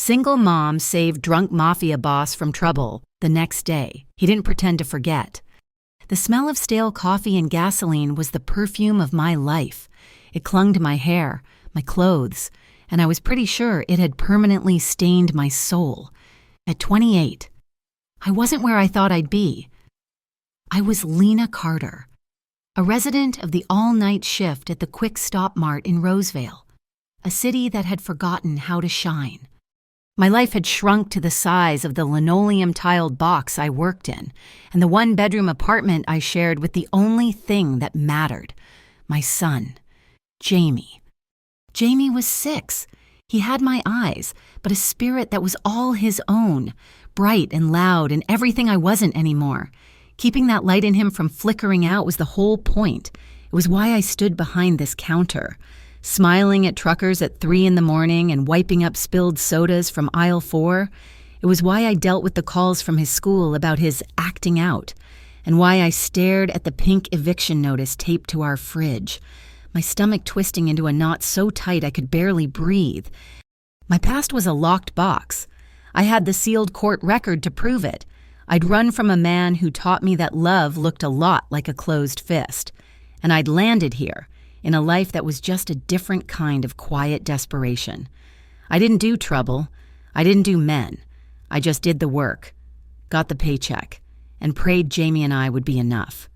Single mom saved drunk mafia boss from trouble the next day. He didn't pretend to forget. The smell of stale coffee and gasoline was the perfume of my life. It clung to my hair, my clothes, and I was pretty sure it had permanently stained my soul. At 28, I wasn't where I thought I'd be. I was Lena Carter, a resident of the all-night shift at the Quick Stop Mart in Roseville, a city that had forgotten how to shine. My life had shrunk to the size of the linoleum-tiled box I worked in, and the one-bedroom apartment I shared with the only thing that mattered, my son, Jamie. Jamie was 6. He had my eyes, but a spirit that was all his own, bright and loud and everything I wasn't anymore. Keeping that light in him from flickering out was the whole point. It was why I stood behind this counter, smiling at truckers at 3 in the morning and wiping up spilled sodas from aisle 4. It was why I dealt with the calls from his school about his acting out, and why I stared at the pink eviction notice taped to our fridge, my stomach twisting into a knot so tight I could barely breathe. My past was a locked box. I had the sealed court record to prove it. I'd run from a man who taught me that love looked a lot like a closed fist. And I'd landed here, in a life that was just a different kind of quiet desperation. I didn't do trouble. I didn't do men. I just did the work, got the paycheck, and prayed Jamie and I would be enough.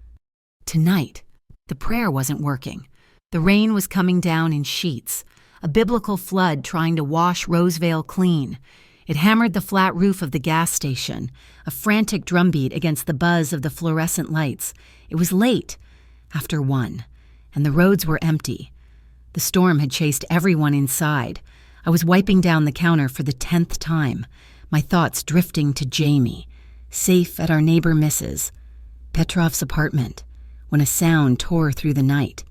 Tonight, the prayer wasn't working. The rain was coming down in sheets, a biblical flood trying to wash Roseville clean. It hammered the flat roof of the gas station, a frantic drumbeat against the buzz of the fluorescent lights. It was late, after 1, and the roads were empty. The storm had chased everyone inside. I was wiping down the counter for the 10th time, my thoughts drifting to Jamie, safe at our neighbor Mrs. Petrov's apartment, when a sound tore through the night.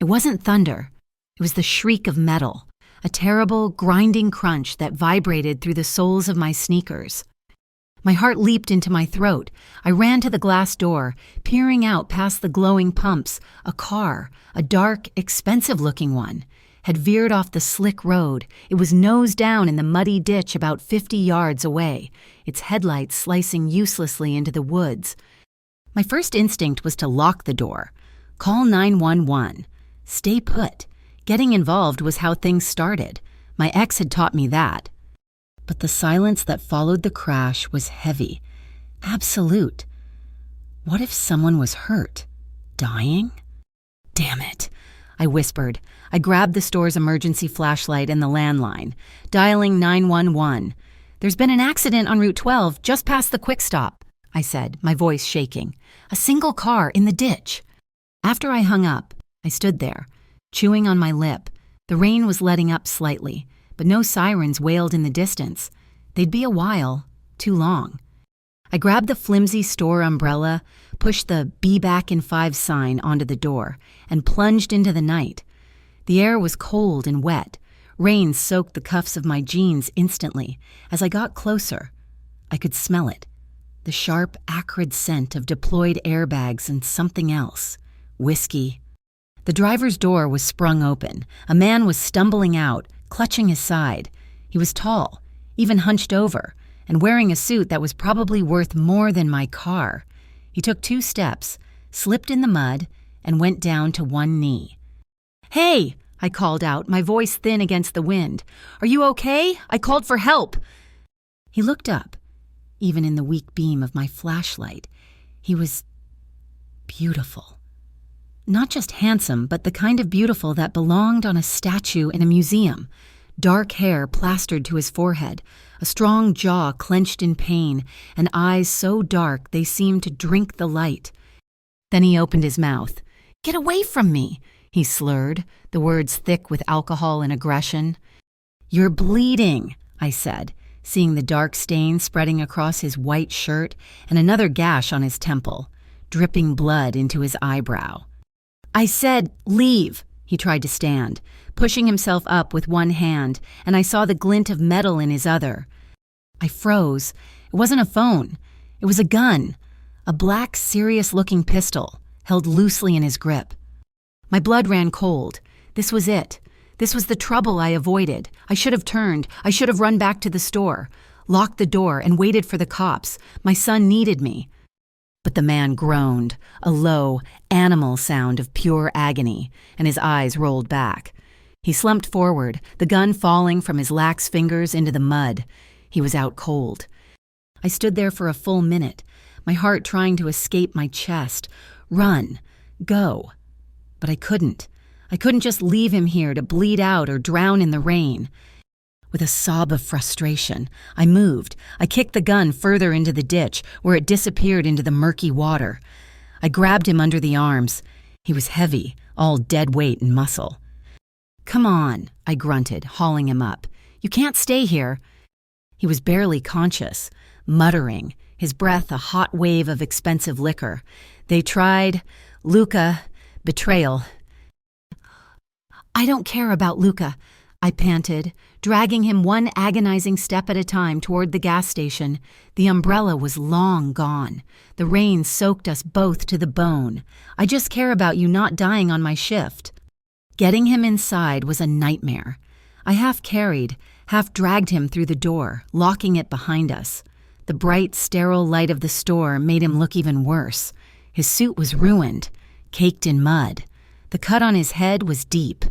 It wasn't thunder. It was the shriek of metal, a terrible, grinding crunch that vibrated through the soles of my sneakers. My heart leaped into my throat. I ran to the glass door, peering out past the glowing pumps. A car, a dark, expensive-looking one, had veered off the slick road. It was nose down in the muddy ditch about 50 yards away, its headlights slicing uselessly into the woods. My first instinct was to lock the door, call 911, stay put. Getting involved was how things started. My ex had taught me that. But the silence that followed the crash was heavy, absolute. What if someone was hurt? Dying? Damn it, I whispered. I grabbed the store's emergency flashlight and the landline, dialing 911. There's been an accident on Route 12 just past the Quick Stop, I said, my voice shaking. A single car in the ditch. After I hung up, I stood there, chewing on my lip. The rain was letting up slightly, but no sirens wailed in the distance. They'd be a while, too long. I grabbed the flimsy store umbrella, pushed the "Be Back in 5" sign onto the door, and plunged into the night. The air was cold and wet. Rain soaked the cuffs of my jeans instantly. As I got closer, I could smell it. The sharp, acrid scent of deployed airbags and something else. Whiskey. The driver's door was sprung open. A man was stumbling out, clutching his side. He was tall, even hunched over, and wearing a suit that was probably worth more than my car. He took 2 steps, slipped in the mud, and went down to one knee. "Hey!" I called out, my voice thin against the wind. "Are you okay? I called for help." He looked up, even in the weak beam of my flashlight. He was beautiful. Not just handsome, but the kind of beautiful that belonged on a statue in a museum. Dark hair plastered to his forehead, a strong jaw clenched in pain, and eyes so dark they seemed to drink the light. Then he opened his mouth. "Get away from me," he slurred, the words thick with alcohol and aggression. "You're bleeding," I said, seeing the dark stain spreading across his white shirt and another gash on his temple, dripping blood into his eyebrow. "I said, leave." He tried to stand, pushing himself up with one hand, and I saw the glint of metal in his other. I froze. It wasn't a phone. It was a gun, a black, serious-looking pistol, held loosely in his grip. My blood ran cold. This was it. This was the trouble I avoided. I should have turned. I should have run back to the store, locked the door, and waited for the cops. My son needed me. But the man groaned, a low, animal sound of pure agony, and his eyes rolled back. He slumped forward, the gun falling from his lax fingers into the mud. He was out cold. I stood there for a full minute, my heart trying to escape my chest. Run. Go. But I couldn't. I couldn't just leave him here to bleed out or drown in the rain. With a sob of frustration, I moved. I kicked the gun further into the ditch, where it disappeared into the murky water. I grabbed him under the arms. He was heavy, all dead weight and muscle. "Come on," I grunted, hauling him up. "You can't stay here." He was barely conscious, muttering, his breath a hot wave of expensive liquor. They tried. Luca. Betrayal. "I don't care about Luca," I panted, dragging him one agonizing step at a time toward the gas station. The umbrella was long gone. The rain soaked us both to the bone. "I just care about you not dying on my shift." Getting him inside was a nightmare. I half carried, half dragged him through the door, locking it behind us. The bright, sterile light of the store made him look even worse. His suit was ruined, caked in mud. The cut on his head was deep.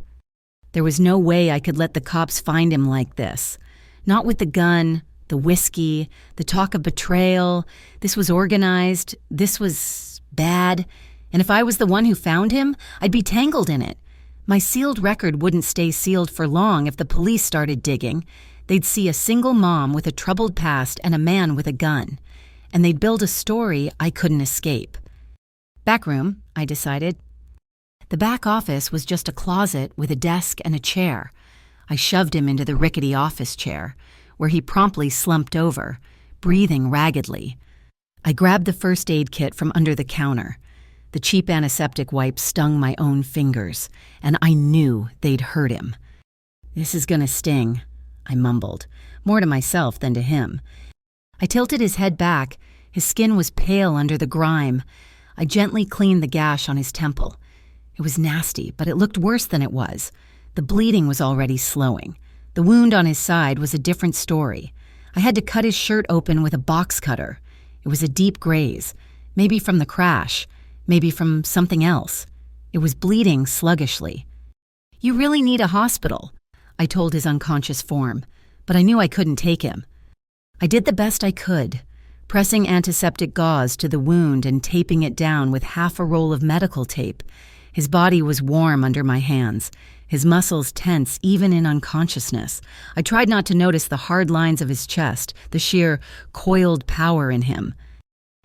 There was no way I could let the cops find him like this. Not with the gun, the whiskey, the talk of betrayal. This was organized. This was bad. And if I was the one who found him, I'd be tangled in it. My sealed record wouldn't stay sealed for long if the police started digging. They'd see a single mom with a troubled past and a man with a gun. And they'd build a story I couldn't escape. Back room, I decided. The back office was just a closet with a desk and a chair. I shoved him into the rickety office chair, where he promptly slumped over, breathing raggedly. I grabbed the first aid kit from under the counter. The cheap antiseptic wipes stung my own fingers, and I knew they'd hurt him. "This is gonna sting," I mumbled, more to myself than to him. I tilted his head back. His skin was pale under the grime. I gently cleaned the gash on his temple. It was nasty, but it looked worse than it was. The bleeding was already slowing. The wound on his side was a different story. I had to cut his shirt open with a box cutter. It was a deep graze, maybe from the crash, maybe from something else. It was bleeding sluggishly. "You really need a hospital," I told his unconscious form, but I knew I couldn't take him. I did the best I could, pressing antiseptic gauze to the wound and taping it down with half a roll of medical tape. His body was warm under my hands, his muscles tense even in unconsciousness. I tried not to notice the hard lines of his chest, the sheer, coiled power in him.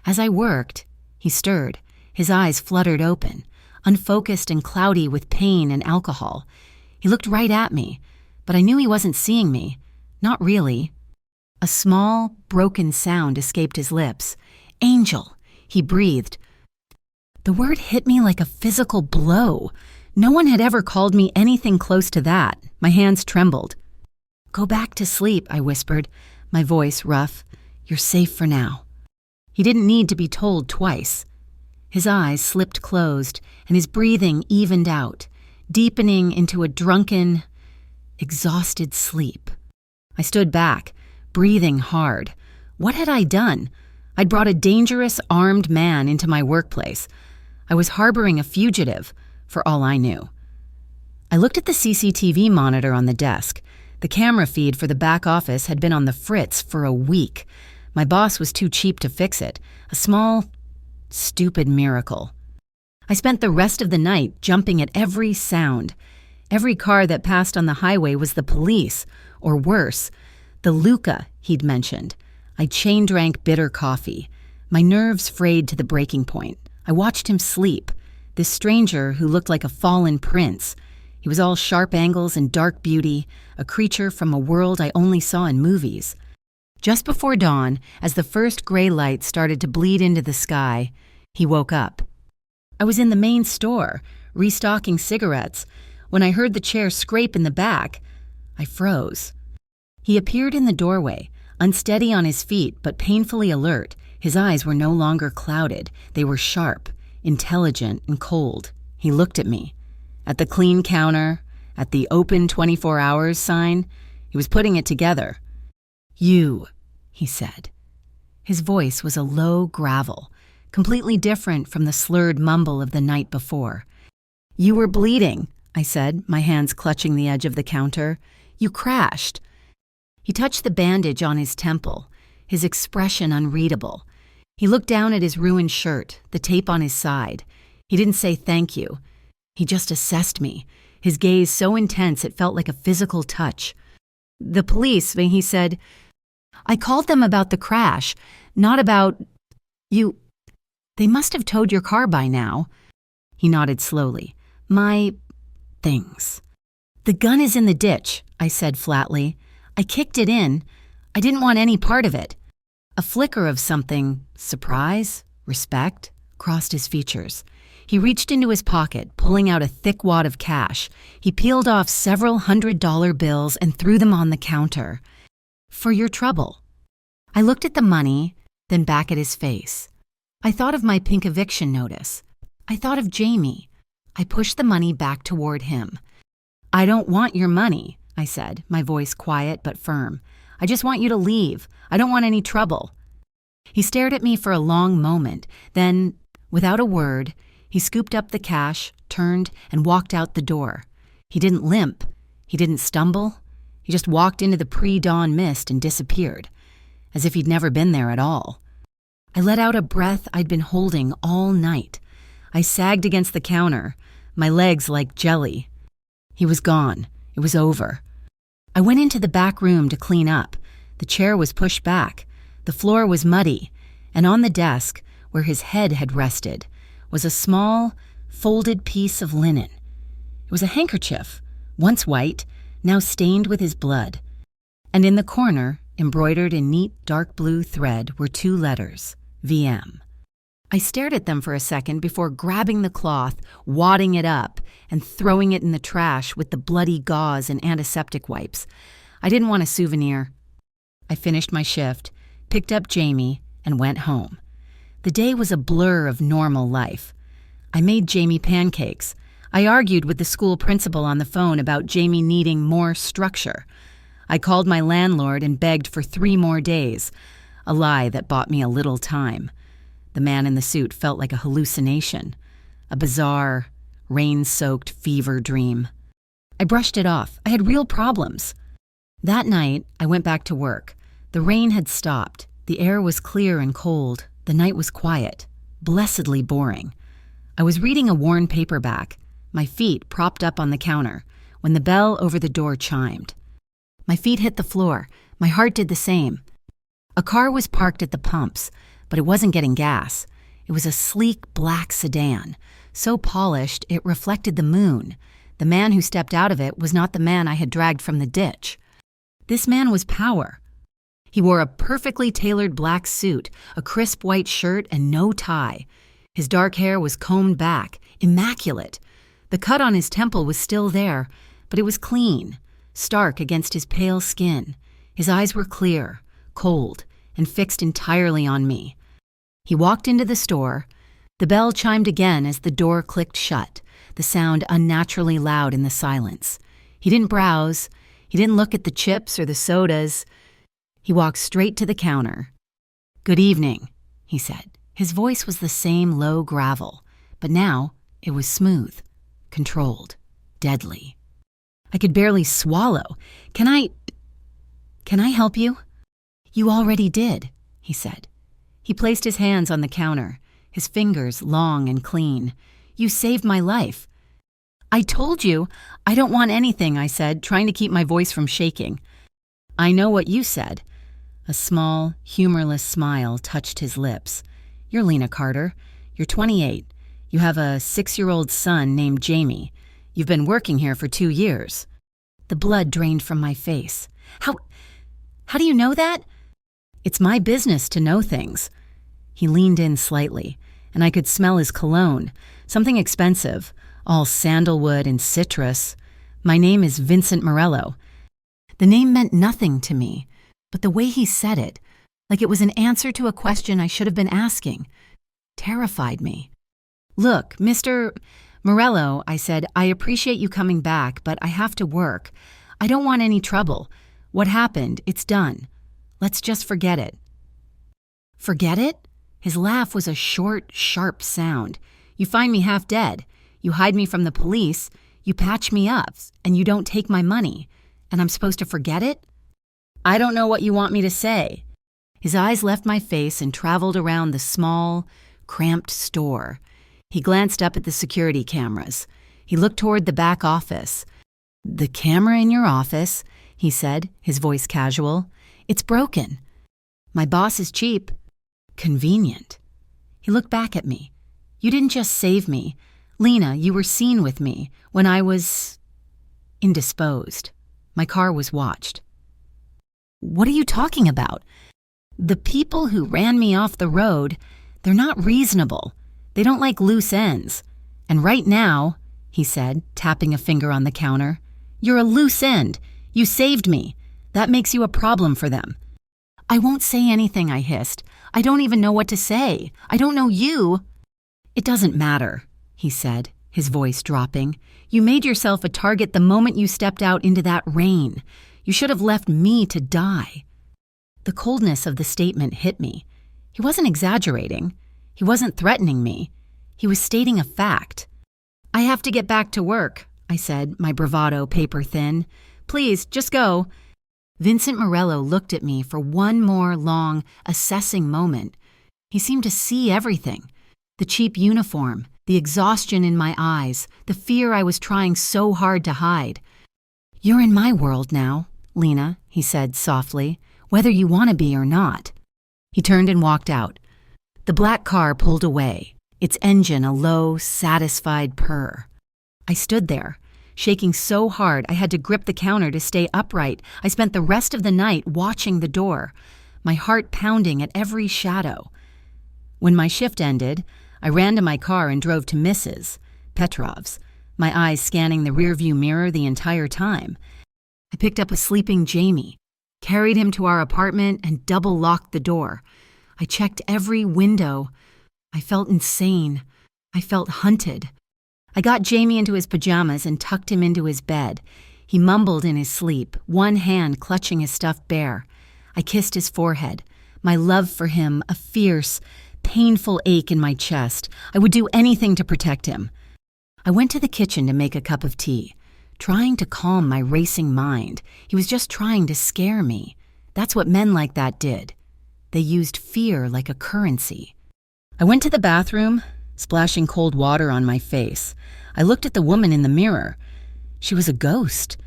As I worked, he stirred. His eyes fluttered open, unfocused and cloudy with pain and alcohol. He looked right at me, but I knew he wasn't seeing me. Not really. A small, broken sound escaped his lips. "Angel," he breathed. The word hit me like a physical blow. No one had ever called me anything close to that. My hands trembled. "Go back to sleep," I whispered, my voice rough. "You're safe for now." He didn't need to be told twice. His eyes slipped closed, and his breathing evened out, deepening into a drunken, exhausted sleep. I stood back, breathing hard. What had I done? I'd brought a dangerous, armed man into my workplace. I was harboring a fugitive, for all I knew. I looked at the CCTV monitor on the desk. The camera feed for the back office had been on the fritz for a week. My boss was too cheap to fix it. A small, stupid miracle. I spent the rest of the night jumping at every sound. Every car that passed on the highway was the police, or worse, the Luca he'd mentioned. I chain drank bitter coffee, my nerves frayed to the breaking point. I watched him sleep, this stranger who looked like a fallen prince. He was all sharp angles and dark beauty, a creature from a world I only saw in movies. Just before dawn, as the first gray light started to bleed into the sky, he woke up. I was in the main store, restocking cigarettes, when I heard the chair scrape in the back. I froze. He appeared in the doorway, unsteady on his feet but painfully alert. His eyes were no longer clouded. They were sharp, intelligent, and cold. He looked at me, at the clean counter, At the open 24 hours sign, he was putting it together. "You," he said. His voice was a low gravel, completely different from the slurred mumble of the night before. "You were bleeding," I said, my hands clutching the edge of the counter. "You crashed." He touched the bandage on his temple, his expression unreadable. He looked down at his ruined shirt, the tape on his side. He didn't say thank you. He just assessed me, his gaze so intense it felt like a physical touch. "The police," he said. "I called them about the crash, not about you. They must have towed your car by now." He nodded slowly. "My things." "The gun is in the ditch," I said flatly. "I kicked it in. I didn't want any part of it." A flicker of something, surprise, respect, crossed his features. He reached into his pocket, pulling out a thick wad of cash. He peeled off several $100 bills and threw them on the counter. "For your trouble." I looked at the money, then back at his face. I thought of my pink eviction notice. I thought of Jamie. I pushed the money back toward him. "I don't want your money," I said, my voice quiet but firm. "I just want you to leave. I don't want any trouble." He stared at me for a long moment. Then, without a word, he scooped up the cash, turned, and walked out the door. He didn't limp. He didn't stumble. He just walked into the pre-dawn mist and disappeared, as if he'd never been there at all. I let out a breath I'd been holding all night. I sagged against the counter, my legs like jelly. He was gone. It was over. I went into the back room to clean up. The chair was pushed back. The floor was muddy, and on the desk, where his head had rested, was a small, folded piece of linen. It was a handkerchief, once white, now stained with his blood. And in the corner, embroidered in neat dark blue thread, were 2 letters, VM. I stared at them for a second before grabbing the cloth, wadding it up, and throwing it in the trash with the bloody gauze and antiseptic wipes. I didn't want a souvenir. I finished my shift, picked up Jamie, and went home. The day was a blur of normal life. I made Jamie pancakes. I argued with the school principal on the phone about Jamie needing more structure. I called my landlord and begged for 3 more days, a lie that bought me a little time. The man in the suit felt like a hallucination, a bizarre, rain-soaked fever dream. I brushed it off. I had real problems. That night, I went back to work. The rain had stopped. The air was clear and cold. The night was quiet, blessedly boring. I was reading a worn paperback, my feet propped up on the counter, when the bell over the door chimed. My feet hit the floor. My heart did the same. A car was parked at the pumps, but it wasn't getting gas. It was a sleek black sedan, so polished it reflected the moon. The man who stepped out of it was not the man I had dragged from the ditch. This man was power. He wore a perfectly tailored black suit, a crisp white shirt, and no tie. His dark hair was combed back, immaculate. The cut on his temple was still there, but it was clean, stark against his pale skin. His eyes were clear, cold, and fixed entirely on me. He walked into the store. The bell chimed again as the door clicked shut, the sound unnaturally loud in the silence. He didn't browse. He didn't look at the chips or the sodas. He walked straight to the counter. "Good evening," he said. His voice was the same low gravel, but now it was smooth, controlled, deadly. I could barely swallow. Can I help you?" "You already did," he said. He placed his hands on the counter, his fingers long and clean. "You saved my life." "I told you I don't want anything," I said, trying to keep my voice from shaking. "I know what you said." A small, humorless smile touched his lips. "You're Lena Carter. You're 28. You have a 6-year-old son named Jamie. You've been working here for 2 years." The blood drained from my face. How do you know that?" "It's my business to know things." He leaned in slightly, and I could smell his cologne, something expensive, all sandalwood and citrus. "My name is Vincent Morello." The name meant nothing to me, but the way he said it, like it was an answer to a question I should have been asking, terrified me. "Look, Mr. Morello, I said, I appreciate you coming back, but I have to work. I don't want any trouble. What happened, it's done. Let's just forget it. Forget it? His laugh was a short, sharp sound. You find me half dead. You hide me from the police. You patch me up, and you don't take my money. And I'm supposed to forget it? I don't know what you want me to say. His eyes left my face and traveled around the small, cramped store. He glanced up at the security cameras. He looked toward the back office. The camera in your office, he said, his voice casual. It's broken. My boss is cheap. Convenient. He looked back at me. You didn't just save me. Lena, you were seen with me when I was indisposed. My car was watched. What are you talking about? The people who ran me off the road, they're not reasonable. They don't like loose ends. And right now, he said, tapping a finger on the counter, you're a loose end. You saved me. That makes you a problem for them. I won't say anything, I hissed. I don't even know what to say. I don't know you. It doesn't matter, he said, his voice dropping. You made yourself a target the moment you stepped out into that rain. You should have left me to die. The coldness of the statement hit me. He wasn't exaggerating. He wasn't threatening me. He was stating a fact. I have to get back to work, I said, my bravado paper thin. Please, just go. Vincent Morello looked at me for one more long, assessing moment. He seemed to see everything. The cheap uniform, the exhaustion in my eyes, the fear I was trying so hard to hide. You're in my world now, Lena, he said softly, whether you want to be or not. He turned and walked out. The black car pulled away, its engine a low, satisfied purr. I stood there, shaking so hard I had to grip the counter to stay upright. I spent the rest of the night watching the door, my heart pounding at every shadow. When my shift ended, I ran to my car and drove to Mrs. Petrov's, my eyes scanning the rearview mirror the entire time. I picked up a sleeping Jamie, carried him to our apartment, and double-locked the door. I checked every window. I felt insane. I felt hunted. I got Jamie into his pajamas and tucked him into his bed. He mumbled in his sleep, one hand clutching his stuffed bear. I kissed his forehead, my love for him a fierce, painful ache in my chest. I would do anything to protect him. I went to the kitchen to make a cup of tea, trying to calm my racing mind. He was just trying to scare me. That's what men like that did. They used fear like a currency. I went to the bathroom, splashing cold water on my face. I looked at the woman in the mirror. She was a ghost.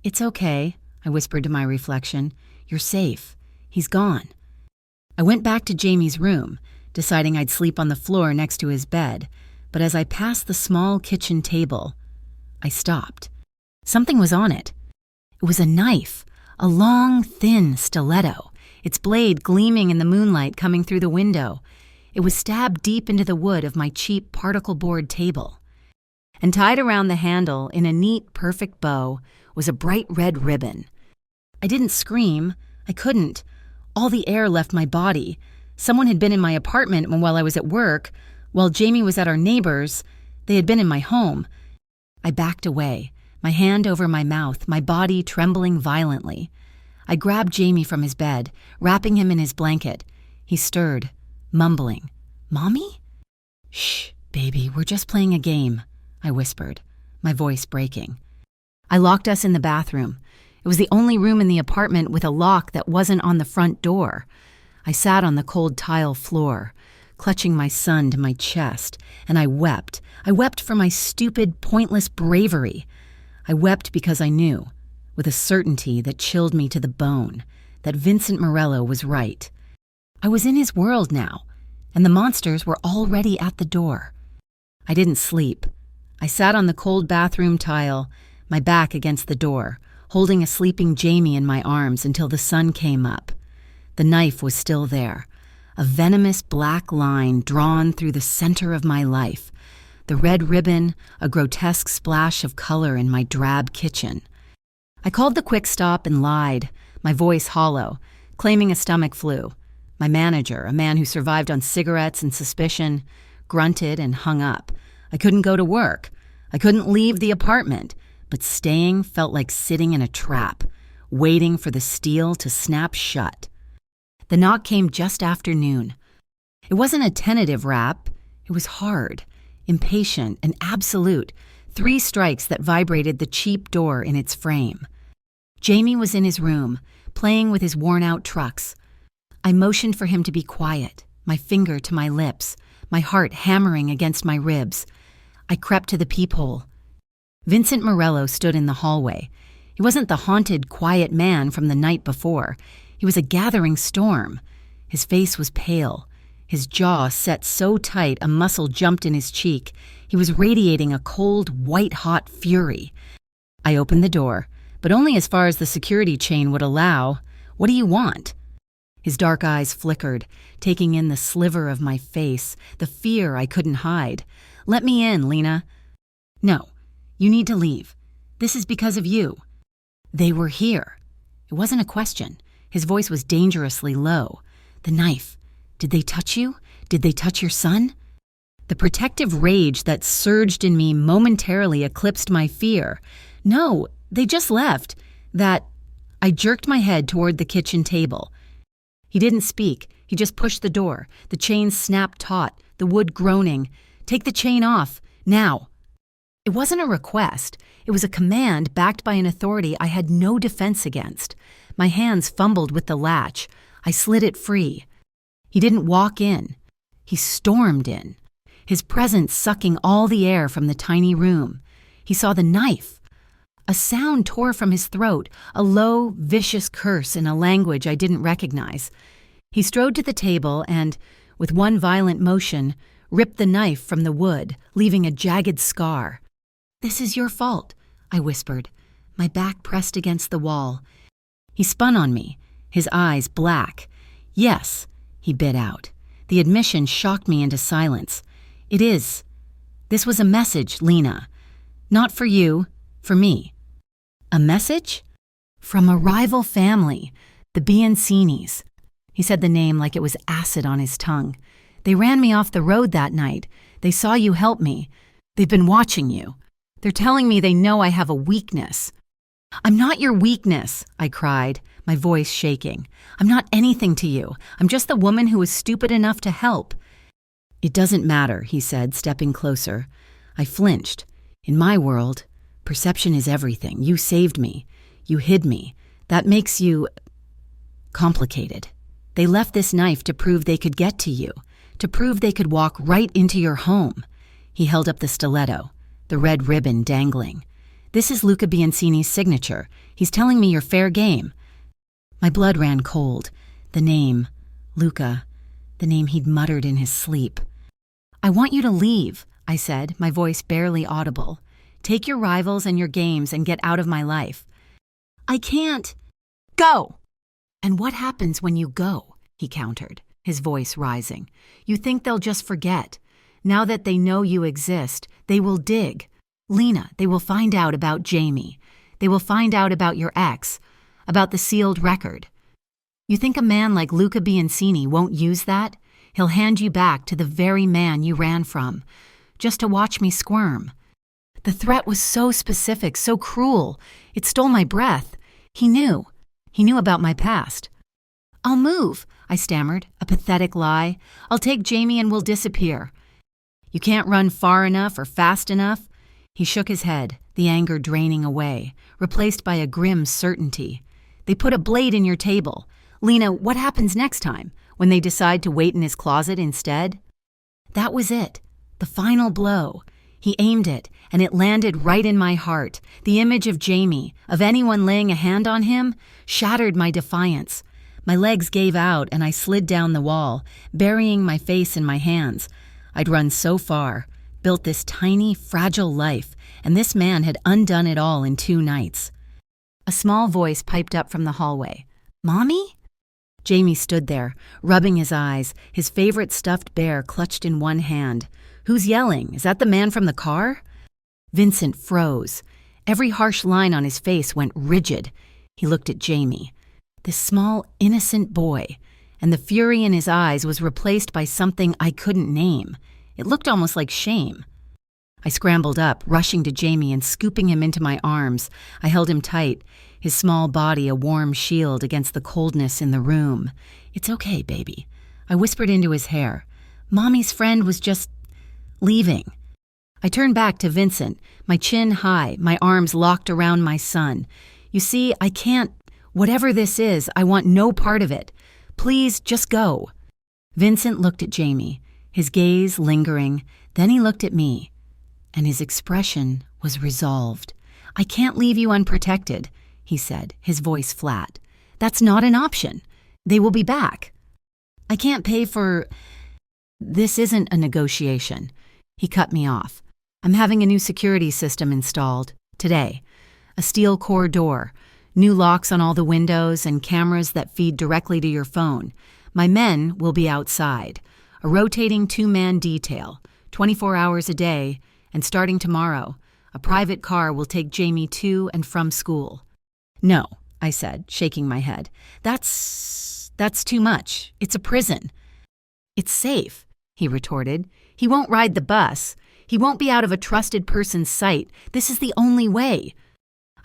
It's okay, I whispered to my reflection. You're safe. He's gone. I went back to Jamie's room, deciding I'd sleep on the floor next to his bed, but as I passed the small kitchen table, I stopped. Something was on it. It was a knife, a long, thin stiletto, its blade gleaming in the moonlight coming through the window. It was stabbed deep into the wood of my cheap particle board table. And tied around the handle in a neat, perfect bow was a bright red ribbon. I didn't scream. I couldn't. All the air left my body. Someone had been in my apartment while I was at work. While Jamie was at our neighbor's, they had been in my home. I backed away, my hand over my mouth, my body trembling violently. I grabbed Jamie from his bed, wrapping him in his blanket. He stirred, mumbling, "Mommy?" "Shh, baby, we're just playing a game," I whispered, my voice breaking. I locked us in the bathroom. It was the only room in the apartment with a lock that wasn't on the front door. I sat on the cold tile floor, clutching my son to my chest, and I wept. I wept for my stupid, pointless bravery. I wept because I knew, with a certainty that chilled me to the bone, that Vincent Morello was right. I was in his world now, and the monsters were already at the door. I didn't sleep. I sat on the cold bathroom tile, my back against the door, holding a sleeping Jamie in my arms until the sun came up. The knife was still there, a venomous black line drawn through the center of my life. The red ribbon, a grotesque splash of color in my drab kitchen. I called the quick stop and lied, my voice hollow, claiming a stomach flu. My manager, a man who survived on cigarettes and suspicion, grunted and hung up. I couldn't go to work. I couldn't leave the apartment, but staying felt like sitting in a trap, waiting for the steel to snap shut. The knock came just after noon. It wasn't a tentative rap. It was hard, impatient, and absolute. 3 strikes that vibrated the cheap door in its frame. Jamie was in his room, playing with his worn-out trucks. I motioned for him to be quiet, my finger to my lips, my heart hammering against my ribs. I crept to the peephole. Vincent Morello stood in the hallway. He wasn't the haunted, quiet man from the night before. He was a gathering storm. His face was pale. His jaw set so tight a muscle jumped in his cheek. He was radiating a cold, white-hot fury. I opened the door, but only as far as the security chain would allow. "What do you want?" His dark eyes flickered, taking in the sliver of my face, the fear I couldn't hide. "Let me in, Lena." "No, you need to leave. This is because of you." They were here. It wasn't a question. His voice was dangerously low. "The knife. Did they touch you? Did they touch your son?" The protective rage that surged in me momentarily eclipsed my fear. "No, they just left. That—" I jerked my head toward the kitchen table. He didn't speak. He just pushed the door. The chain snapped taut, the wood groaning. "Take the chain off, now." It wasn't a request. It was a command backed by an authority I had no defense against. My hands fumbled with the latch. I slid it free. He didn't walk in. He stormed in, his presence sucking all the air from the tiny room. He saw the knife. A sound tore from his throat, a low, vicious curse in a language I didn't recognize. He strode to the table and, with one violent motion, ripped the knife from the wood, leaving a jagged scar. "This is your fault," I whispered, my back pressed against the wall. He spun on me, his eyes black. "Yes," he bit out. The admission shocked me into silence. "It is. This was a message, Lena. Not for you, for me." "A message?" "From a rival family, the Biancinis." He said the name like it was acid on his tongue. "They ran me off the road that night. They saw you help me. They've been watching you. They're telling me they know I have a weakness." "I'm not your weakness," I cried, my voice shaking. "I'm not anything to you. I'm just the woman who was stupid enough to help." "It doesn't matter," he said, stepping closer. I flinched. "In my world, perception is everything. You saved me. You hid me. That makes you complicated. They left this knife to prove they could get to you, to prove they could walk right into your home." He held up the stiletto, the red ribbon dangling. "This is Luca Biancini's signature. He's telling me you're fair game." My blood ran cold. The name, Luca, the name he'd muttered in his sleep. "I want you to leave," I said, my voice barely audible. "Take your rivals and your games and get out of my life." "I can't." "Go!" "And what happens when you go?" he countered, his voice rising. "You think they'll just forget. Now that they know you exist, they will dig. Lena, they will find out about Jamie. They will find out about your ex, about the sealed record. You think a man like Luca Biancini won't use that? He'll hand you back to the very man you ran from, just to watch me squirm." The threat was so specific, so cruel. It stole my breath. He knew. He knew about my past. "I'll move," I stammered, a pathetic lie. "I'll take Jamie and we'll disappear." "You can't run far enough or fast enough." He shook his head, the anger draining away, replaced by a grim certainty. "They put a blade in your table. Lena, what happens next time, when they decide to wait in his closet instead?" That was it, the final blow. He aimed it, and it landed right in my heart. The image of Jamie, of anyone laying a hand on him, shattered my defiance. My legs gave out, and I slid down the wall, burying my face in my hands. I'd run so far, built this tiny, fragile life, and this man had undone it all in 2 nights. A small voice piped up from the hallway. "Mommy?" Jamie stood there, rubbing his eyes, his favorite stuffed bear clutched in one hand. "Who's yelling? Is that the man from the car?" Vincent froze. Every harsh line on his face went rigid. He looked at Jamie, this small, innocent boy, and the fury in his eyes was replaced by something I couldn't name. It looked almost like shame. I scrambled up, rushing to Jamie and scooping him into my arms. I held him tight, his small body a warm shield against the coldness in the room. "It's okay, baby," I whispered into his hair. "Mommy's friend was just leaving." I turned back to Vincent, my chin high, my arms locked around my son. "You see, I can't. Whatever this is, I want no part of it. Please, just go." Vincent looked at Jamie, his gaze lingering. Then he looked at me, and his expression was resolved. "I can't leave you unprotected," he said, his voice flat. "That's not an option. They will be back. I can't pay for—" "This isn't a negotiation." He cut me off. "I'm having a new security system installed today. A steel core door, new locks on all the windows, and cameras that feed directly to your phone. My men will be outside. A rotating 2-man detail, 24 hours a day, and starting tomorrow, a private car will take Jamie to and from school." "No," I said, shaking my head. That's too much. It's a prison." "It's safe," he retorted. "He won't ride the bus. He won't be out of a trusted person's sight. This is the only way."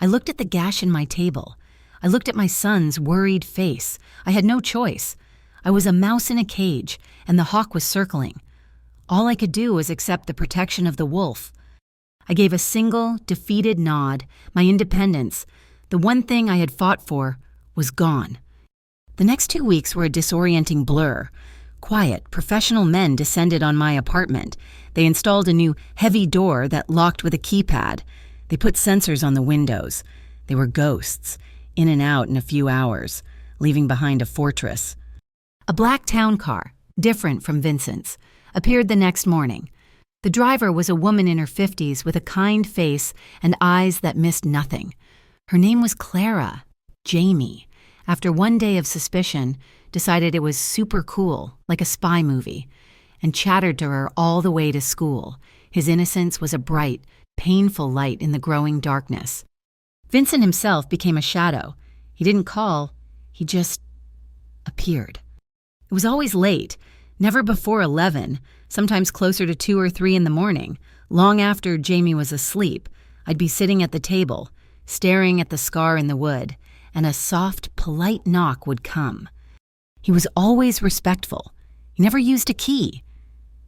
I looked at the gash in my table. I looked at my son's worried face. I had no choice. I was a mouse in a cage, and the hawk was circling. All I could do was accept the protection of the wolf. I gave a single, defeated nod. My independence, the one thing I had fought for, was gone. The next 2 weeks were a disorienting blur. Quiet, professional men descended on my apartment. They installed a new, heavy door that locked with a keypad. They put sensors on the windows. They were ghosts, in and out in a few hours, leaving behind a fortress. A black town car, different from Vincent's, appeared the next morning. The driver was a woman in her 50s with a kind face and eyes that missed nothing. Her name was Clara. Jamie, after one day of suspicion, decided it was super cool, like a spy movie, and chattered to her all the way to school. His innocence was a bright, painful light in the growing darkness. Vincent himself became a shadow. He didn't call, he just appeared. It was always late, never before 11, sometimes closer to 2 or 3 in the morning. Long after Jamie was asleep, I'd be sitting at the table, staring at the scar in the wood, and a soft, polite knock would come. He was always respectful. He never used a key.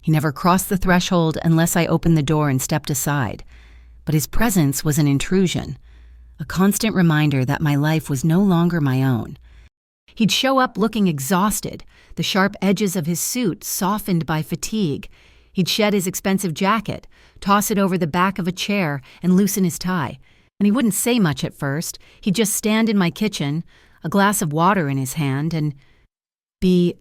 He never crossed the threshold unless I opened the door and stepped aside. But his presence was an intrusion, a constant reminder that my life was no longer my own. He'd show up looking exhausted, the sharp edges of his suit softened by fatigue. He'd shed his expensive jacket, toss it over the back of a chair, and loosen his tie. And he wouldn't say much at first. He'd just stand in my kitchen, a glass of water in his hand, and be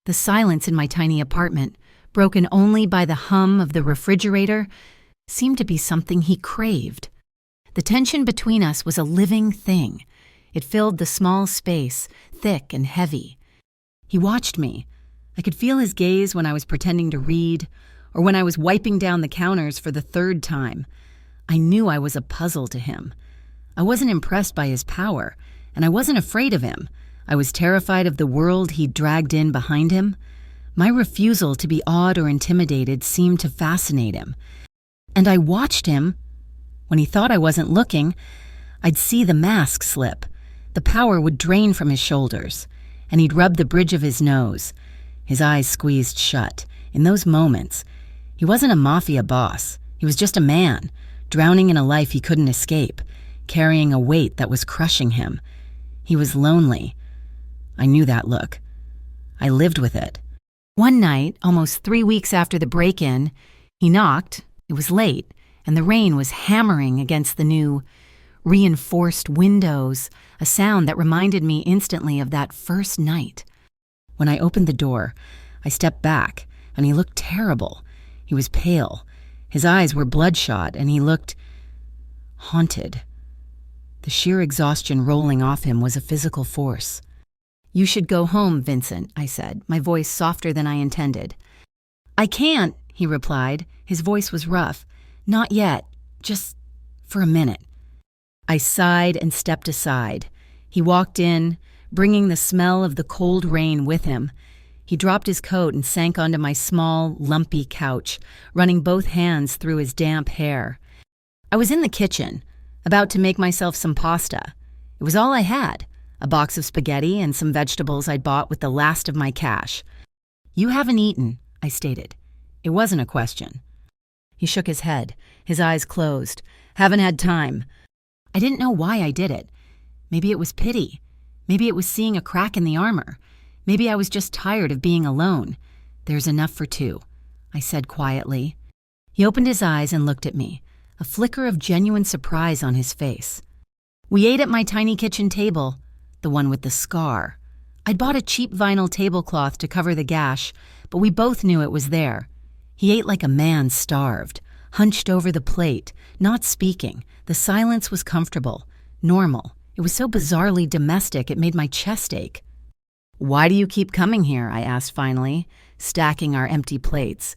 the silence in my tiny apartment, broken only by the hum of the refrigerator, seemed to be something he craved. The tension between us was a living thing. It filled the small space, thick and heavy. He watched me. I could feel his gaze when I was pretending to read, or when I was wiping down the counters for the 3rd time. I knew I was a puzzle to him. I wasn't impressed by his power, and I wasn't afraid of him. I was terrified of the world he'd dragged in behind him. My refusal to be awed or intimidated seemed to fascinate him. And I watched him. When he thought I wasn't looking, I'd see the mask slip. The power would drain from his shoulders, and he'd rub the bridge of his nose. His eyes squeezed shut. In those moments, he wasn't a mafia boss. He was just a man, drowning in a life he couldn't escape, carrying a weight that was crushing him. He was lonely. I knew that look. I lived with it. One night, almost 3 weeks after the break-in, he knocked. It was late, and the rain was hammering against the new, reinforced windows, a sound that reminded me instantly of that first night. When I opened the door, I stepped back, and he looked terrible. He was pale. His eyes were bloodshot, and he looked haunted. The sheer exhaustion rolling off him was a physical force. "You should go home, Vincent," I said, my voice softer than I intended. "I can't," he replied. His voice was rough. "Not yet. Just for a minute." I sighed and stepped aside. He walked in, bringing the smell of the cold rain with him. He dropped his coat and sank onto my small, lumpy couch, running both hands through his damp hair. I was in the kitchen, about to make myself some pasta. It was all I had, a box of spaghetti and some vegetables I'd bought with the last of my cash. "You haven't eaten," I stated. It wasn't a question. He shook his head, his eyes closed. "Haven't had time." I didn't know why I did it. Maybe it was pity. Maybe it was seeing a crack in the armor. Maybe I was just tired of being alone. "There's enough for two," I said quietly. He opened his eyes and looked at me, a flicker of genuine surprise on his face. We ate at my tiny kitchen table, the one with the scar. I'd bought a cheap vinyl tablecloth to cover the gash, but we both knew it was there. He ate like a man starved, hunched over the plate, not speaking. The silence was comfortable, normal. It was so bizarrely domestic it made my chest ache. "Why do you keep coming here?" I asked finally, stacking our empty plates.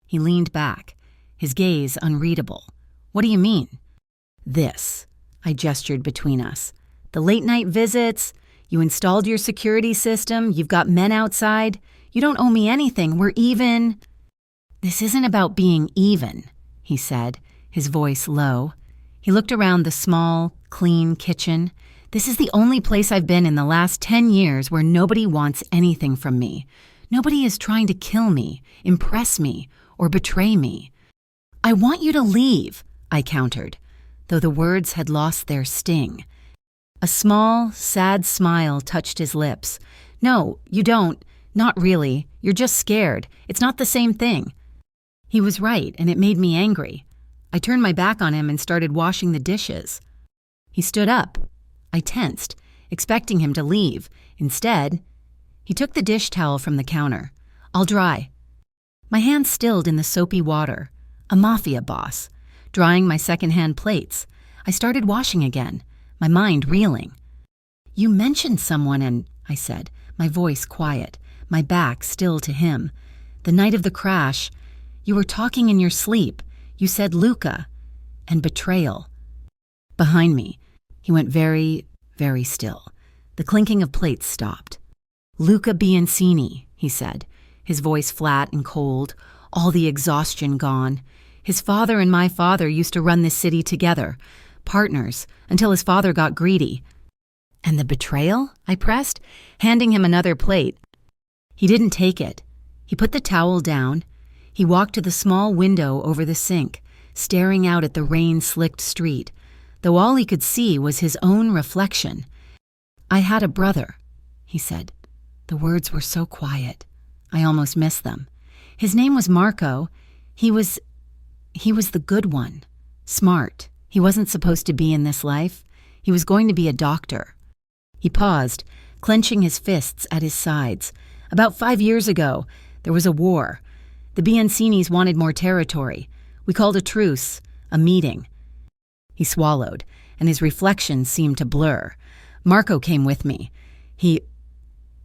He leaned back, his gaze unreadable. "What do you mean?" "This," I gestured between us. "The late-night visits, you installed your security system, you've got men outside. You don't owe me anything, we're even." "This isn't about being even," he said, his voice low. He looked around the small, clean kitchen. "This is the only place I've been in the last 10 years where nobody wants anything from me. Nobody is trying to kill me, impress me, or betray me." "I want you to leave," I countered, though the words had lost their sting. A small, sad smile touched his lips. "No, you don't. Not really. You're just scared. It's not the same thing." He was right, and it made me angry. I turned my back on him and started washing the dishes. He stood up. I tensed, expecting him to leave. Instead, he took the dish towel from the counter. "I'll dry." My hands stilled in the soapy water. A mafia boss. Drying my second-hand plates. I started washing again, my mind reeling. "You mentioned someone and," I said, my voice quiet, my back still to him. "The night of the crash, you were talking in your sleep. You said Luca and betrayal." Behind me, he went very, very still. The clinking of plates stopped. "Luca Biancini," he said, his voice flat and cold, all the exhaustion gone. "His father and my father used to run this city together, partners, until his father got greedy." "And the betrayal?" I pressed, handing him another plate. He didn't take it. He put the towel down. He walked to the small window over the sink, staring out at the rain-slicked street, though all he could see was his own reflection. "I had a brother," he said. The words were so quiet. I almost missed them. "His name was Marco. He was the good one. Smart. He wasn't supposed to be in this life. He was going to be a doctor." He paused, clenching his fists at his sides. "About 5 years ago, there was a war. The Biancinis wanted more territory. We called a truce, a meeting." He swallowed, and his reflections seemed to blur. "Marco came with me. He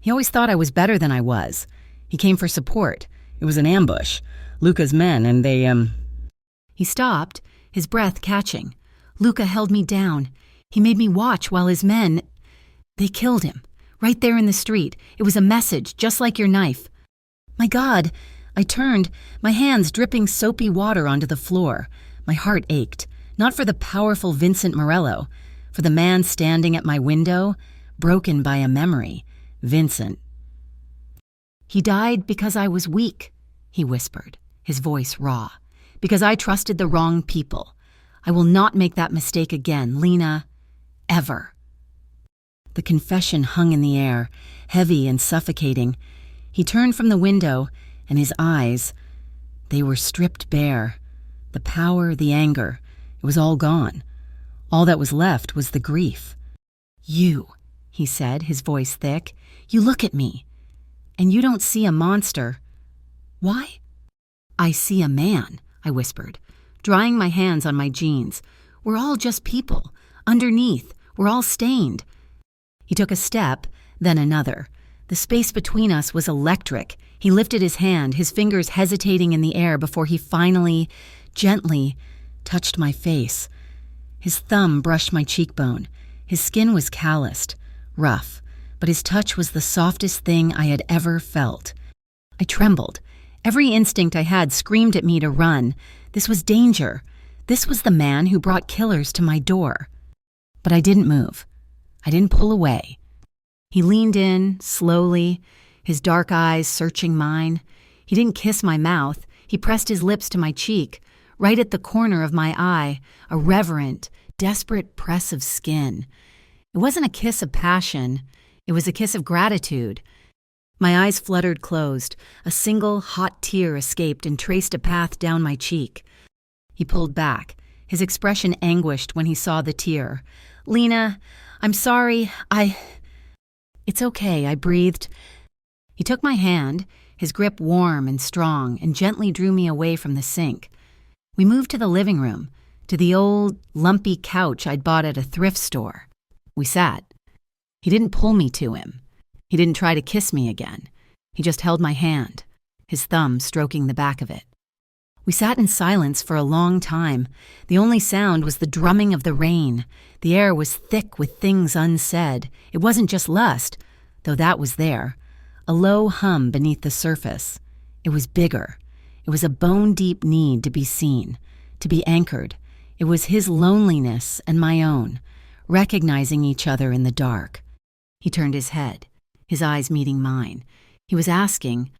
always thought I was better than I was. He came for support. It was an ambush. Luca's men, and they, He stopped, his breath catching. "Luca held me down. He made me watch while his men... They killed him. Right there in the street. It was a message, just like your knife." "My God!" I turned, my hands dripping soapy water onto the floor. My heart ached, not for the powerful Vincent Morello, for the man standing at my window, broken by a memory. Vincent. "He died because I was weak," he whispered, his voice raw. "Because I trusted the wrong people. I will not make that mistake again, Lena. Ever." The confession hung in the air, heavy and suffocating. He turned from the window, and his eyes, they were stripped bare. The power, the anger, it was all gone. All that was left was the grief. "You," he said, his voice thick, "you look at me, and you don't see a monster. Why?" "I see a man," I whispered, drying my hands on my jeans. "We're all just people. Underneath, we're all stained." He took a step, then another. The space between us was electric. He lifted his hand, his fingers hesitating in the air before he finally, gently, touched my face. His thumb brushed my cheekbone. His skin was calloused, rough, but his touch was the softest thing I had ever felt. I trembled. Every instinct I had screamed at me to run. This was danger. This was the man who brought killers to my door. But I didn't move. I didn't pull away. He leaned in, slowly, his dark eyes searching mine. He didn't kiss my mouth. He pressed his lips to my cheek, right at the corner of my eye, a reverent, desperate press of skin. It wasn't a kiss of passion. It was a kiss of gratitude. My eyes fluttered closed. A single, hot tear escaped and traced a path down my cheek. He pulled back, his expression anguished when he saw the tear. "Lena, I'm sorry, It's okay," I breathed. He took my hand, his grip warm and strong, and gently drew me away from the sink. We moved to the living room, to the old, lumpy couch I'd bought at a thrift store. We sat. He didn't pull me to him. He didn't try to kiss me again. He just held my hand, his thumb stroking the back of it. We sat in silence for a long time. The only sound was the drumming of the rain. The air was thick with things unsaid. It wasn't just lust, though that was there. A low hum beneath the surface. It was bigger. It was a bone-deep need to be seen, to be anchored. It was his loneliness and my own, recognizing each other in the dark. He turned his head, his eyes meeting mine. He was asking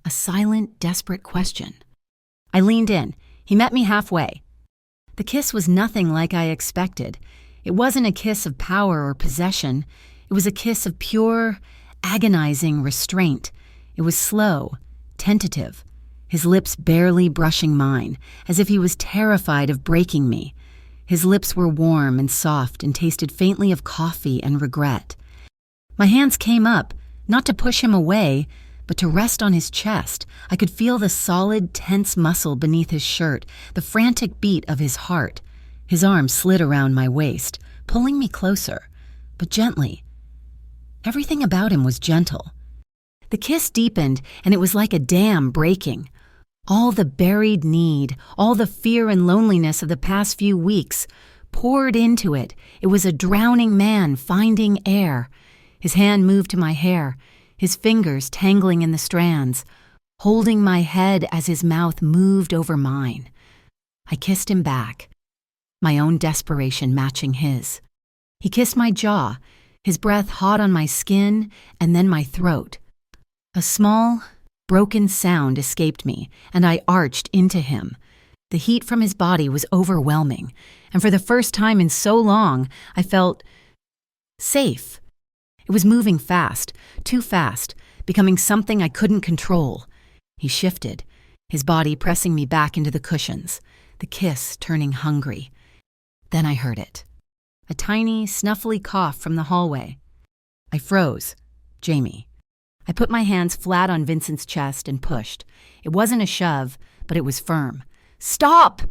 a silent, desperate question. I leaned in. He met me halfway. The kiss was nothing like I expected. It wasn't a kiss of power or possession. It was a kiss of pure, agonizing restraint. It was slow, tentative, his lips barely brushing mine, as if he was terrified of breaking me. His lips were warm and soft and tasted faintly of coffee and regret. My hands came up, not to push him away, but to rest on his chest. I could feel the solid, tense muscle beneath his shirt, the frantic beat of his heart. His arm slid around my waist, pulling me closer, but gently. Everything about him was gentle. The kiss deepened, and it was like a dam breaking. All the buried need, all the fear and loneliness of the past few weeks poured into it. It was a drowning man finding air. His hand moved to my hair, his fingers tangling in the strands, holding my head as his mouth moved over mine. I kissed him back, my own desperation matching his. He kissed my jaw, his breath hot on my skin and then my throat. A small, broken sound escaped me, and I arched into him. The heat from his body was overwhelming, and for the first time in so long, I felt safe. It was moving fast, too fast, becoming something I couldn't control. He shifted, his body pressing me back into the cushions, the kiss turning hungry. Then I heard it. A tiny, snuffly cough from the hallway. I froze. Jamie. I put my hands flat on Vincent's chest and pushed. It wasn't a shove, but it was firm. "Stop!"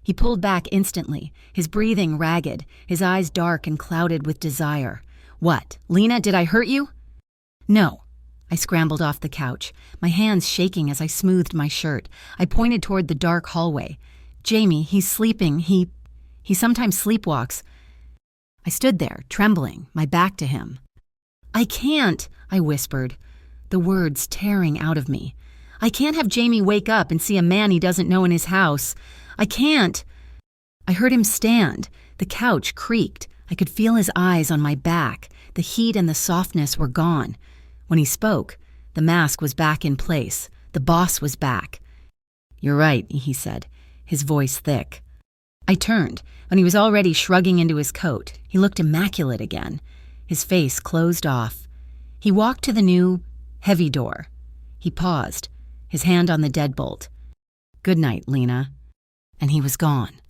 He pulled back instantly, his breathing ragged, his eyes dark and clouded with desire. "What, Lena, did I hurt you?" "No." I scrambled off the couch, my hands shaking as I smoothed my shirt. I pointed toward the dark hallway. "Jamie, he's sleeping. He sometimes sleepwalks." I stood there, trembling, my back to him. "I can't," I whispered, the words tearing out of me. "I can't have Jamie wake up and see a man he doesn't know in his house. I can't." I heard him stand. The couch creaked. I could feel his eyes on my back. The heat and the softness were gone. When he spoke, the mask was back in place. The boss was back. "You're right," he said, his voice thick. I turned, when he was already shrugging into his coat. He looked immaculate again, his face closed off. He walked to the new, heavy door. He paused, his hand on the deadbolt. "Good night, Lena." And he was gone.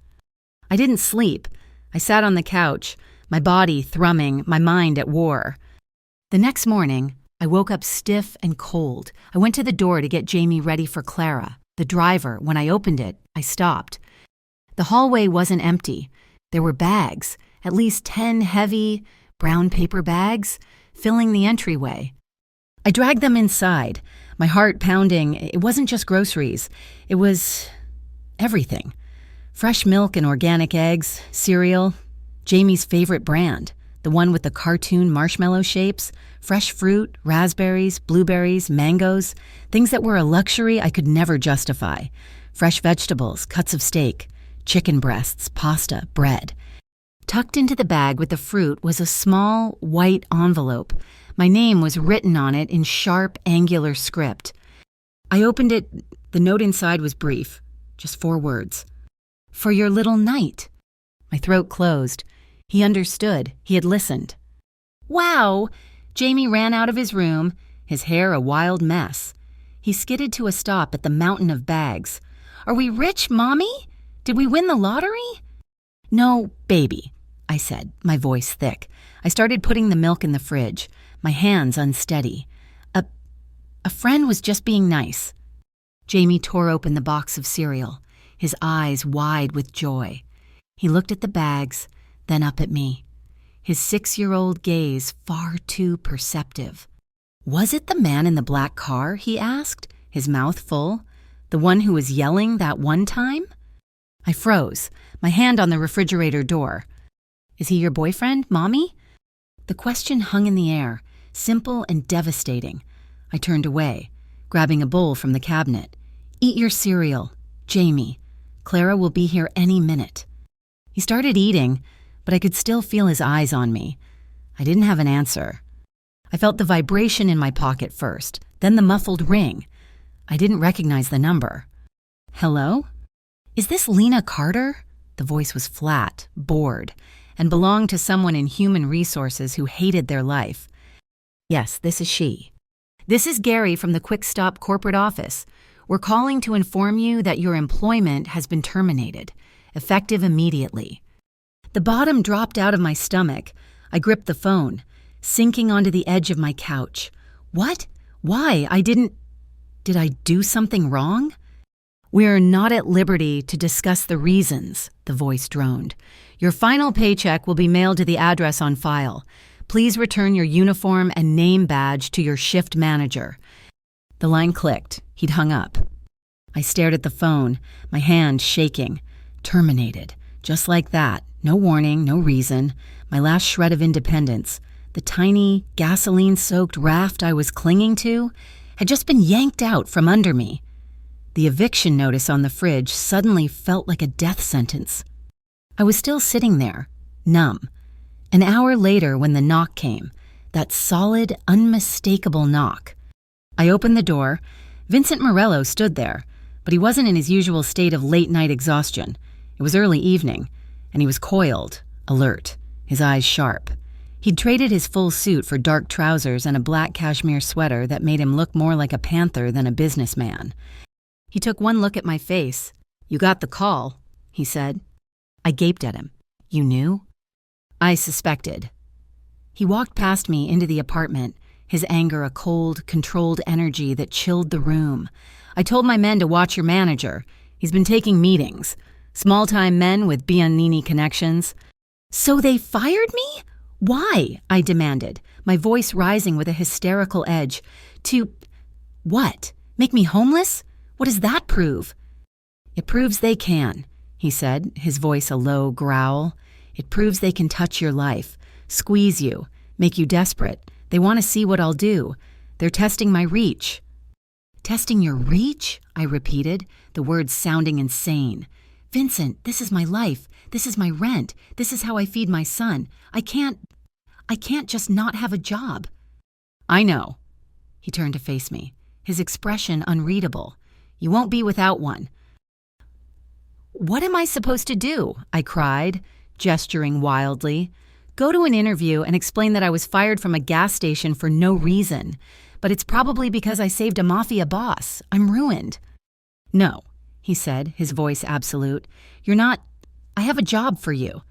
I didn't sleep. I sat on the couch, my body thrumming, my mind at war. The next morning, I woke up stiff and cold. I went to the door to get Jamie ready for Clara. The driver, when I opened it, I stopped. The hallway wasn't empty. There were bags, at least 10 heavy, brown paper bags, filling the entryway. I dragged them inside, my heart pounding. It wasn't just groceries. It was everything. Fresh milk and organic eggs, cereal, Jamie's favorite brand, the one with the cartoon marshmallow shapes, Fresh fruit, raspberries, blueberries, mangoes, things that were a luxury I could never justify. Fresh vegetables, cuts of steak, chicken breasts, pasta, bread. Tucked into the bag with the fruit was a small, white envelope. My name was written on it in sharp, angular script. I opened it. The note inside was brief, just 4 words. "For your little knight." My throat closed. He understood. He had listened. "Wow!" Jamie ran out of his room, his hair a wild mess. He skidded to a stop at the mountain of bags. "Are we rich, Mommy? Did we win the lottery?" "No, baby," I said, my voice thick. I started putting the milk in the fridge, my hands unsteady. A friend was just being nice." Jamie tore open the box of cereal, his eyes wide with joy. He looked at the bags, then up at me, his 6-year-old gaze far too perceptive. "Was it the man in the black car?" he asked, his mouth full. "The one who was yelling that one time?" I froze, my hand on the refrigerator door. "Is he your boyfriend, Mommy?" The question hung in the air, simple and devastating. I turned away, grabbing a bowl from the cabinet. "Eat your cereal, Jamie. Clara will be here any minute." He started eating, but I could still feel his eyes on me. I didn't have an answer. I felt the vibration in my pocket first, then the muffled ring. I didn't recognize the number. "Hello? Is this Lena Carter?" The voice was flat, bored, and belonged to someone in human resources who hated their life. "Yes, this is she." "This is Gary from the Quick Stop corporate office. We're calling to inform you that your employment has been terminated, effective immediately." The bottom dropped out of my stomach. I gripped the phone, sinking onto the edge of my couch. "What? Why? Did I do something wrong?" "We're not at liberty to discuss the reasons," the voice droned. "Your final paycheck will be mailed to the address on file. Please return your uniform and name badge to your shift manager." The line clicked. He'd hung up. I stared at the phone, my hand shaking. Terminated. Just like that. No warning, no reason. My last shred of independence, the tiny, gasoline-soaked raft I was clinging to, had just been yanked out from under me. The eviction notice on the fridge suddenly felt like a death sentence. I was still sitting there, numb. An hour later when the knock came, that solid, unmistakable knock. I opened the door. Vincent Morello stood there, but he wasn't in his usual state of late-night exhaustion. It was early evening, and he was coiled, alert, his eyes sharp. He'd traded his full suit for dark trousers and a black cashmere sweater that made him look more like a panther than a businessman. He took one look at my face. "You got the call," he said. I gaped at him. "You knew?" "I suspected." He walked past me into the apartment, his anger a cold, controlled energy that chilled the room. "I told my men to watch your manager. He's been taking meetings. Small-time men with Biannini connections." "So they fired me? Why?" I demanded, my voice rising with a hysterical edge. "To what? Make me homeless? What does that prove?" "It proves they can," he said, his voice a low growl. "It proves they can touch your life, squeeze you, make you desperate. They want to see what I'll do. They're testing my reach." "Testing your reach?" I repeated, the words sounding insane. "Vincent, this is my life. This is my rent. This is how I feed my son. I can't just not have a job." "I know." He turned to face me, his expression unreadable. "You won't be without one." "What am I supposed to do?" I cried, gesturing wildly. "Go to an interview and explain that I was fired from a gas station for no reason. But it's probably because I saved a mafia boss. I'm ruined." "No," he said, his voice absolute. I have a job for you."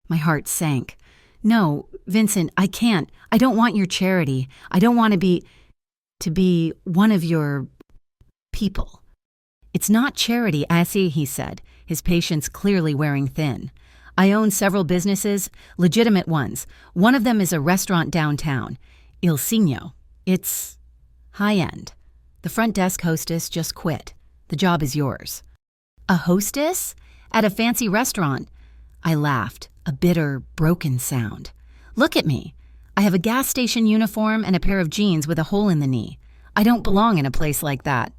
My heart sank. "No, Vincent, I can't. I don't want your charity. I don't want to be one of your people." "It's not charity, I see," he said, his patience clearly wearing thin. "I own several businesses, legitimate ones. One of them is a restaurant downtown, Il Signo. It's high-end. The front desk hostess just quit. The job is yours." "A hostess? At a fancy restaurant?" I laughed, a bitter, broken sound. "Look at me. I have a gas station uniform and a pair of jeans with a hole in the knee. I don't belong in a place like that.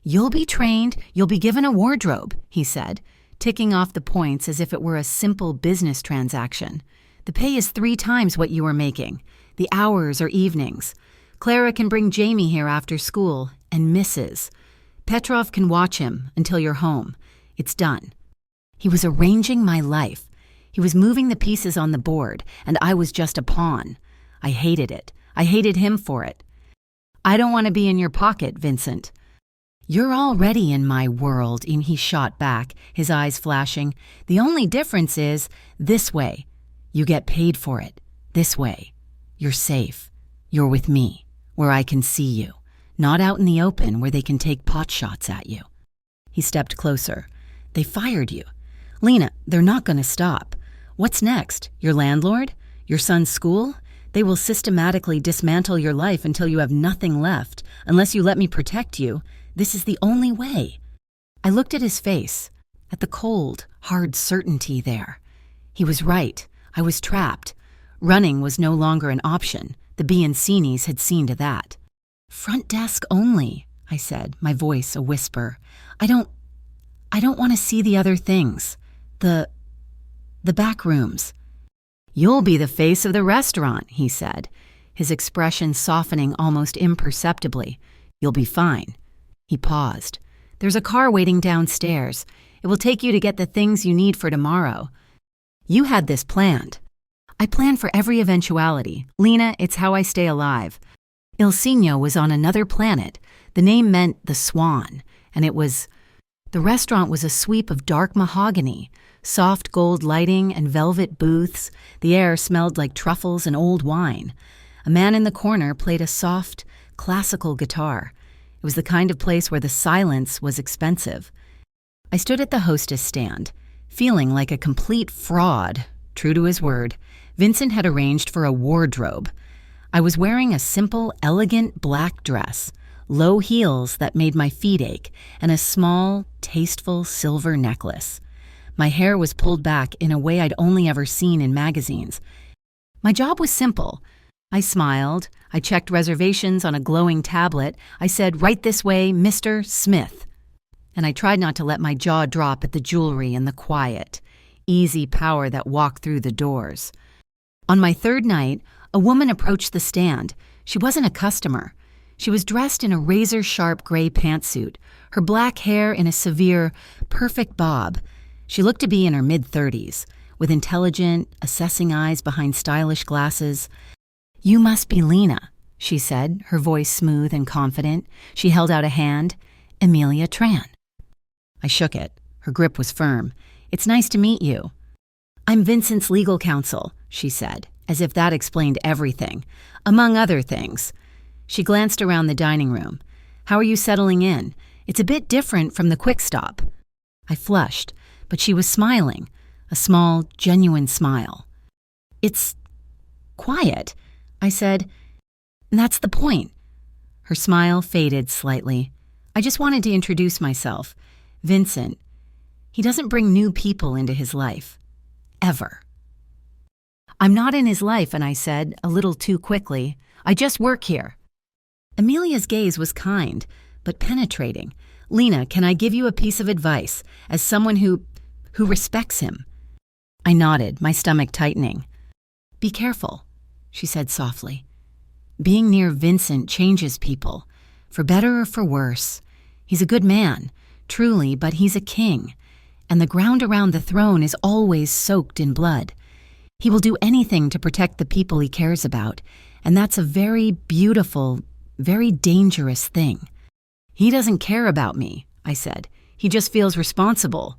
You'll be trained, you'll be given a wardrobe, he said, ticking off the points as if it were a simple business transaction. The pay is 3 times what you are making. The hours are evenings. Clara can bring Jamie here after school, and Mrs. Petrov can watch him until you're home. It's done. He was arranging my life. He was moving the pieces on the board, and I was just a pawn. I hated it. I hated him for it. I don't want to be in your pocket, Vincent. You're already in my world, and he shot back, his eyes flashing. The only difference is, this way. You get paid for it. This way. You're safe. You're with me, where I can see you. Not out in the open where they can take pot shots at you. He stepped closer. They fired you. Lena, they're not going to stop. What's next? Your landlord? Your son's school? They will systematically dismantle your life until you have nothing left. Unless you let me protect you, this is the only way. I looked at his face, at the cold, hard certainty there. He was right. I was trapped. Running was no longer an option. The Biancinis had seen to that. Front desk only, I said, my voice a whisper. I don't want to see the other things. The back rooms. You'll be the face of the restaurant, he said, his expression softening almost imperceptibly. You'll be fine. He paused. There's a car waiting downstairs. It will take you to get the things you need for tomorrow. You had this planned. I planned for every eventuality. Lena, it's how I stay alive. Il Signo was on another planet. The name meant the swan, and the restaurant was a sweep of dark mahogany, soft gold lighting and velvet booths. The air smelled like truffles and old wine. A man in the corner played a soft, classical guitar. It was the kind of place where the silence was expensive. I stood at the hostess stand, feeling like a complete fraud. True to his word, Vincent had arranged for a wardrobe. I was wearing a simple, elegant black dress, low heels that made my feet ache, and a small, tasteful silver necklace. My hair was pulled back in a way I'd only ever seen in magazines. My job was simple. I smiled. I checked reservations on a glowing tablet. I said, "Right this way, Mr. Smith." And I tried not to let my jaw drop at the jewelry and the quiet, easy power that walked through the doors. On my 3rd night, a woman approached the stand. She wasn't a customer. She was dressed in a razor-sharp gray pantsuit, her black hair in a severe, perfect bob. She looked to be in her mid-30s, with intelligent, assessing eyes behind stylish glasses. "You must be Lena," she said, her voice smooth and confident. She held out a hand. "Emilia Tran." I shook it. Her grip was firm. "It's nice to meet you." "I'm Vincent's legal counsel," she said, as if that explained everything, among other things. She glanced around the dining room. "How are you settling in? It's a bit different from the Quick Stop." I flushed, but she was smiling, a small, genuine smile. "It's quiet," I said. "And that's the point." Her smile faded slightly. "I just wanted to introduce myself. Vincent. He doesn't bring new people into his life. Ever." "I'm not in his life," and I said, a little too quickly. "I just work here." Emilia's gaze was kind, but penetrating. "Lena, can I give you a piece of advice, as someone who respects him?" I nodded, my stomach tightening. "Be careful," she said softly. "Being near Vincent changes people, for better or for worse. He's a good man, truly, but he's a king, and the ground around the throne is always soaked in blood. He will do anything to protect the people he cares about, and that's a very beautiful, very dangerous thing." "He doesn't care about me," I said. "He just feels responsible."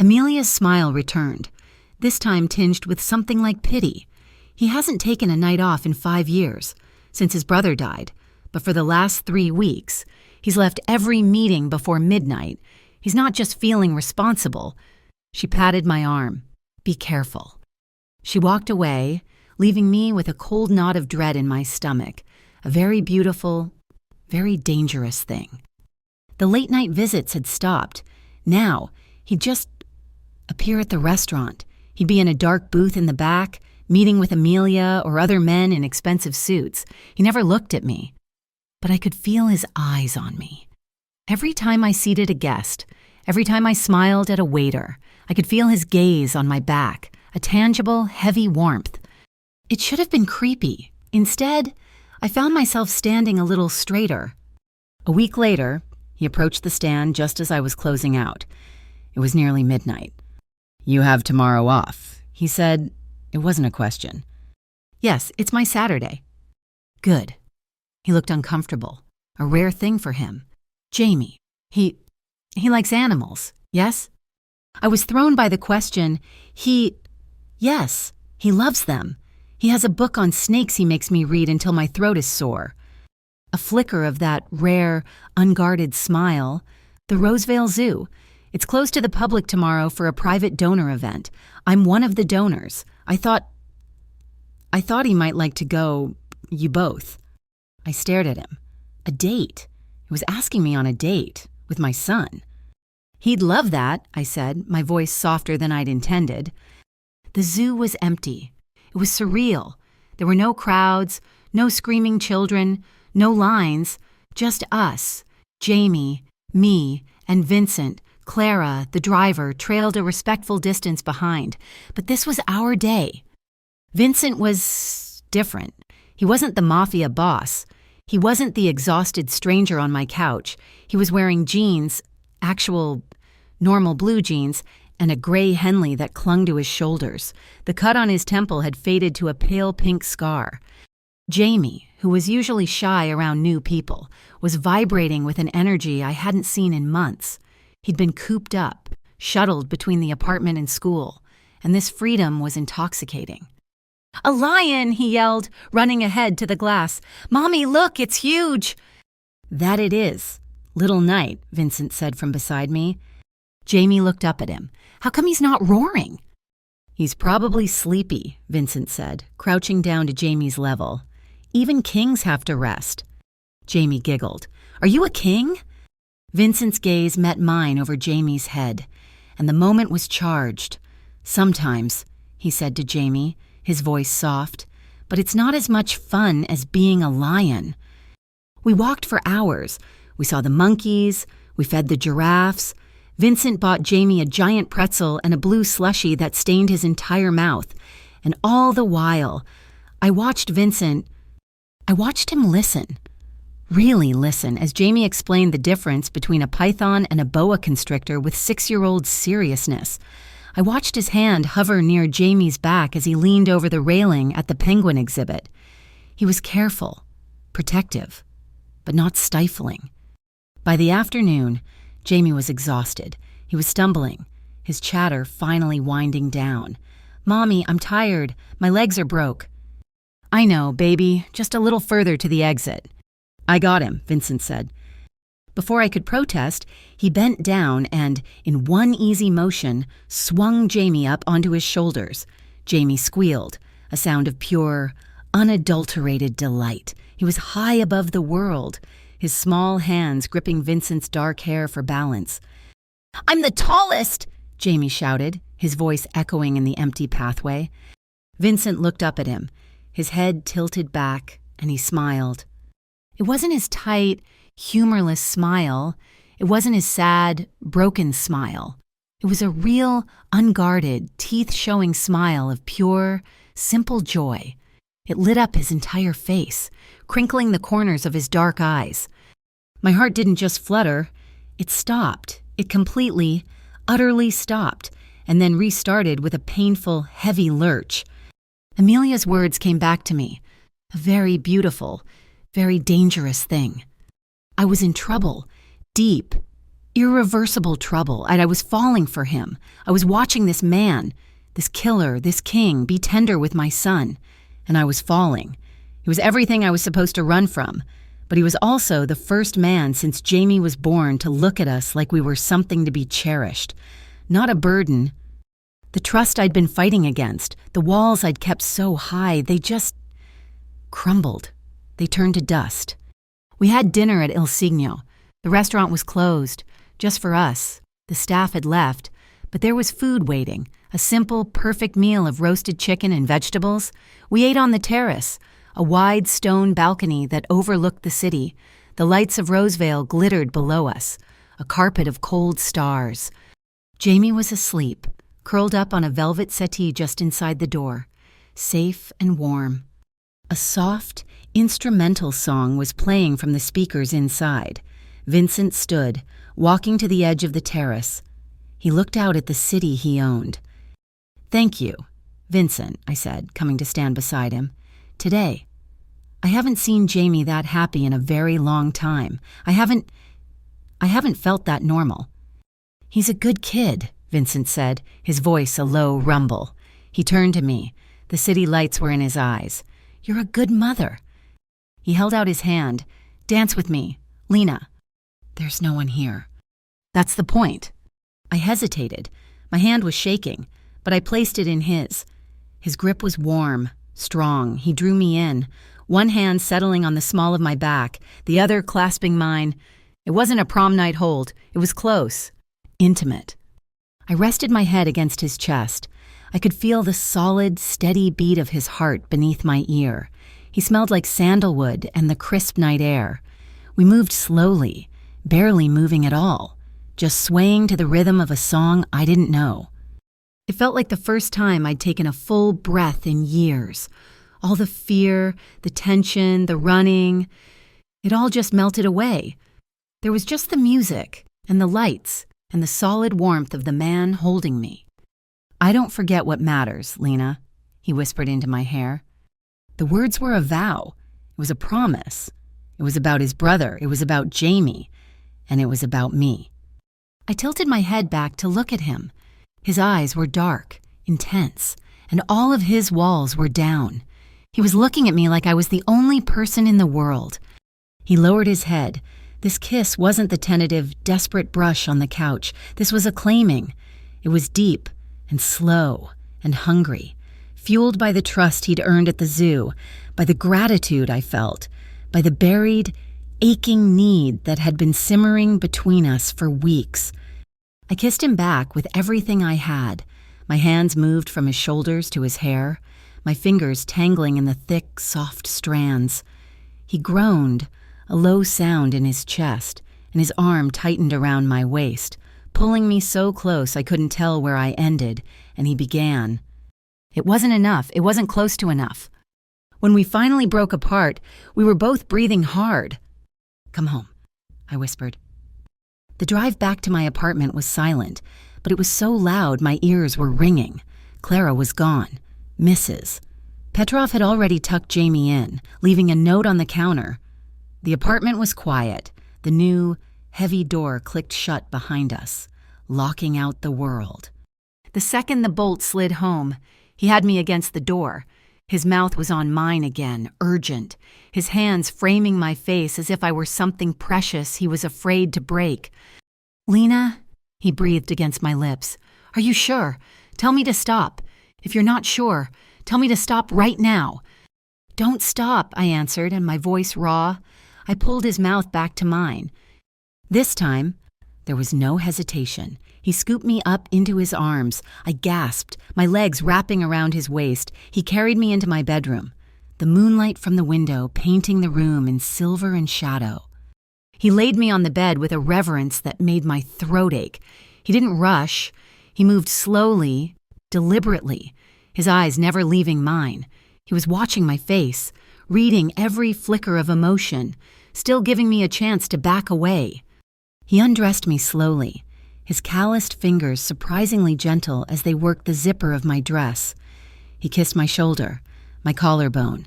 Emilia's smile returned, this time tinged with something like pity. "He hasn't taken a night off in 5 years, since his brother died, but for the last 3 weeks, he's left every meeting before midnight. He's not just feeling responsible." She patted my arm. "Be careful." She walked away, leaving me with a cold knot of dread in my stomach, a very beautiful, very dangerous thing. The late-night visits had stopped. Now, he'd just appear at the restaurant. He'd be in a dark booth in the back, meeting with Amelia or other men in expensive suits. He never looked at me, but I could feel his eyes on me. Every time I seated a guest, every time I smiled at a waiter, I could feel his gaze on my back, a tangible, heavy warmth. It should have been creepy. Instead, I found myself standing a little straighter. A week later, he approached the stand just as I was closing out. It was nearly midnight. "You have tomorrow off," he said. It wasn't a question. "Yes, it's my Saturday." "Good." He looked uncomfortable, a rare thing for him. "Jamie, he likes animals, yes?" I was thrown by the question. Yes, he loves them. He has a book on snakes he makes me read until my throat is sore. A flicker of that rare, unguarded smile. "The Rosevale Zoo. It's closed to the public tomorrow for a private donor event. I'm one of the donors. I thought he might like to go, you both." I stared at him. A date. He was asking me on a date with my son. "He'd love that," I said, my voice softer than I'd intended. The zoo was empty. It was surreal. There were no crowds, no screaming children, no lines, just us. Jamie, me, and Vincent. Clara, the driver, trailed a respectful distance behind. But this was our day. Vincent was different. He wasn't the mafia boss. He wasn't the exhausted stranger on my couch. He was wearing jeans, actual normal blue jeans, and a gray Henley that clung to his shoulders. The cut on his temple had faded to a pale pink scar. Jamie, who was usually shy around new people, was vibrating with an energy I hadn't seen in months. He'd been cooped up, shuttled between the apartment and school, and this freedom was intoxicating. "A lion!" he yelled, running ahead to the glass. "Mommy, look, it's huge!" "That it is. Little Night," Vincent said from beside me. Jamie looked up at him. "How come he's not roaring?" "He's probably sleepy," Vincent said, crouching down to Jamie's level. "Even kings have to rest." Jamie giggled. "Are you a king?" Vincent's gaze met mine over Jamie's head, and the moment was charged. "Sometimes," he said to Jamie, his voice soft, "but it's not as much fun as being a lion." We walked for hours. We saw the monkeys. We fed the giraffes. Vincent bought Jamie a giant pretzel and a blue slushie that stained his entire mouth. And all the while, I watched him listen. Really listen, as Jamie explained the difference between a python and a boa constrictor with 6-year-old seriousness. I watched his hand hover near Jamie's back as he leaned over the railing at the penguin exhibit. He was careful, protective, but not stifling. By the afternoon, Jamie was exhausted. He was stumbling, his chatter finally winding down. "Mommy, I'm tired. My legs are broke." "I know, baby. Just a little further to the exit." "I got him," Vincent said. Before I could protest, he bent down and, in one easy motion, swung Jamie up onto his shoulders. Jamie squealed, a sound of pure, unadulterated delight. He was high above the world, his small hands gripping Vincent's dark hair for balance. "I'm the tallest!" Jamie shouted, his voice echoing in the empty pathway. Vincent looked up at him, his head tilted back, and he smiled. It wasn't his tight, humorless smile. It wasn't his sad, broken smile. It was a real, unguarded, teeth-showing smile of pure, simple joy. It lit up his entire face, crinkling the corners of his dark eyes. My heart didn't just flutter. It stopped. It completely, utterly stopped, and then restarted with a painful, heavy lurch. Amelia's words came back to me. A very beautiful, very dangerous thing. I was in trouble, deep, irreversible trouble, and I was falling for him. I was watching this man, this killer, this king, be tender with my son, and I was falling. He was everything I was supposed to run from, but he was also the first man since Jamie was born to look at us like we were something to be cherished, not a burden. The trust I'd been fighting against, the walls I'd kept so high, they just crumbled. They turned to dust. We had dinner at Il Signo. The restaurant was closed, just for us. The staff had left, but there was food waiting, a A simple, perfect meal of roasted chicken and vegetables. We ate on the terrace, a wide stone balcony that overlooked the city. The lights of Rosevale glittered below us, a carpet of cold stars. Jamie was asleep, curled up on a velvet settee just inside the door, safe and warm. A soft, instrumental song was playing from the speakers inside. Vincent stood, walking to the edge of the terrace. He looked out at the city he owned. "Thank you, Vincent," I said, coming to stand beside him. "Today, I haven't seen Jamie that happy in a very long time. I haven't felt that normal." "He's a good kid," Vincent said, his voice a low rumble. He turned to me. The city lights were in his eyes. "You're a good mother." He held out his hand. "Dance with me, Lena." "There's no one here." "That's the point." I hesitated. My hand was shaking, but I placed it in his. His grip was warm, strong. He drew me in, one hand settling on the small of my back, the other clasping mine. It wasn't a prom night hold. It was close, intimate. I rested my head against his chest. I could feel the solid, steady beat of his heart beneath my ear. He smelled like sandalwood and the crisp night air. We moved slowly, barely moving at all, just swaying to the rhythm of a song I didn't know. It felt like the first time I'd taken a full breath in years. All the fear, the tension, the running, it all just melted away. There was just the music and the lights and the solid warmth of the man holding me. "I don't forget what matters, Lena," he whispered into my hair. The words were a vow. It was a promise. It was about his brother. It was about Jamie. And it was about me. I tilted my head back to look at him. His eyes were dark, intense, and all of his walls were down. He was looking at me like I was the only person in the world. He lowered his head. This kiss wasn't the tentative, desperate brush on the couch. This was a claiming. It was deep and slow and hungry, fueled by the trust he'd earned at the zoo, by the gratitude I felt, by the buried, aching need that had been simmering between us for weeks. I kissed him back with everything I had. My hands moved from his shoulders to his hair, my fingers tangling in the thick, soft strands. He groaned, a low sound in his chest, and his arm tightened around my waist, pulling me so close I couldn't tell where I ended, and he began. It wasn't enough. It wasn't close to enough. When we finally broke apart, we were both breathing hard. "Come home," I whispered. The drive back to my apartment was silent, but it was so loud my ears were ringing. Clara was gone. Mrs. Petrov had already tucked Jamie in, leaving a note on the counter. The apartment was quiet. The new, heavy door clicked shut behind us, locking out the world. The second the bolt slid home, he had me against the door. His mouth was on mine again, urgent, his hands framing my face as if I were something precious he was afraid to break. "Lena," he breathed against my lips, "are you sure? Tell me to stop. If you're not sure, tell me to stop right now." "Don't stop," I answered, and my voice raw. I pulled his mouth back to mine. This time, there was no hesitation. He scooped me up into his arms. I gasped, my legs wrapping around his waist. He carried me into my bedroom, the moonlight from the window painting the room in silver and shadow. He laid me on the bed with a reverence that made my throat ache. He didn't rush. He moved slowly, deliberately, his eyes never leaving mine. He was watching my face, reading every flicker of emotion, still giving me a chance to back away. He undressed me slowly, his calloused fingers surprisingly gentle as they worked the zipper of my dress. He kissed my shoulder, my collarbone,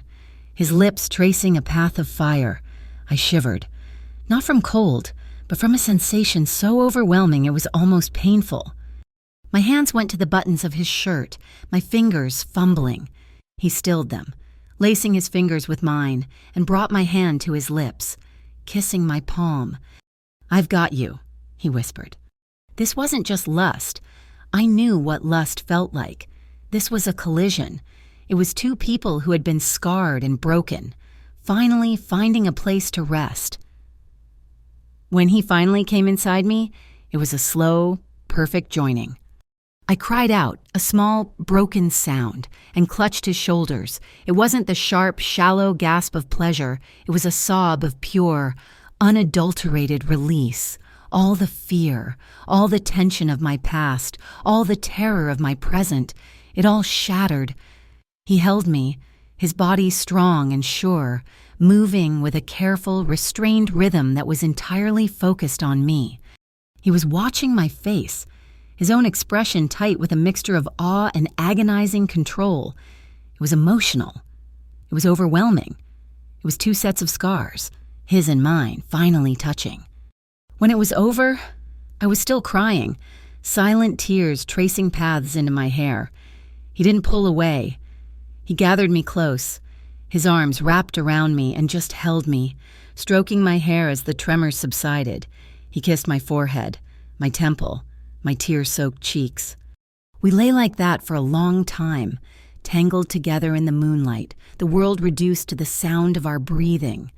his lips tracing a path of fire. I shivered, not from cold, but from a sensation so overwhelming it was almost painful. My hands went to the buttons of his shirt, my fingers fumbling. He stilled them, lacing his fingers with mine, and brought my hand to his lips, kissing my palm. "I've got you," he whispered. This wasn't just lust. I knew what lust felt like. This was a collision. It was two people who had been scarred and broken, finally finding a place to rest. When he finally came inside me, it was a slow, perfect joining. I cried out, a small, broken sound, and clutched his shoulders. It wasn't the sharp, shallow gasp of pleasure. It was a sob of pure, unadulterated release. All the fear, all the tension of my past, all the terror of my present, it all shattered. He held me, his body strong and sure, moving with a careful, restrained rhythm that was entirely focused on me. He was watching my face, his own expression tight with a mixture of awe and agonizing control. It was emotional. It was overwhelming. It was two sets of scars, his and mine, finally touching. When it was over, I was still crying, silent tears tracing paths into my hair. He didn't pull away. He gathered me close, his arms wrapped around me and just held me, stroking my hair as the tremors subsided. He kissed my forehead, my temple, my tear-soaked cheeks. We lay like that for a long time, tangled together in the moonlight, the world reduced to the sound of our breathing.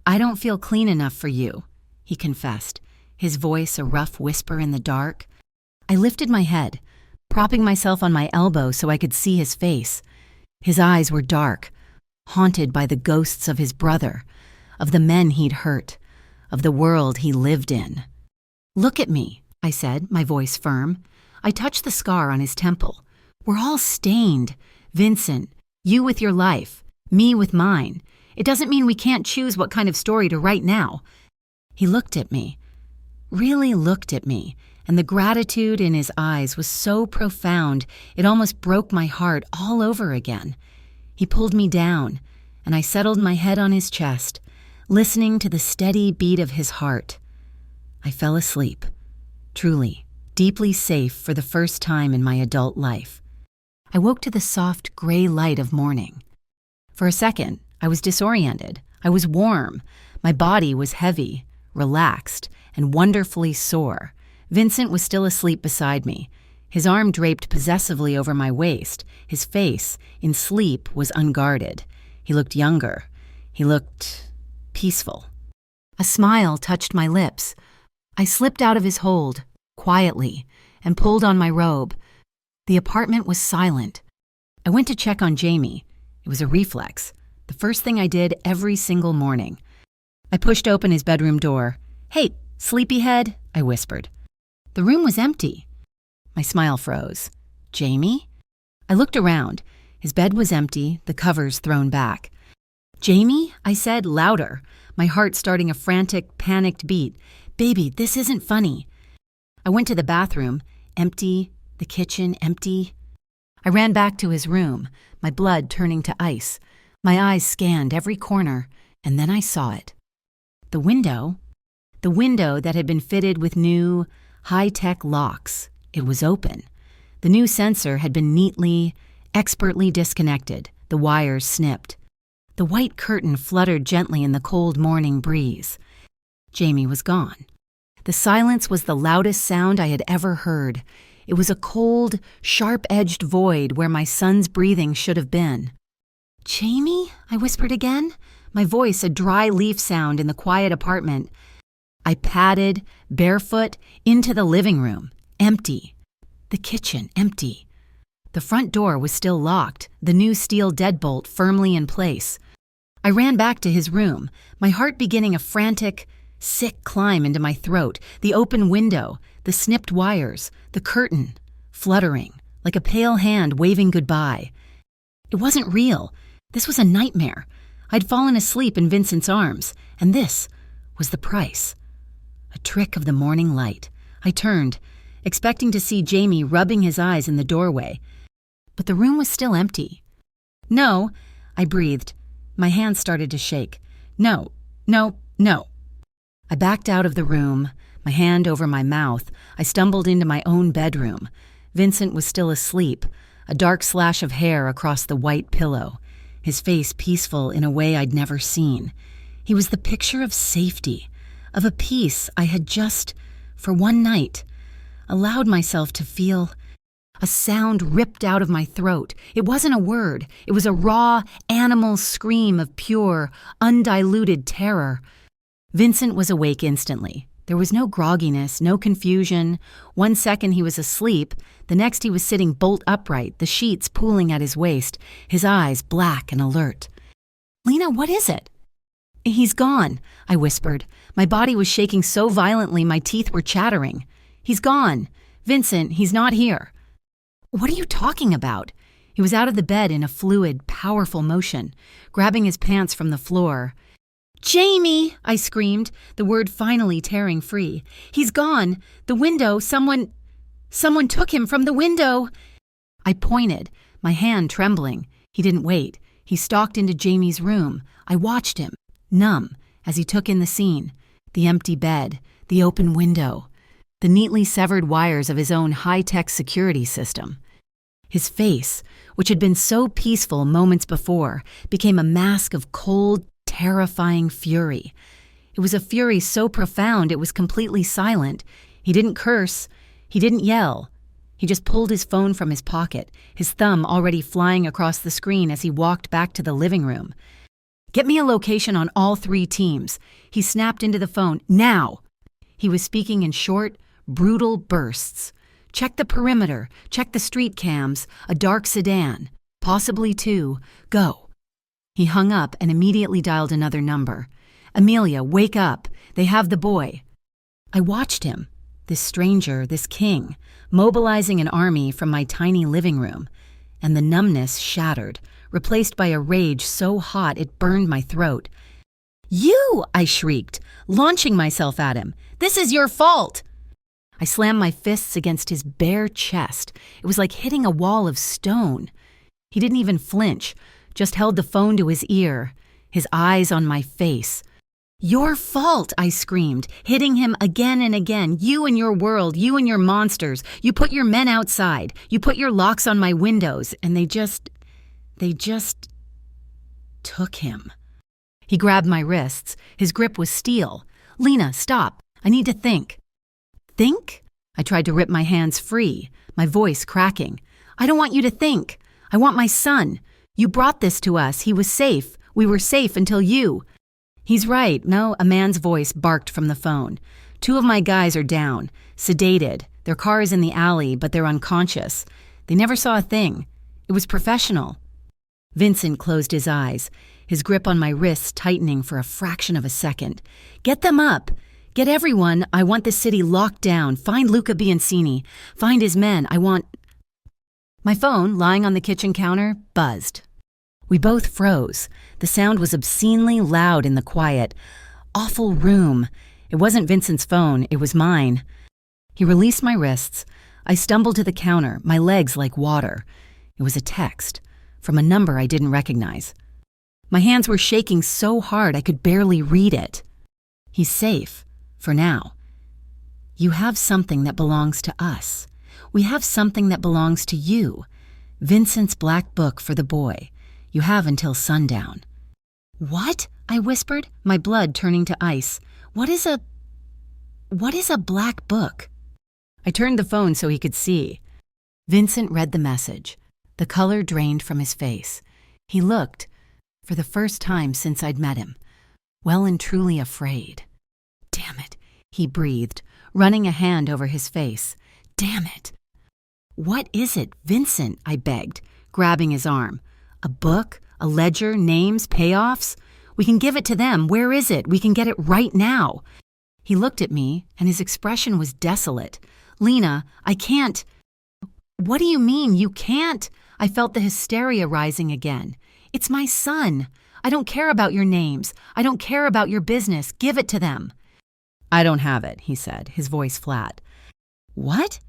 "I don't feel clean enough for you," he confessed, his voice a rough whisper in the dark. I lifted my head, propping myself on my elbow so I could see his face. His eyes were dark, haunted by the ghosts of his brother, of the men he'd hurt, of the world he lived in. "Look at me," I said, my voice firm. I touched the scar on his temple. "We're all stained. Vincent, you with your life, me with mine. It doesn't mean we can't choose what kind of story to write now." He looked at me, really looked at me, and the gratitude in his eyes was so profound it almost broke my heart all over again. He pulled me down, and I settled my head on his chest, listening to the steady beat of his heart. I fell asleep, truly, deeply safe for the first time in my adult life. I woke to the soft gray light of morning. For a second, I was disoriented. I was warm. My body was heavy, relaxed, and wonderfully sore. Vincent was still asleep beside me, his arm draped possessively over my waist. His face, in sleep, was unguarded. He looked younger. He looked peaceful. A smile touched my lips. I slipped out of his hold, quietly, and pulled on my robe. The apartment was silent. I went to check on Jamie. It was a reflex, the first thing I did every single morning. I pushed open his bedroom door. "Hey, sleepyhead," I whispered. The room was empty. My smile froze. "Jamie?" I looked around. His bed was empty, the covers thrown back. "Jamie?" I said, louder, my heart starting a frantic, panicked beat. "Baby, this isn't funny." I went to the bathroom. Empty. The kitchen empty. I ran back to his room, my blood turning to ice. My eyes scanned every corner, and then I saw it. The window that had been fitted with new, high-tech locks. It was open. The new sensor had been neatly, expertly disconnected, the wires snipped. The white curtain fluttered gently in the cold morning breeze. Jamie was gone. The silence was the loudest sound I had ever heard. It was a cold, sharp-edged void where my son's breathing should have been. "Jamie?" I whispered again, my voice a dry leaf sound in the quiet apartment. I padded, barefoot, into the living room. Empty. The kitchen empty. The front door was still locked, the new steel deadbolt firmly in place. I ran back to his room, my heart beginning a frantic, sick climb into my throat, the open window, the snipped wires, the curtain, fluttering, like a pale hand waving goodbye. It wasn't real. This was a nightmare. I'd fallen asleep in Vincent's arms, and this was the price. A trick of the morning light. I turned, expecting to see Jamie rubbing his eyes in the doorway. But the room was still empty. "No," I breathed. My hands started to shake. "No, no, no." I backed out of the room, my hand over my mouth. I stumbled into my own bedroom. Vincent was still asleep, a dark slash of hair across the white pillow, his face peaceful in a way I'd never seen. He was the picture of safety, of a peace I had just, for one night, allowed myself to feel. A sound ripped out of my throat. It wasn't a word. It was a raw, animal scream of pure, undiluted terror. Vincent was awake instantly. There was no grogginess, no confusion. One second he was asleep, the next he was sitting bolt upright, the sheets pooling at his waist, his eyes black and alert. "Lena, what is it?" "He's gone," I whispered. My body was shaking so violently my teeth were chattering. "He's gone. Vincent, he's not here." "What are you talking about?" He was out of the bed in a fluid, powerful motion, grabbing his pants from the floor. "Jamie!" I screamed, the word finally tearing free. "He's gone. The window, someone took him from the window." I pointed, my hand trembling. He didn't wait. He stalked into Jamie's room. I watched him, numb, as he took in the scene. The empty bed, the open window, the neatly severed wires of his own high-tech security system. His face, which had been so peaceful moments before, became a mask of cold, terrifying fury. It was a fury so profound it was completely silent. He didn't curse. He didn't yell. He just pulled his phone from his pocket, his thumb already flying across the screen as he walked back to the living room. "Get me a location on all 3 teams." He snapped into the phone. "Now!" He was speaking in short, brutal bursts. "Check the perimeter. Check the street cams. A dark sedan. Possibly 2. Go." He hung up and immediately dialed another number. "Amelia, wake up. They have the boy." I watched him, this stranger, this king, mobilizing an army from my tiny living room, and the numbness shattered, replaced by a rage so hot it burned my throat. "You!" I shrieked, launching myself at him. "This is your fault!" I slammed my fists against his bare chest. It was like hitting a wall of stone. He didn't even flinch, just held the phone to his ear, his eyes on my face. "Your fault!" I screamed, hitting him again and again. "You and your world, you and your monsters. You put your men outside. You put your locks on my windows, and they just took him." He grabbed my wrists. His grip was steel. "Lena, stop. I need to think." "Think?" I tried to rip my hands free, my voice cracking. "I don't want you to think. I want my son. You brought this to us. He was safe. We were safe until you." "He's right." No, a man's voice barked from the phone. "2 of my guys are down, sedated. Their car is in the alley, but they're unconscious. They never saw a thing. It was professional." Vincent closed his eyes, his grip on my wrists tightening for a fraction of a second. "Get them up. Get everyone. I want the city locked down. Find Luca Biancini. Find his men. I want—" My phone, lying on the kitchen counter, buzzed. We both froze. The sound was obscenely loud in the quiet. Awful room. It wasn't Vincent's phone. It was mine. He released my wrists. I stumbled to the counter, my legs like water. It was a text, from a number I didn't recognize. My hands were shaking so hard I could barely read it. "He's safe. For now. You have something that belongs to us. We have something that belongs to you. Vincent's black book for the boy. You have until sundown." "What?" I whispered, my blood turning to ice. What is a black book?" I turned the phone so he could see. Vincent read the message. The color drained from his face. He looked, for the first time since I'd met him, well and truly afraid. "Damn it," he breathed, running a hand over his face. "Damn it." "What is it, Vincent?" I begged, grabbing his arm. "A book? A ledger? Names? Payoffs? We can give it to them. Where is it? We can get it right now." He looked at me, and his expression was desolate. "Lena, I can't." "What do you mean, you can't?" I felt the hysteria rising again. "It's my son. I don't care about your names. I don't care about your business. Give it to them." "I don't have it," he said, his voice flat. "What?"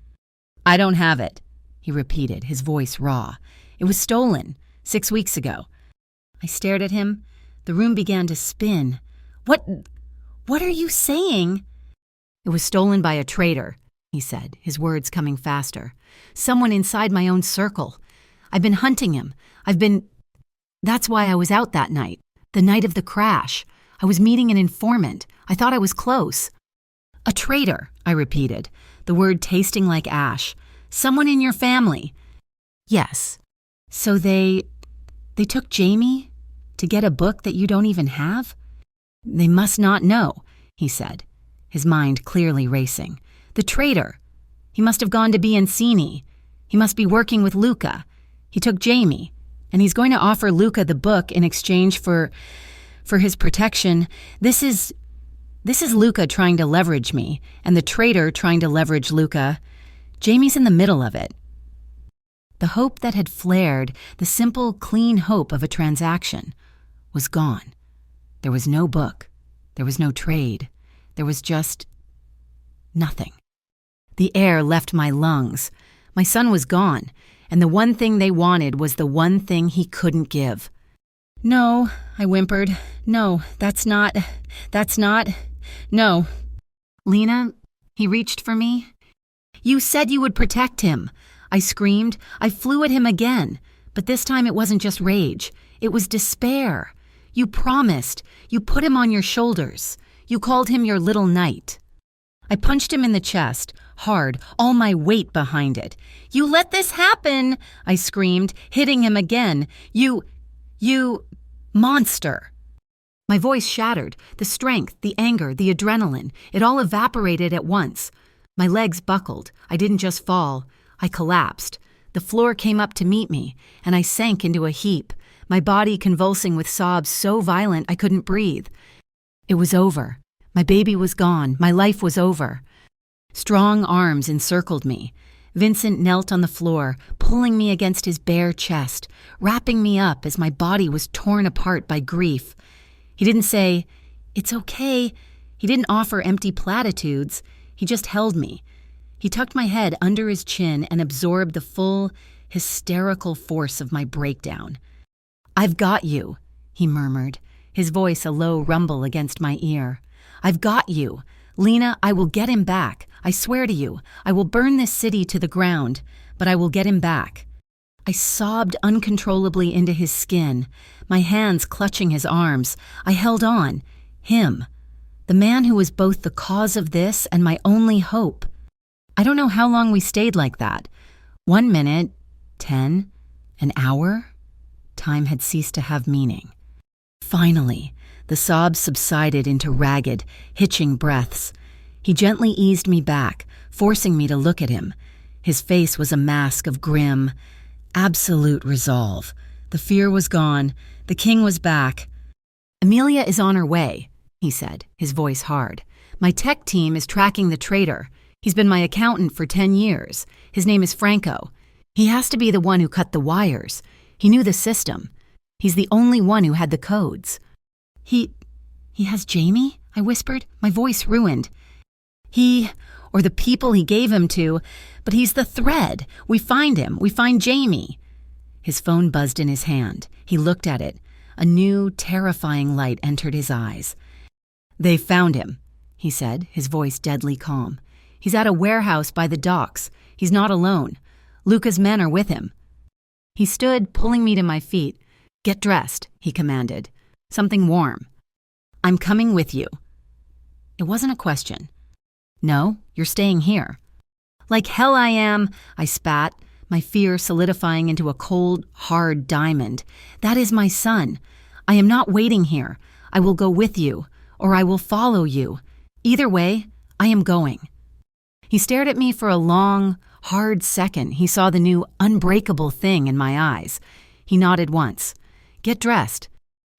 "I don't have it," he repeated, his voice raw. "It was stolen 6 weeks ago." I stared at him. The room began to spin. What are you saying?" "It was stolen by a traitor," he said, his words coming faster. "Someone inside my own circle. I've been hunting him. That's why I was out that night, the night of the crash. I was meeting an informant. I thought I was close." "A traitor," I repeated, the word tasting like ash. "Someone in your family." "Yes. So they took Jamie to get a book that you don't even have?" "They must not know," he said, his mind clearly racing. The traitor! He must have gone to Biancini. He must be working with Luca. He took Jamie, and he's going to offer Luca the book in exchange for his protection. This is Luca trying to leverage me, and the traitor trying to leverage Luca. Jamie's in the middle of it. The hope that had flared, the simple, clean hope of a transaction, was gone. There was no book. There was no trade. There was just nothing. The air left my lungs. My son was gone, and the one thing they wanted was the one thing he couldn't give. "No," I whimpered. "No, that's not, no." "Lena," he reached for me. "You said you would protect him." I screamed. I flew at him again, but this time it wasn't just rage. It was despair. "You promised. You put him on your shoulders. You called him your little knight." I punched him in the chest, hard, all my weight behind it. "You let this happen!" I screamed, hitting him again. You monster!" My voice shattered. The strength, the anger, the adrenaline, it all evaporated at once. My legs buckled. I didn't just fall. I collapsed. The floor came up to meet me, and I sank into a heap, my body convulsing with sobs so violent I couldn't breathe. It was over. My baby was gone. My life was over. Strong arms encircled me. Vincent knelt on the floor, pulling me against his bare chest, wrapping me up as my body was torn apart by grief. He didn't say, "It's okay." He didn't offer empty platitudes. He just held me. He tucked my head under his chin and absorbed the full, hysterical force of my breakdown. "I've got you," he murmured, his voice a low rumble against my ear. "I've got you. Lena, I will get him back. I swear to you, I will burn this city to the ground, but I will get him back." I sobbed uncontrollably into his skin, my hands clutching his arms. I held on. Him. The man who was both the cause of this and my only hope. I don't know how long we stayed like that. 1 minute, 10, an hour? Time had ceased to have meaning. Finally, the sobs subsided into ragged, hitching breaths. He gently eased me back, forcing me to look at him. His face was a mask of grim, absolute resolve. The fear was gone. The king was back. "Amelia is on her way," he said, his voice hard. "My tech team is tracking the traitor. He's been my accountant for 10 years. His name is Franco. He has to be the one who cut the wires. He knew the system. He's the only one who had the codes." He has Jamie?" I whispered, my voice ruined. "He, or the people he gave him to, but he's the thread. We find him. We find Jamie." His phone buzzed in his hand. He looked at it. A new, terrifying light entered his eyes. "They found him," he said, his voice deadly calm. "He's at a warehouse by the docks. He's not alone. Luca's men are with him." He stood, pulling me to my feet. "Get dressed," he commanded. "Something warm." "I'm coming with you." It wasn't a question. "No, you're staying here." "Like hell I am," I spat, my fear solidifying into a cold, hard diamond. "That is my son. I am not waiting here. I will go with you, or I will follow you. Either way, I am going." He stared at me for a long, hard second. He saw the new, unbreakable thing in my eyes. He nodded once. "Get dressed."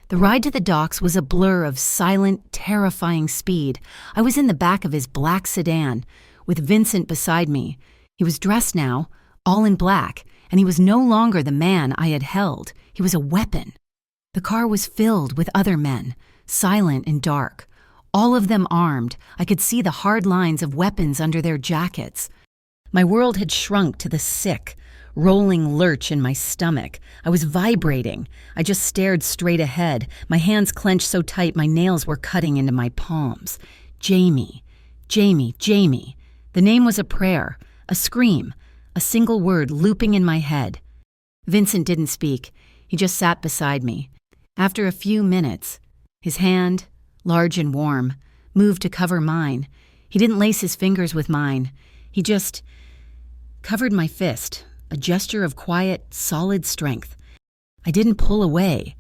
The ride to the docks was a blur of silent, terrifying speed. I was in the back of his black sedan, with Vincent beside me. He was dressed now, all in black, and he was no longer the man I had held. He was a weapon. The car was filled with other men, silent and dark. All of them armed. I could see the hard lines of weapons under their jackets. My world had shrunk to the sick, rolling lurch in my stomach. I was vibrating. I just stared straight ahead, my hands clenched so tight my nails were cutting into my palms. Jamie. Jamie. Jamie. The name was a prayer, a scream, a single word looping in my head. Vincent didn't speak. He just sat beside me. After a few minutes, his hand, large and warm, moved to cover mine. He didn't lace his fingers with mine. He just covered my fist, a gesture of quiet, solid strength. I didn't pull away.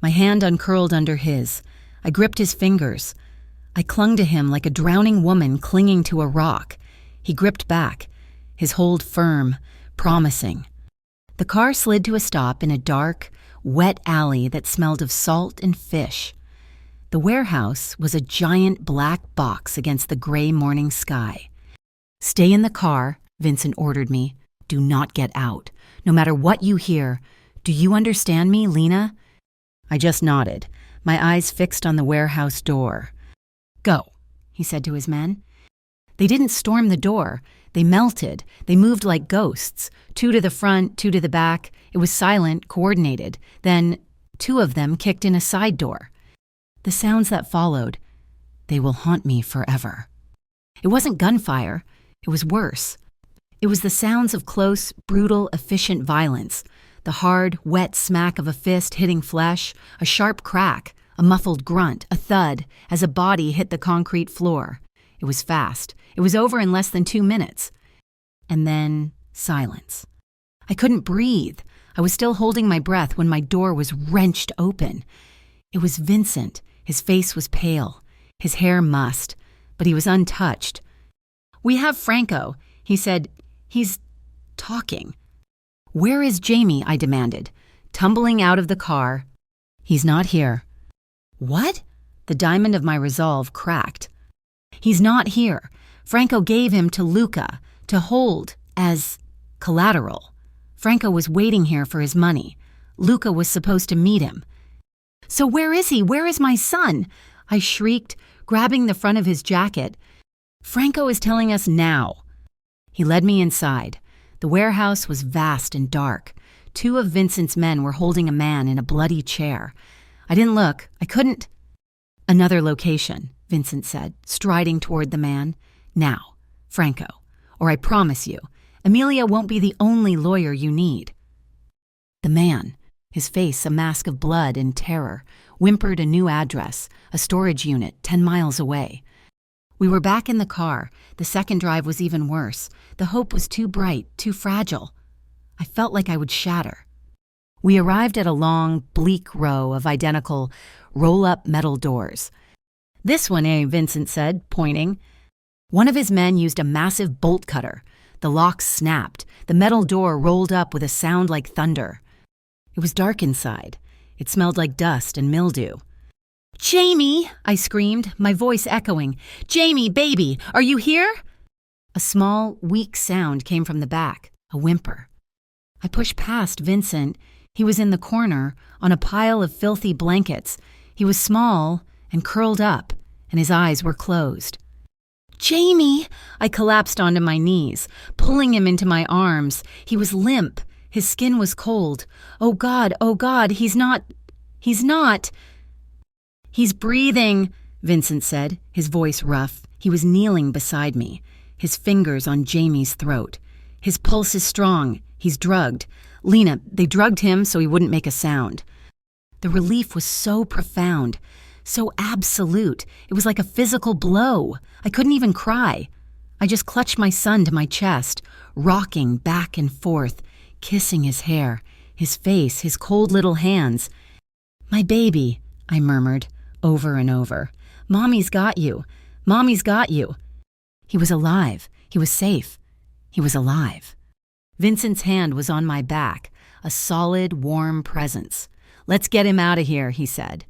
My hand uncurled under his. I gripped his fingers. I clung to him like a drowning woman clinging to a rock. He gripped back, his hold firm, promising. The car slid to a stop in a dark, wet alley that smelled of salt and fish. The warehouse was a giant black box against the gray morning sky. "Stay in the car," Vincent ordered me. "Do not get out. No matter what you hear. Do you understand me, Lena?" I just nodded, my eyes fixed on the warehouse door. "Go," he said to his men. They didn't storm the door. They melted. They moved like ghosts, 2 to the front, 2 to the back. It was silent, coordinated. Then 2 of them kicked in a side door. The sounds that followed, they will haunt me forever. It wasn't gunfire. It was worse. It was the sounds of close, brutal, efficient violence. The hard, wet smack of a fist hitting flesh, a sharp crack, a muffled grunt, a thud, as a body hit the concrete floor. It was fast. It was over in less than 2 minutes. And then silence. I couldn't breathe. I was still holding my breath when my door was wrenched open. It was Vincent. His face was pale, his hair mussed, but he was untouched. "We have Franco," he said. "He's talking." "Where is Jamie?" I demanded, tumbling out of the car. "He's not here." "What?" The diamond of my resolve cracked. "He's not here. Franco gave him to Luca to hold as collateral. Franco was waiting here for his money. Luca was supposed to meet him." "So where is he? Where is my son?" I shrieked, grabbing the front of his jacket. "Franco is telling us now." He led me inside. The warehouse was vast and dark. 2 of Vincent's men were holding a man in a bloody chair. I didn't look. I couldn't. "Another location," Vincent said, striding toward the man. "Now, Franco, or I promise you, Amelia won't be the only lawyer you need." The man, his face a mask of blood and terror, whimpered a new address, a storage unit 10 miles away. We were back in the car. The second drive was even worse. The hope was too bright, too fragile. I felt like I would shatter. We arrived at a long, bleak row of identical, roll-up metal doors. "This one, eh?" Vincent said, pointing. One of his men used a massive bolt cutter. The lock snapped. The metal door rolled up with a sound like thunder. It was dark inside. It smelled like dust and mildew. "Jamie!" I screamed, my voice echoing. "Jamie, baby, are you here?" A small, weak sound came from the back, a whimper. I pushed past Vincent. He was in the corner, on a pile of filthy blankets. He was small and curled up, and his eyes were closed. "Jamie!" I collapsed onto my knees, pulling him into my arms. He was limp. His skin was cold. Oh God, he's not. "He's breathing," Vincent said, his voice rough. He was kneeling beside me, his fingers on Jamie's throat. "His pulse is strong. He's drugged. Lena, they drugged him so he wouldn't make a sound." The relief was so profound, so absolute. It was like a physical blow. I couldn't even cry. I just clutched my son to my chest, rocking back and forth, kissing his hair, his face, his cold little hands. "My baby," I murmured, over and over. "Mommy's got you. Mommy's got you." He was alive. He was safe. He was alive. Vincent's hand was on my back, a solid, warm presence. "Let's get him out of here," he said.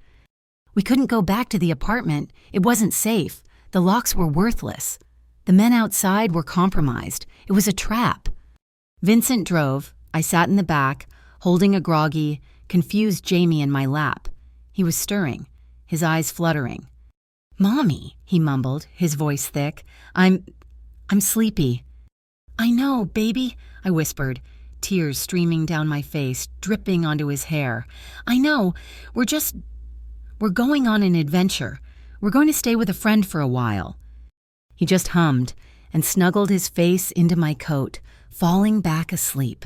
We couldn't go back to the apartment. It wasn't safe. The locks were worthless. The men outside were compromised. It was a trap. Vincent drove. I sat in the back, holding a groggy, confused Jamie in my lap. He was stirring, his eyes fluttering. "Mommy," he mumbled, his voice thick. I'm sleepy." "I know, baby," I whispered, tears streaming down my face, dripping onto his hair. "I know. We're going on an adventure. We're going to stay with a friend for a while." He just hummed and snuggled his face into my coat, falling back asleep.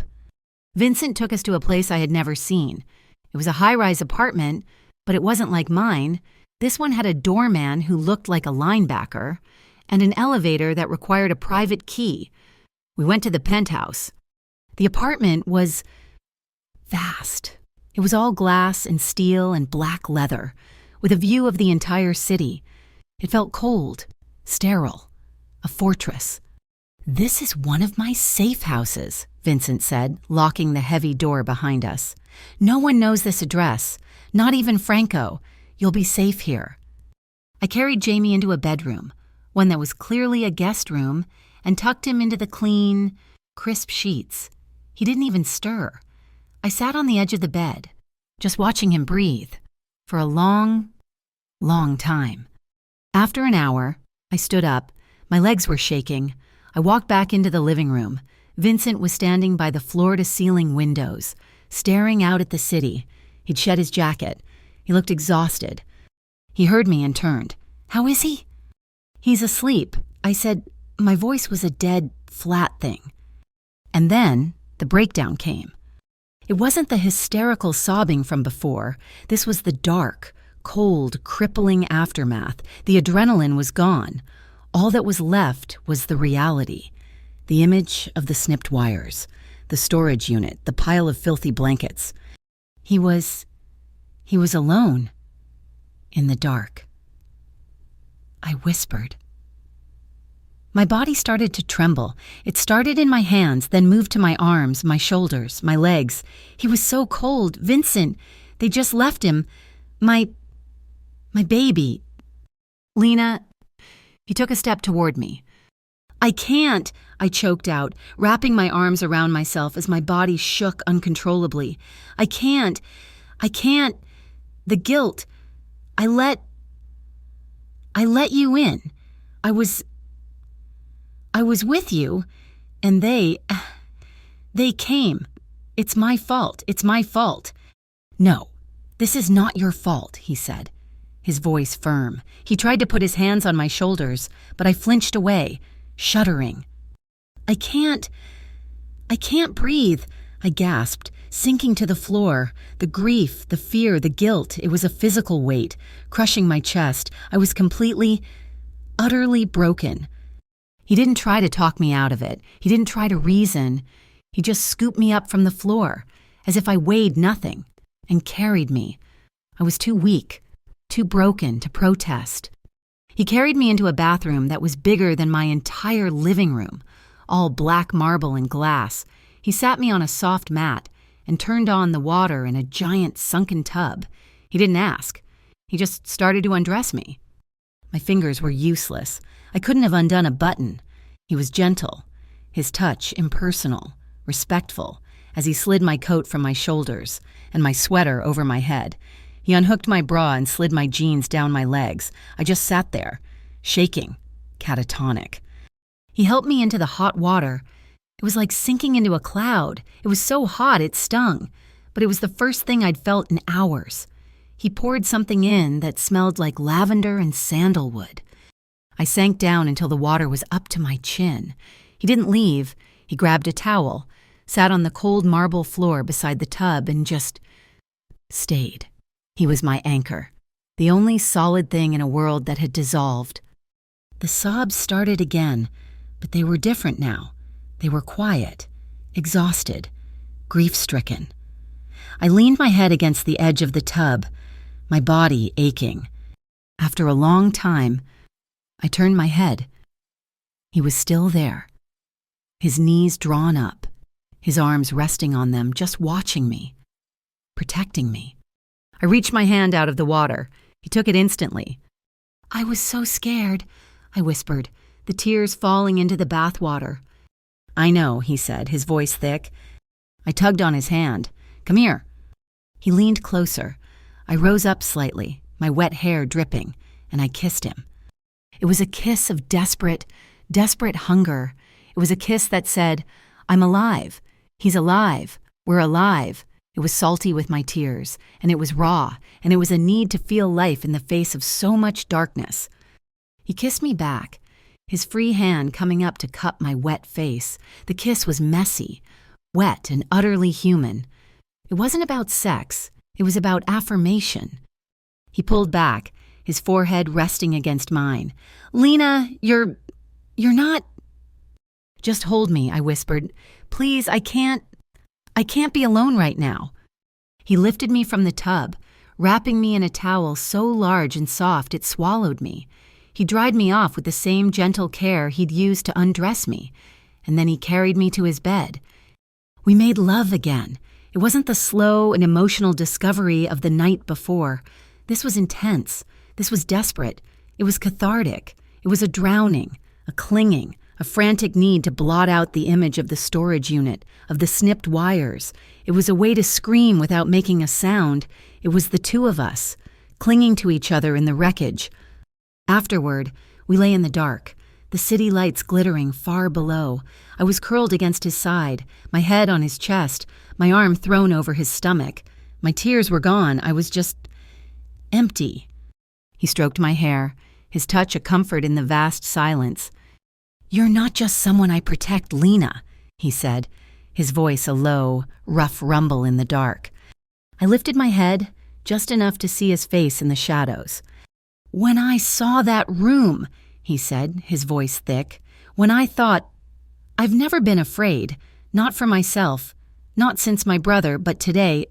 Vincent took us to a place I had never seen. It was a high-rise apartment, but it wasn't like mine. This one had a doorman who looked like a linebacker and an elevator that required a private key. We went to the penthouse. The apartment was vast. It was all glass and steel and black leather, with a view of the entire city. It felt cold, sterile, a fortress. "This is one of my safe houses," Vincent said, locking the heavy door behind us. "No one knows this address, not even Franco. You'll be safe here." I carried Jamie into a bedroom, one that was clearly a guest room, and tucked him into the clean, crisp sheets. He didn't even stir. I sat on the edge of the bed, just watching him breathe, for a long, long time. After an hour, I stood up. My legs were shaking. I walked back into the living room. Vincent was standing by the floor-to-ceiling windows, staring out at the city. He'd shed his jacket. He looked exhausted. He heard me and turned. "How is he?" "He's asleep," I said. My voice was a dead, flat thing. And then the breakdown came. It wasn't the hysterical sobbing from before. This was the dark, cold, crippling aftermath. The adrenaline was gone. All that was left was the reality. The image of the snipped wires, the storage unit, the pile of filthy blankets. He was alone. In the dark. I whispered. My body started to tremble. It started in my hands, then moved to my arms, my shoulders, my legs. He was so cold. "Vincent, they just left him. My baby." "Lena," he took a step toward me. "I can't," I choked out, wrapping my arms around myself as my body shook uncontrollably. I can't. The guilt. I let you in. I was with you, and they came. It's my fault. "No, this is not your fault," he said, his voice firm. He tried to put his hands on my shoulders, but I flinched away, shuddering. I can't breathe," I gasped, sinking to the floor. The grief, the fear, the guilt, it was a physical weight, crushing my chest. I was completely, utterly broken. He didn't try to talk me out of it. He didn't try to reason. He just scooped me up from the floor, as if I weighed nothing, and carried me. I was too weak, too broken to protest. He carried me into a bathroom that was bigger than my entire living room, all black marble and glass. He sat me on a soft mat and turned on the water in a giant sunken tub. He didn't ask. He just started to undress me. My fingers were useless. I couldn't have undone a button. He was gentle, his touch impersonal, respectful, as he slid my coat from my shoulders and my sweater over my head. He unhooked my bra and slid my jeans down my legs. I just sat there, shaking, catatonic. He helped me into the hot water. It was like sinking into a cloud. It was so hot it stung, but it was the first thing I'd felt in hours. He poured something in that smelled like lavender and sandalwood. I sank down until the water was up to my chin. He didn't leave. He grabbed a towel, sat on the cold marble floor beside the tub, and just stayed. He was my anchor, the only solid thing in a world that had dissolved. The sobs started again, but they were different now. They were quiet, exhausted, grief-stricken. I leaned my head against the edge of the tub, my body aching. After a long time, I turned my head. He was still there, his knees drawn up, his arms resting on them, just watching me, protecting me. I reached my hand out of the water. He took it instantly. "I was so scared," I whispered, the tears falling into the bathwater. "I know," he said, his voice thick. I tugged on his hand. "Come here." He leaned closer. I rose up slightly, my wet hair dripping, and I kissed him. It was a kiss of desperate hunger. It was a kiss that said, "I'm alive. He's alive. We're alive." It was salty with my tears, and it was raw, and it was a need to feel life in the face of so much darkness. He kissed me back, his free hand coming up to cup my wet face. The kiss was messy, wet, and utterly human. It wasn't about sex. It was about affirmation. He pulled back, his forehead resting against mine. "Lena, you're not—" "Just hold me," I whispered. "Please, I can't be alone right now." He lifted me from the tub, wrapping me in a towel so large and soft it swallowed me. He dried me off with the same gentle care he'd used to undress me, and then he carried me to his bed. We made love again. It wasn't the slow and emotional discovery of the night before. This was intense. This was desperate. It was cathartic. It was a drowning, a clinging, a frantic need to blot out the image of the storage unit, of the snipped wires. It was a way to scream without making a sound. It was the two of us, clinging to each other in the wreckage. Afterward, we lay in the dark, the city lights glittering far below. I was curled against his side, my head on his chest, my arm thrown over his stomach. My tears were gone. I was just empty. He stroked my hair, his touch a comfort in the vast silence. "You're not just someone I protect, Lena," he said, his voice a low, rough rumble in the dark. I lifted my head, just enough to see his face in the shadows. "When I saw that room," he said, his voice thick, "when I thought, I've never been afraid, not for myself, not since my brother, but today,"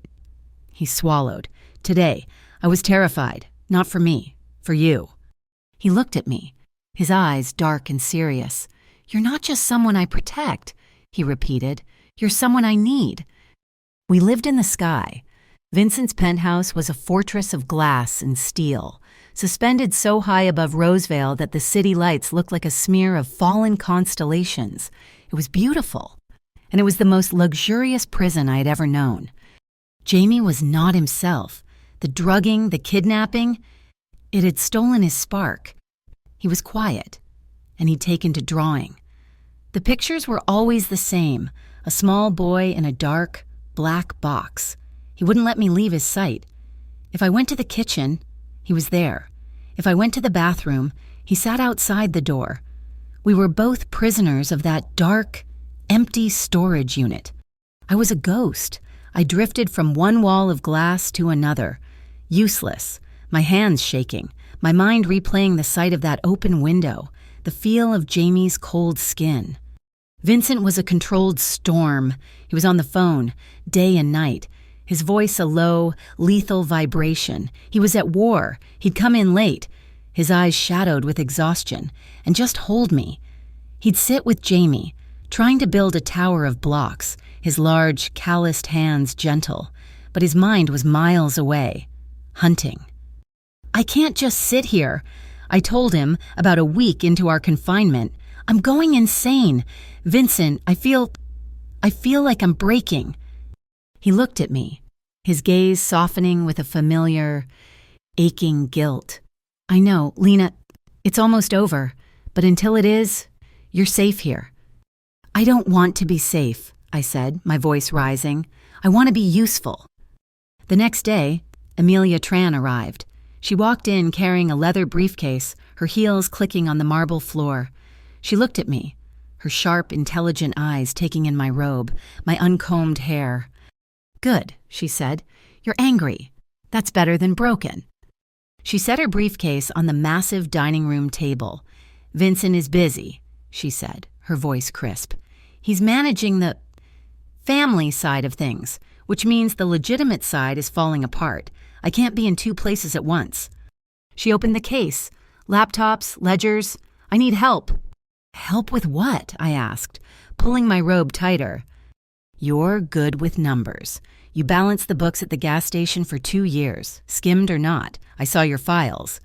he swallowed, "today, I was terrified, not for me, for you." He looked at me, his eyes dark and serious. "You're not just someone I protect," he repeated. "You're someone I need." We lived in the sky. Vincent's penthouse was a fortress of glass and steel, suspended so high above Rosevale that the city lights looked like a smear of fallen constellations. It was beautiful, and it was the most luxurious prison I had ever known. Jamie was not himself. The drugging, the kidnapping, it had stolen his spark. He was quiet, and he'd taken to drawing. The pictures were always the same, a small boy in a dark, black box. He wouldn't let me leave his sight. If I went to the kitchen, he was there. If I went to the bathroom, he sat outside the door. We were both prisoners of that dark, empty storage unit. I was a ghost. I drifted from one wall of glass to another, useless, my hands shaking, my mind replaying the sight of that open window, the feel of Jamie's cold skin. Vincent was a controlled storm. He was on the phone, day and night, his voice a low, lethal vibration. He was at war. He'd come in late, his eyes shadowed with exhaustion, and just hold me. He'd sit with Jamie, trying to build a tower of blocks, his large, calloused hands gentle, but his mind was miles away, hunting. "I can't just sit here," I told him about a week into our confinement. "I'm going insane. Vincent, I feel like I'm breaking." He looked at me, his gaze softening with a familiar, aching guilt. "I know, Lena, it's almost over, but until it is, you're safe here." "I don't want to be safe," I said, my voice rising. "I want to be useful." The next day, Amelia Tran arrived. She walked in carrying a leather briefcase, her heels clicking on the marble floor. She looked at me, her sharp, intelligent eyes taking in my robe, my uncombed hair. "Good," she said. "You're angry. That's better than broken." She set her briefcase on the massive dining room table. "Vincent is busy," she said, her voice crisp. "He's managing the family side of things, which means the legitimate side is falling apart. I can't be in two places at once." She opened the case. "Laptops, ledgers. I need help." "Help with what?" I asked, pulling my robe tighter. "You're good with numbers. You balanced the books at the gas station for 2 years, skimmed or not. I saw your files."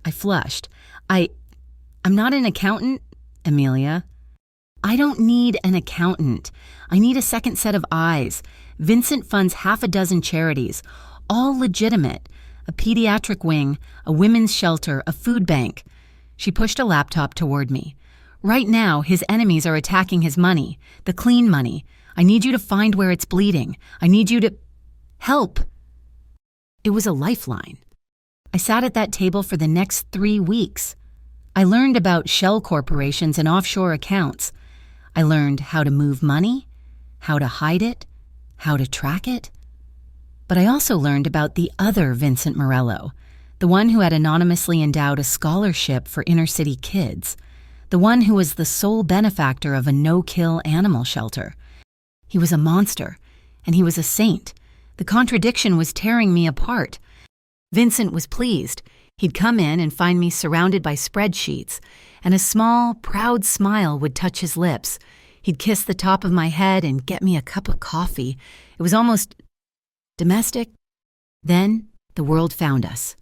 I flushed. I'm not an accountant, Amelia." "I don't need an accountant. I need a second set of eyes. Vincent funds 6 charities, all legitimate. A pediatric wing, a women's shelter, a food bank." She pushed a laptop toward me. "Right now, his enemies are attacking his money, the clean money. I need you to find where it's bleeding. I need you to help." It was a lifeline. I sat at that table for the next 3 weeks. I learned about shell corporations and offshore accounts. I learned how to move money, how to hide it, how to track it. But I also learned about the other Vincent Morello, the one who had anonymously endowed a scholarship for inner-city kids, the one who was the sole benefactor of a no-kill animal shelter. He was a monster, and he was a saint. The contradiction was tearing me apart. Vincent was pleased. He'd come in and find me surrounded by spreadsheets, and a small, proud smile would touch his lips. He'd kiss the top of my head and get me a cup of coffee. It was almost domestic. Then the world found us.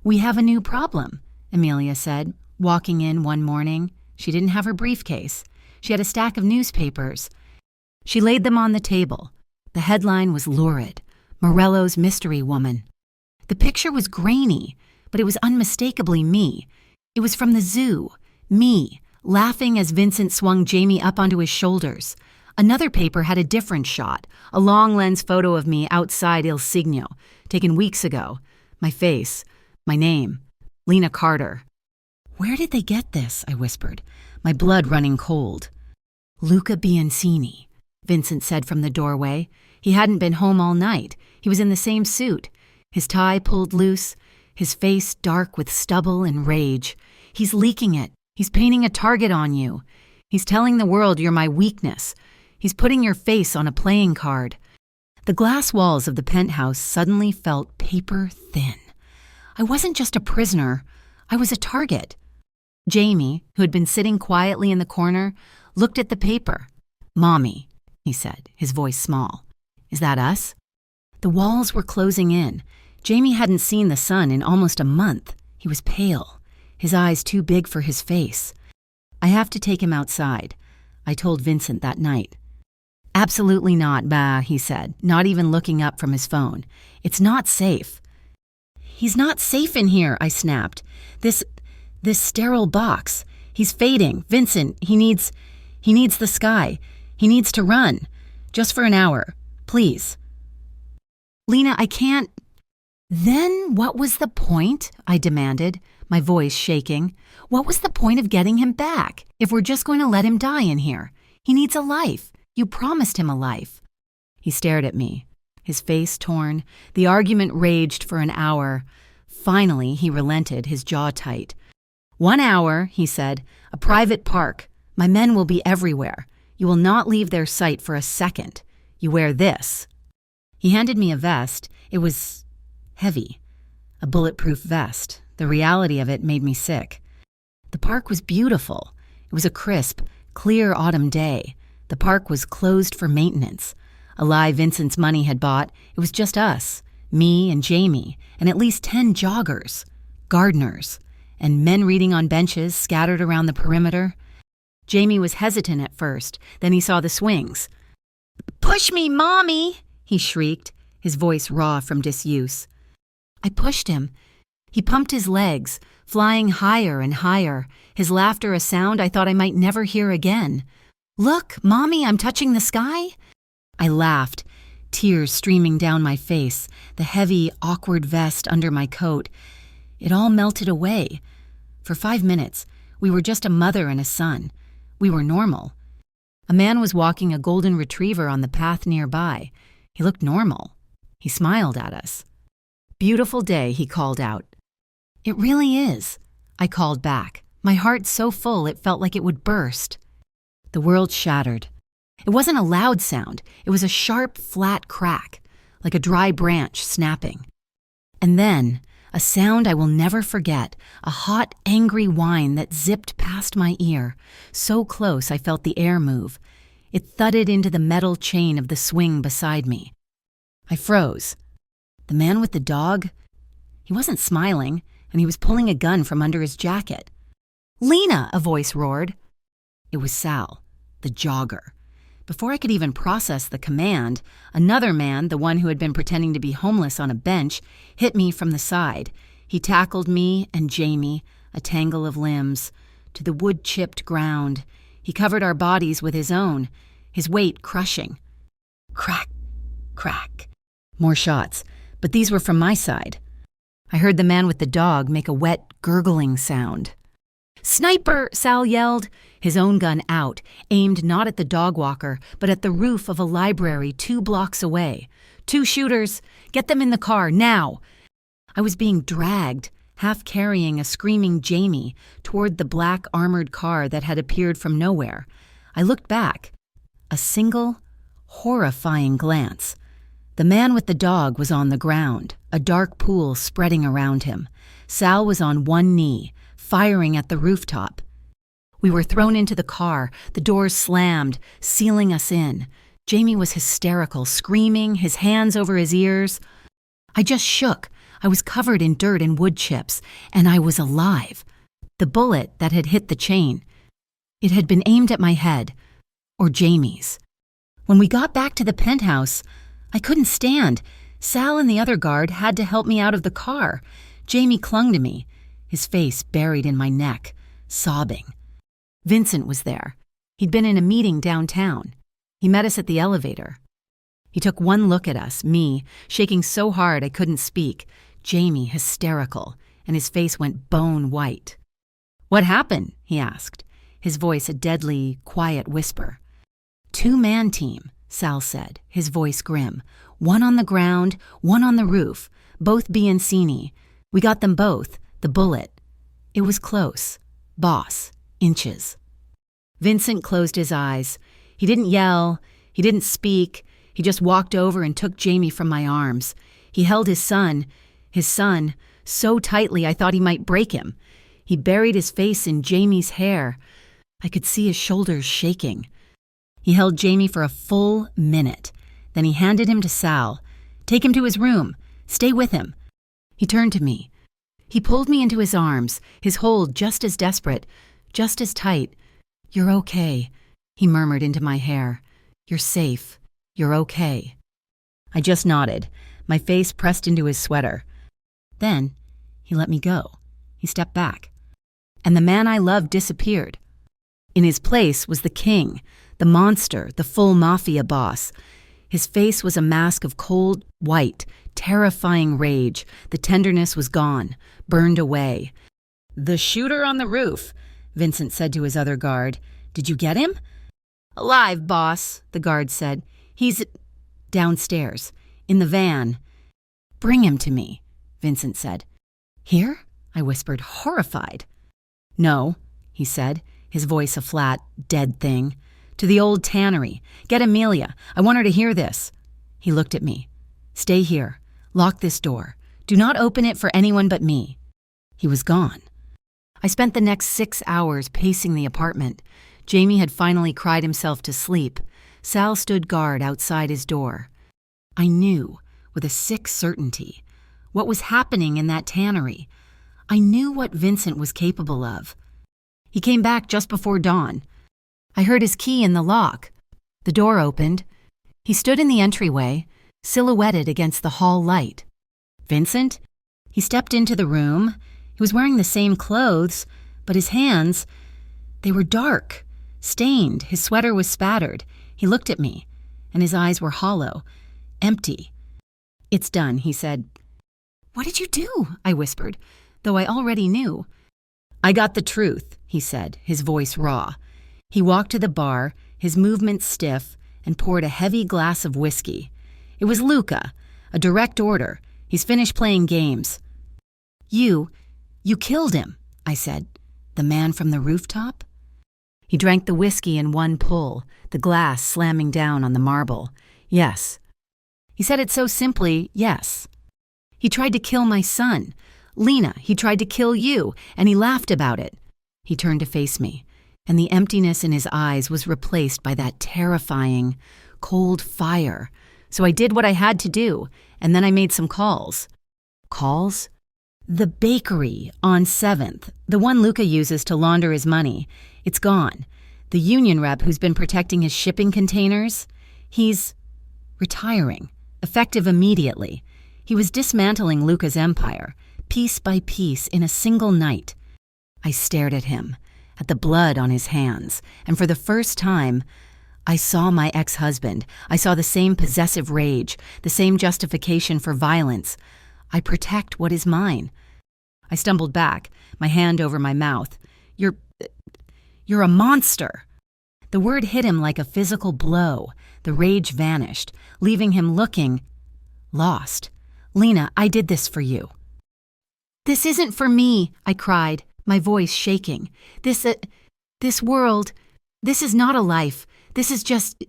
"We have a new problem," Amelia said, walking in one morning. She didn't have her briefcase. She had a stack of newspapers. She laid them on the table. The headline was lurid: Morello's Mystery Woman. The picture was grainy, but it was unmistakably me. It was from the zoo, me, laughing as Vincent swung Jamie up onto his shoulders. Another paper had a different shot, a long-lens photo of me outside Il Signo, taken weeks ago. My face, my name, Lena Carter. "Where did they get this?" I whispered, my blood running cold. "Luca Biancini," Vincent said from the doorway. He hadn't been home all night. He was in the same suit, his tie pulled loose, his face dark with stubble and rage. "He's leaking it. He's painting a target on you. He's telling the world you're my weakness. He's putting your face on a playing card." The glass walls of the penthouse suddenly felt paper thin. I wasn't just a prisoner. I was a target. Jamie, who had been sitting quietly in the corner, looked at the paper. "Mommy," he said, his voice small. "Is that us?" The walls were closing in. Jamie hadn't seen the sun in almost a month. He was pale, his eyes too big for his face. "I have to take him outside," I told Vincent that night. "Absolutely not, bah," he said, not even looking up from his phone. "It's not safe." "He's not safe in here," I snapped. This sterile box. He's fading. Vincent, he needs the sky. He needs to run. Just for an hour. Please." "Lena, I can't." "Then what was the point?" I demanded, my voice shaking. "What was the point of getting him back, if we're just going to let him die in here? He needs a life. You promised him a life." He stared at me, his face torn. The argument raged for an hour. Finally, he relented, his jaw tight. "1 hour," he said. "A private park. My men will be everywhere. You will not leave their sight for a second. You wear this." He handed me a vest. It was heavy. A bulletproof vest. The reality of it made me sick. The park was beautiful. It was a crisp, clear autumn day. The park was closed for maintenance. A lie Vincent's money had bought. It was just us, me and Jamie, and at least 10 joggers, gardeners, and men reading on benches scattered around the perimeter. Jamie was hesitant at first. Then he saw the swings. "Push me, Mommy!" he shrieked, his voice raw from disuse. I pushed him. He pumped his legs, flying higher and higher, his laughter a sound I thought I might never hear again. "Look, Mommy, I'm touching the sky." I laughed, tears streaming down my face, the heavy, awkward vest under my coat. It all melted away. For 5 minutes, we were just a mother and a son. We were normal. A man was walking a golden retriever on the path nearby. He looked normal. He smiled at us. "Beautiful day," he called out. "It really is," I called back, my heart so full it felt like it would burst. The world shattered. It wasn't a loud sound. It was a sharp, flat crack, like a dry branch snapping. And then, a sound I will never forget, a hot, angry whine that zipped past my ear, so close I felt the air move. It thudded into the metal chain of the swing beside me. I froze. The man with the dog? He wasn't smiling, and he was pulling a gun from under his jacket. "Lena!" a voice roared. It was Sal, the jogger. Before I could even process the command, another man, the one who had been pretending to be homeless on a bench, hit me from the side. He tackled me and Jamie, a tangle of limbs, to the wood-chipped ground. He covered our bodies with his own, his weight crushing. Crack, crack. More shots, but these were from my side. I heard the man with the dog make a wet, gurgling sound. "Sniper!" Sal yelled, his own gun out, aimed not at the dog walker, but at the roof of a library 2 blocks away. "2 shooters! Get them in the car, now!" I was being dragged, half carrying a screaming Jamie, toward the black armored car that had appeared from nowhere. I looked back. A single, horrifying glance. The man with the dog was on the ground, a dark pool spreading around him. Sal was on one knee, firing at the rooftop. We were thrown into the car, the doors slammed, sealing us in. Jamie was hysterical, screaming, his hands over his ears. I just shook. I was covered in dirt and wood chips, and I was alive. The bullet that had hit the chain, it had been aimed at my head, or Jamie's. When we got back to the penthouse, I couldn't stand. Sal and the other guard had to help me out of the car. Jamie clung to me, his face buried in my neck, sobbing. Vincent was there. He'd been in a meeting downtown. He met us at the elevator. He took one look at us, me, shaking so hard I couldn't speak, Jamie hysterical, and his face went bone white. "What happened?" he asked, his voice a deadly, quiet whisper. "Two-man team," Sal said, his voice grim. "One on the ground, one on the roof, both Biancini. We got them both, the bullet. It was close. Boss, inches." Vincent closed his eyes. He didn't yell. He didn't speak. He just walked over and took Jamie from my arms. He held his son, so tightly I thought he might break him. He buried his face in Jamie's hair. I could see his shoulders shaking. He held Jamie for a full minute. Then he handed him to Sal. "Take him to his room. Stay with him." He turned to me. He pulled me into his arms, his hold just as desperate, just as tight. "You're okay," he murmured into my hair. "You're safe. You're okay." I just nodded, my face pressed into his sweater. Then he let me go. He stepped back. And the man I loved disappeared. In his place was the king, the monster, the full mafia boss. His face was a mask of cold, white, terrifying rage. The tenderness was gone, burned away. "The shooter on the roof," Vincent said to his other guard. "Did you get him?" "Alive, boss," the guard said. "He's downstairs, in the van." "Bring him to me," Vincent said. "Here?" I whispered, horrified. "No," he said, his voice a flat, dead thing. "To the old tannery. Get Amelia. I want her to hear this." He looked at me. "Stay here. Lock this door. Do not open it for anyone but me." He was gone. I spent the next 6 hours pacing the apartment. Jamie had finally cried himself to sleep. Sal stood guard outside his door. I knew, with a sick certainty, what was happening in that tannery. I knew what Vincent was capable of. He came back just before dawn. I heard his key in the lock. The door opened. He stood in the entryway, silhouetted against the hall light. "Vincent?" He stepped into the room. He was wearing the same clothes, but his hands, they were dark, stained. His sweater was spattered. He looked at me, and his eyes were hollow, empty. "It's done," he said. "What did you do?" I whispered, though I already knew. "I got the truth," he said, his voice raw. He walked to the bar, his movements stiff, and poured a heavy glass of whiskey. It was Luca, a direct order. He's finished playing games. You killed him," I said. "The man from the rooftop?" He drank the whiskey in one pull, the glass slamming down on the marble. "Yes." He said it so simply, yes. "He tried to kill my son. Lena, he tried to kill you, and he laughed about it." He turned to face me, and the emptiness in his eyes was replaced by that terrifying, cold fire. So I did what I had to do, and then I made some calls. Calls? "The bakery on 7th, the one Luca uses to launder his money. It's gone. The union rep who's been protecting his shipping containers, he's retiring, effective immediately. He was dismantling Luca's empire, piece by piece, in a single night." I stared at him, at the blood on his hands, and for the first time, I saw my ex-husband. I saw the same possessive rage, the same justification for violence. I protect what is mine. I stumbled back, my hand over my mouth. You're a monster." The word hit him like a physical blow. The rage vanished, leaving him looking lost. "Lena, I did this for you." "This isn't for me," I cried, my voice shaking. This world, this is not a life. This is just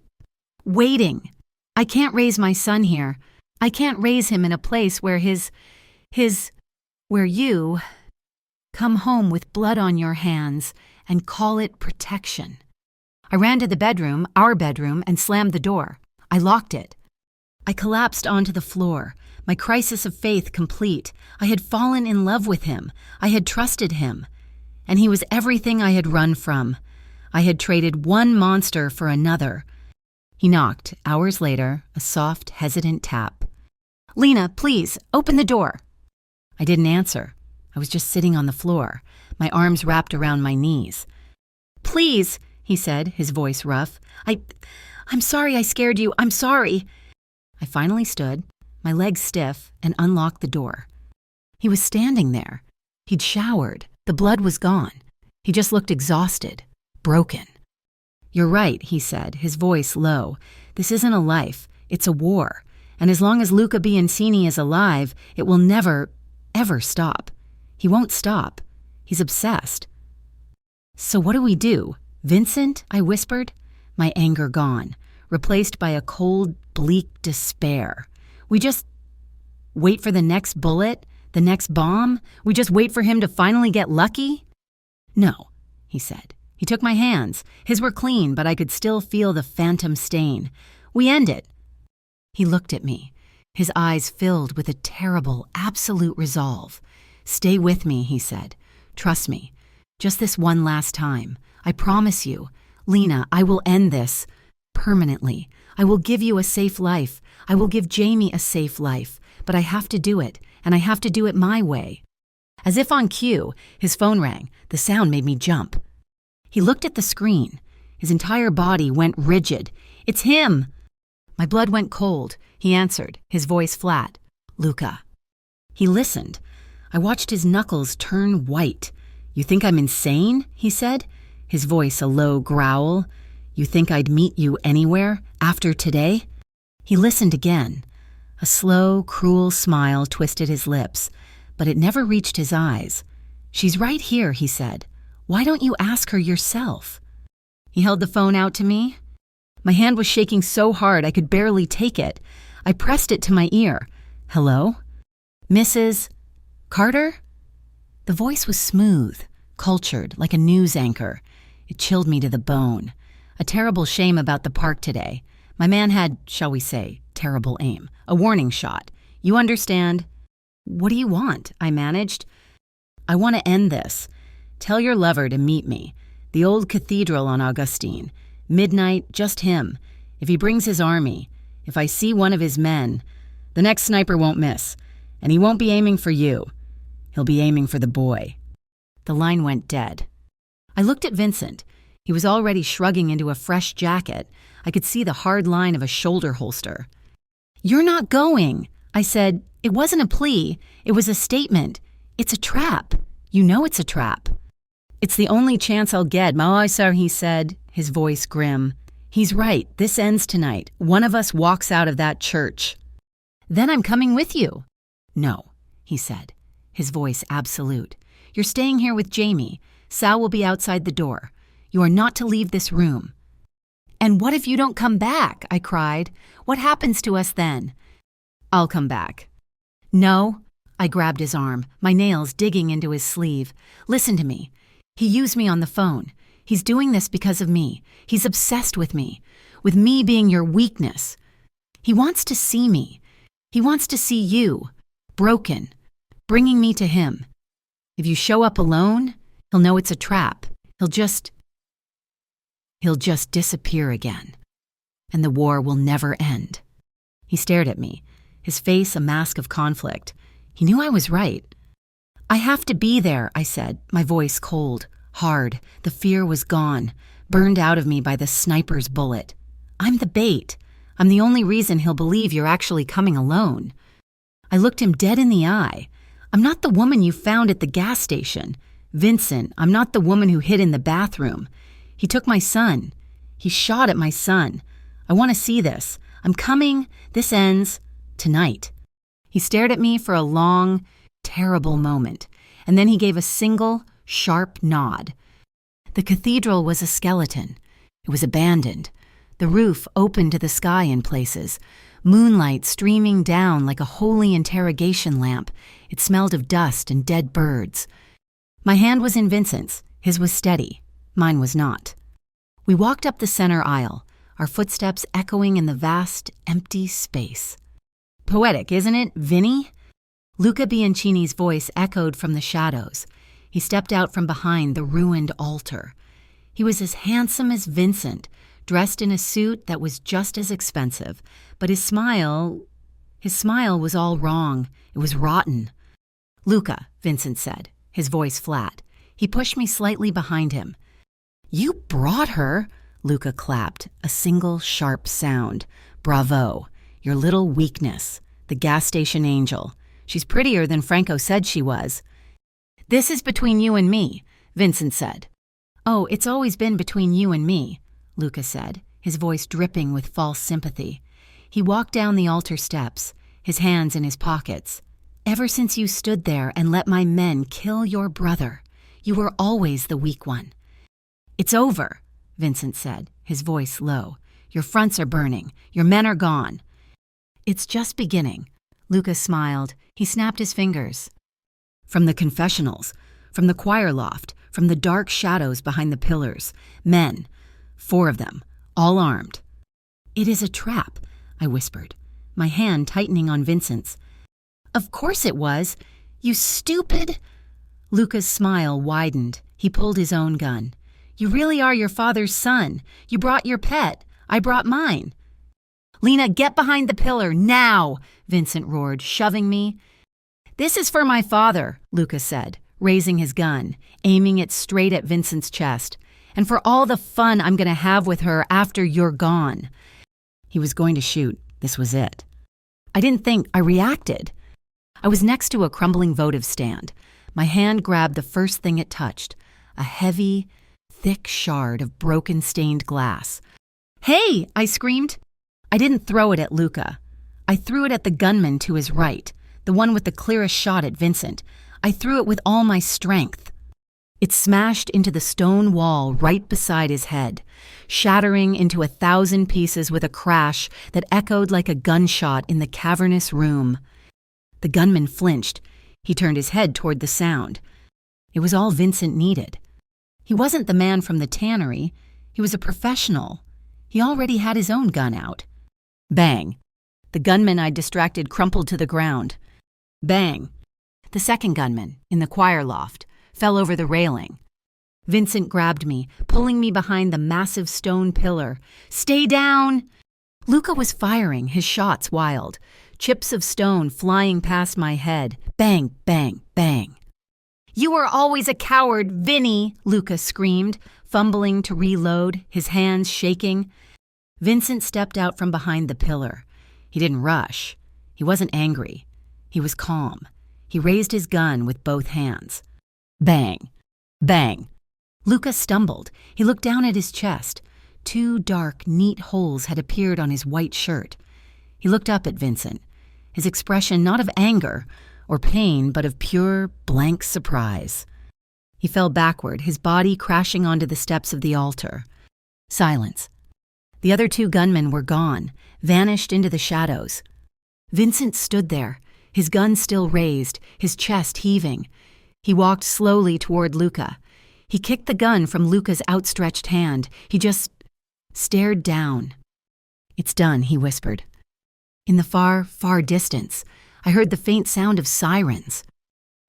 waiting. I can't raise my son here. I can't raise him in a place where his where you come home with blood on your hands and call it protection. I ran to the bedroom, our bedroom, and slammed the door. I locked it. I collapsed onto the floor, my crisis of faith complete. I had fallen in love with him. I had trusted him. And he was everything I had run from. I had traded one monster for another. He knocked, hours later, a soft, hesitant tap. "Lena, please, open the door." I didn't answer. I was just sitting on the floor, my arms wrapped around my knees. "Please," he said, his voice rough. I'm sorry I scared you. I'm sorry." I finally stood, my legs stiff, and unlocked the door. He was standing there. He'd showered. The blood was gone. He just looked exhausted, broken. "You're right," he said, his voice low. "This isn't a life. It's a war. And as long as Luca Biancini is alive, it will never, ever stop. He won't stop. He's obsessed." "So what do we do? Vincent?" I whispered, my anger gone, replaced by a cold, bleak despair. "We just wait for the next bullet, the next bomb? We just wait for him to finally get lucky?" "No," he said. He took my hands. His were clean, but I could still feel the phantom stain. "We end it." He looked at me, his eyes filled with a terrible, absolute resolve. "Stay with me," he said. "Trust me. Just this one last time. I promise you. Lena, I will end this. Permanently. I will give you a safe life. I will give Jamie a safe life. But I have to do it, and I have to do it my way." As if on cue, his phone rang. The sound made me jump. He looked at the screen. His entire body went rigid. "It's him!" My blood went cold. He answered, his voice flat. "Luca." He listened. I watched his knuckles turn white. "You think I'm insane?" he said, his voice a low growl. "You think I'd meet you anywhere after today?" He listened again. A slow, cruel smile twisted his lips, but it never reached his eyes. "She's right here," he said. "Why don't you ask her yourself?" He held the phone out to me. My hand was shaking so hard I could barely take it. I pressed it to my ear. "Hello? Mrs. Carter?" The voice was smooth, cultured, like a news anchor. It chilled me to the bone. A terrible shame about the park today. My man had, shall we say, terrible aim. A warning shot. You understand? "What do you want?" I managed. "I want to end this. Tell your lover to meet me. The old cathedral on Augustine. Midnight, just him. If he brings his army, if I see one of his men, the next sniper won't miss. And he won't be aiming for you. He'll be aiming for the boy." The line went dead. I looked at Vincent. He was already shrugging into a fresh jacket. I could see the hard line of a shoulder holster. "You're not going," I said. "It wasn't a plea. It was a statement. It's a trap. You know it's a trap." "It's the only chance I'll get, Mao, sir," he said, his voice grim. "He's right. This ends tonight. One of us walks out of that church." "Then I'm coming with you." "No," he said, his voice absolute. "You're staying here with Jamie. Sal will be outside the door. You are not to leave this room." "And what if you don't come back?" I cried. "What happens to us then?" "I'll come back." "No." I grabbed his arm, my nails digging into his sleeve. "Listen to me. He used me on the phone. He's doing this because of me. He's obsessed with me being your weakness. He wants to see me. He wants to see you, broken, bringing me to him. If you show up alone, he'll know it's a trap. He'll just disappear again. And the war will never end." He stared at me, his face a mask of conflict. He knew I was right. "I have to be there," I said, my voice cold, hard. The fear was gone, burned out of me by the sniper's bullet. "I'm the bait. I'm the only reason he'll believe you're actually coming alone." I looked him dead in the eye. "I'm not the woman you found at the gas station. Vincent, I'm not the woman who hid in the bathroom. He took my son. He shot at my son. I want to see this. I'm coming. This ends tonight." He stared at me for a long, terrible moment, and then he gave a single, sharp nod. The cathedral was a skeleton. It was abandoned. The roof opened to the sky in places, moonlight streaming down like a holy interrogation lamp. It smelled of dust and dead birds. My hand was in Vincent's. His was steady. Mine was not. We walked up the center aisle, our footsteps echoing in the vast, empty space. Poetic, isn't it, Vinny? Luca Bianchini's voice echoed from the shadows. He stepped out from behind the ruined altar. He was as handsome as Vincent, dressed in a suit that was just as expensive, but his smile was all wrong. It was rotten. "Luca," Vincent said, his voice flat. He pushed me slightly behind him. "You brought her," Luca clapped, a single sharp sound. "Bravo. Your little weakness. The gas station angel. She's prettier than Franco said she was." "This is between you and me," Vincent said. "Oh, it's always been between you and me," Luca said, his voice dripping with false sympathy. He walked down the altar steps, his hands in his pockets. "Ever since you stood there and let my men kill your brother, you were always the weak one." "It's over," Vincent said, his voice low. "Your fronts are burning. Your men are gone." "It's just beginning." Luca smiled. He snapped his fingers. From the confessionals, from the choir loft, from the dark shadows behind the pillars, men, 4 of them, all armed. "It is a trap," I whispered, my hand tightening on Vincent's. "Of course it was. You stupid—" Luca's smile widened. He pulled his own gun. "You really are your father's son. You brought your pet. I brought mine." "Lena, get behind the pillar, now!" Vincent roared, shoving me. "This is for my father," Luca said, raising his gun, aiming it straight at Vincent's chest. "And for all the fun I'm going to have with her after you're gone." He was going to shoot. This was it. I didn't think. I reacted. I was next to a crumbling votive stand. My hand grabbed the first thing it touched, a heavy, thick shard of broken stained glass. "Hey!" I screamed. I didn't throw it at Luca. I threw it at the gunman to his right, the one with the clearest shot at Vincent. I threw it with all my strength. It smashed into the stone wall right beside his head, shattering into 1,000 pieces with a crash that echoed like a gunshot in the cavernous room. The gunman flinched. He turned his head toward the sound. It was all Vincent needed. He wasn't the man from the tannery. He was a professional. He already had his own gun out. Bang. The gunman I'd distracted crumpled to the ground. Bang. The second gunman, in the choir loft, fell over the railing. Vincent grabbed me, pulling me behind the massive stone pillar. "Stay down!" Luca was firing, his shots wild. Chips of stone flying past my head. Bang, bang, bang. "You were always a coward, Vinny!" Luca screamed, fumbling to reload, his hands shaking. Vincent stepped out from behind the pillar. He didn't rush. He wasn't angry. He was calm. He raised his gun with both hands. Bang. Bang. Luca stumbled. He looked down at his chest. 2 dark, neat holes had appeared on his white shirt. He looked up at Vincent, his expression not of anger or pain, but of pure, blank surprise. He fell backward, his body crashing onto the steps of the altar. Silence. The other 2 gunmen were gone, vanished into the shadows. Vincent stood there, his gun still raised, his chest heaving. He walked slowly toward Luca. He kicked the gun from Luca's outstretched hand. He just stared down. "It's done," he whispered. In the far, far distance, I heard the faint sound of sirens.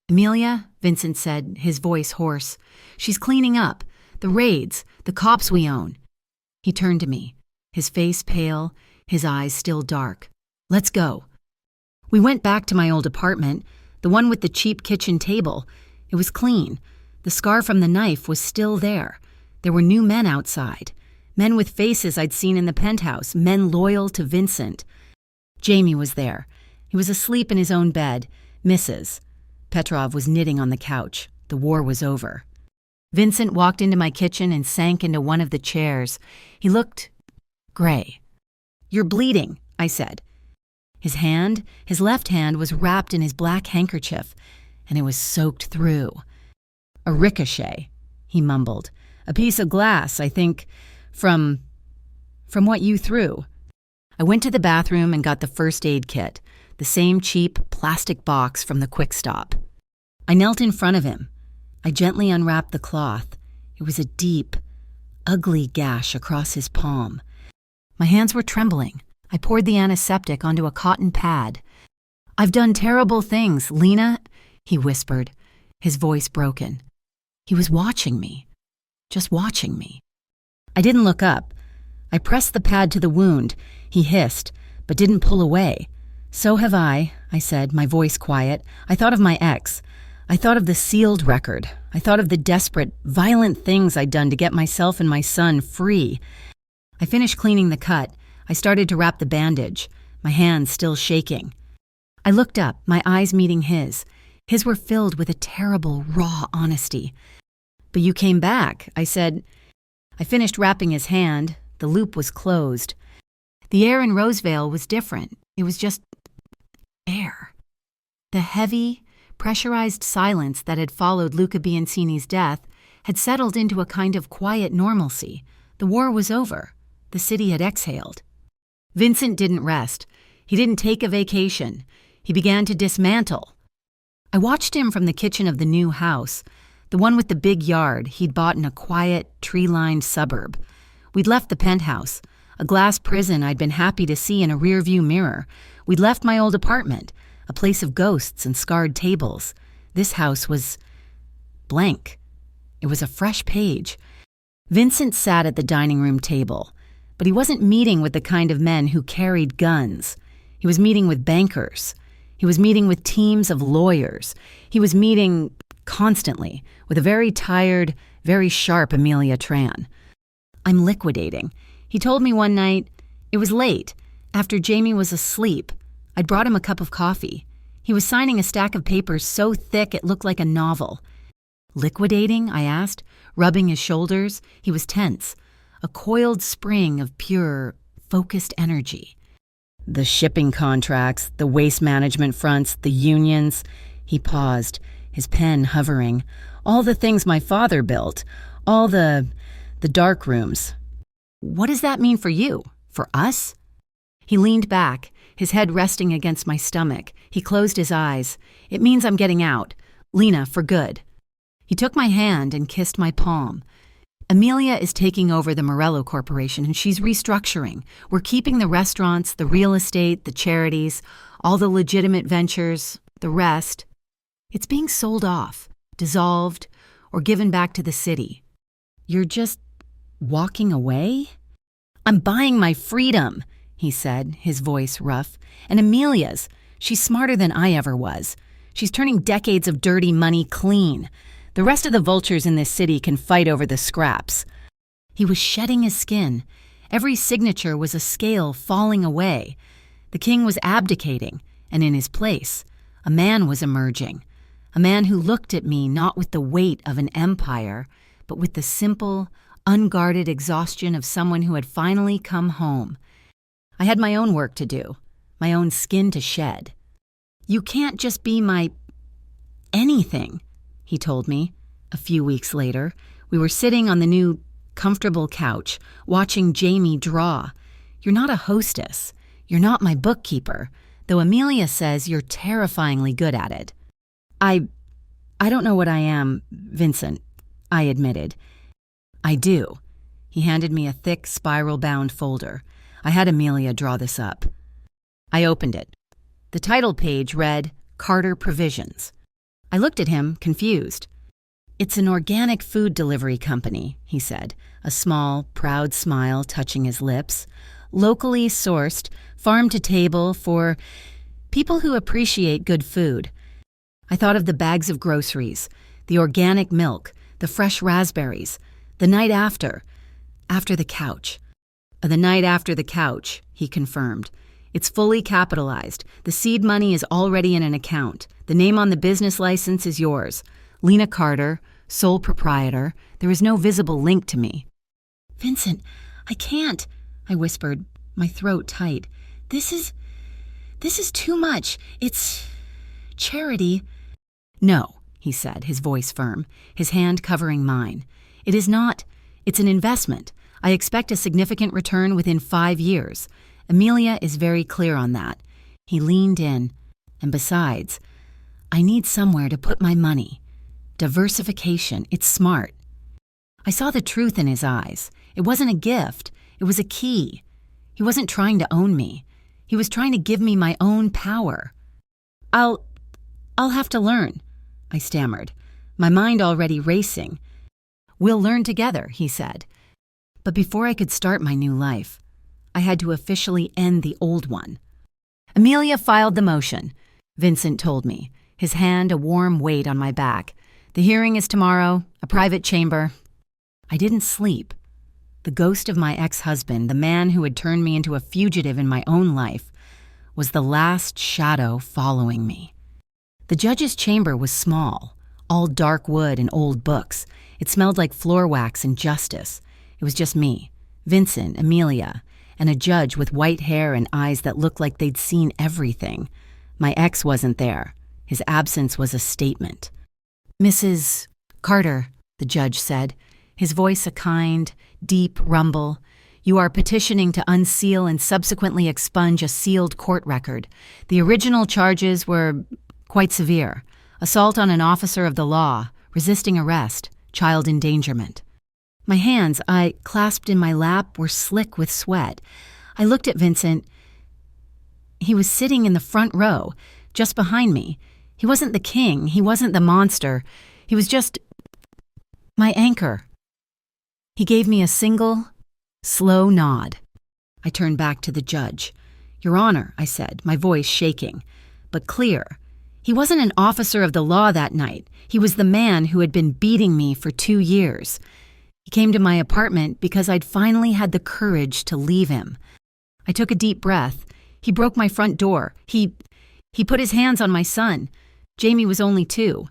"Amelia," Vincent said, his voice hoarse. "She's cleaning up. The raids, the cops we own." He turned to me, his face pale, his eyes still dark. "Let's go." We went back to my old apartment, the one with the cheap kitchen table. It was clean. The scar from the knife was still there. There were new men outside. Men with faces I'd seen in the penthouse, men loyal to Vincent. Jamie was there. He was asleep in his own bed. Mrs. Petrov was knitting on the couch. The war was over. Vincent walked into my kitchen and sank into one of the chairs. He looked gray. "You're bleeding," I said. His left hand was wrapped in his black handkerchief, and it was soaked through. "A ricochet," he mumbled. "A piece of glass, I think, from what you threw." I went to the bathroom and got the first aid kit, the same cheap plastic box from the Quick Stop. I knelt in front of him. I gently unwrapped the cloth. It was a deep, ugly gash across his palm. My hands were trembling. I poured the antiseptic onto a cotton pad. "I've done terrible things, Lena," he whispered, his voice broken. He was watching me, just watching me. I didn't look up. I pressed the pad to the wound. He hissed, but didn't pull away. "So have I," said, my voice quiet. "I thought of my ex. I thought of the sealed record. I thought of the desperate, violent things I'd done to get myself and my son free." I finished cleaning the cut. I started to wrap the bandage, my hands still shaking. I looked up, my eyes meeting his. His were filled with a terrible, raw honesty. "But you came back," I said. I finished wrapping his hand. The loop was closed. The air in Rosevale was different. It was just air. The heavy, pressurized silence that had followed Luca Biancini's death had settled into a kind of quiet normalcy. The war was over. The city had exhaled. Vincent didn't rest. He didn't take a vacation. He began to dismantle. I watched him from the kitchen of the new house, the one with the big yard he'd bought in a quiet, tree-lined suburb. We'd left the penthouse, a glass prison I'd been happy to see in a rearview mirror. We'd left my old apartment, a place of ghosts and scarred tables. This house was blank. It was a fresh page. Vincent sat at the dining room table, but he wasn't meeting with the kind of men who carried guns. He was meeting with bankers. He was meeting with teams of lawyers. He was meeting constantly with a very tired, very sharp Amelia Tran. "I'm liquidating," he told me one night. It was late, after Jamie was asleep. I'd brought him a cup of coffee. He was signing a stack of papers so thick it looked like a novel. "Liquidating?" I asked, rubbing his shoulders. He was tense, a coiled spring of pure, focused energy. "The shipping contracts, the waste management fronts, the unions." He paused, his pen hovering. "All the things my father built, all the dark rooms." "What does that mean for you? For us?" He leaned back, his head resting against my stomach. He closed his eyes. "It means I'm getting out. Lena, for good." He took my hand and kissed my palm. "Amelia is taking over the Morello Corporation, and she's restructuring. We're keeping the restaurants, the real estate, the charities, all the legitimate ventures, the rest. It's being sold off, dissolved, or given back to the city." "You're just walking away?" "I'm buying my freedom," he said, his voice rough. "And Amelia's. She's smarter than I ever was. She's turning decades of dirty money clean. The rest of the vultures in this city can fight over the scraps." He was shedding his skin. Every signature was a scale falling away. The king was abdicating, and in his place, a man was emerging. A man who looked at me not with the weight of an empire, but with the simple, unguarded exhaustion of someone who had finally come home. I had my own work to do, my own skin to shed. "You can't just be my anything," he told me. A few weeks later, we were sitting on the new, comfortable couch, watching Jamie draw. "You're not a hostess. You're not my bookkeeper, though Amelia says you're terrifyingly good at it." I don't know what I am, Vincent," I admitted. "I do." He handed me a thick, spiral-bound folder. I had Amelia draw this up. I opened it. The title page read, "Carter Provisions." I looked at him, confused. "It's an organic food delivery company," he said, a small, proud smile touching his lips. "Locally sourced, farm to table for people who appreciate good food." I thought of the bags of groceries, the organic milk, the fresh raspberries, the night after the couch. "The night after the couch," he confirmed. "It's fully capitalized. The seed money is already in an account. The name on the business license is yours. Lena Carter, sole proprietor. There is no visible link to me." "Vincent, I can't," I whispered, my throat tight. This is too much. It's charity." "No," he said, his voice firm, his hand covering mine. "It is not. It's an investment. I expect a significant return within 5 years. Amelia is very clear on that. He leaned in. And besides, I need somewhere to put my money. Diversification, it's smart. I saw the truth in his eyes. It wasn't a gift. It was a key. He wasn't trying to own me. He was trying to give me my own power. I'll have to learn, I stammered, my mind already racing. We'll learn together, he said. But before I could start my new life, I had to officially end the old one. Amelia filed the motion, Vincent told me, his hand a warm weight on my back. The hearing is tomorrow, a private chamber. I didn't sleep. The ghost of my ex-husband, the man who had turned me into a fugitive in my own life, was the last shadow following me. The judge's chamber was small, all dark wood and old books. It smelled like floor wax and justice. It was just me, Vincent, Amelia, and a judge with white hair and eyes that looked like they'd seen everything. My ex wasn't there. His absence was a statement. Mrs. Carter, the judge said, his voice a kind, deep rumble. You are petitioning to unseal and subsequently expunge a sealed court record. The original charges were quite severe. Assault on an officer of the law, resisting arrest, child endangerment. My hands, I clasped in my lap, were slick with sweat. I looked at Vincent. He was sitting in the front row, just behind me. He wasn't the king. He wasn't the monster. He was just my anchor. He gave me a single, slow nod. I turned back to the judge. Your Honor, I said, my voice shaking, but clear. He wasn't an officer of the law that night. He was the man who had been beating me for 2 years. He came to my apartment because I'd finally had the courage to leave him. I took a deep breath. He broke my front door. He put his hands on my son. Jamie was only 2.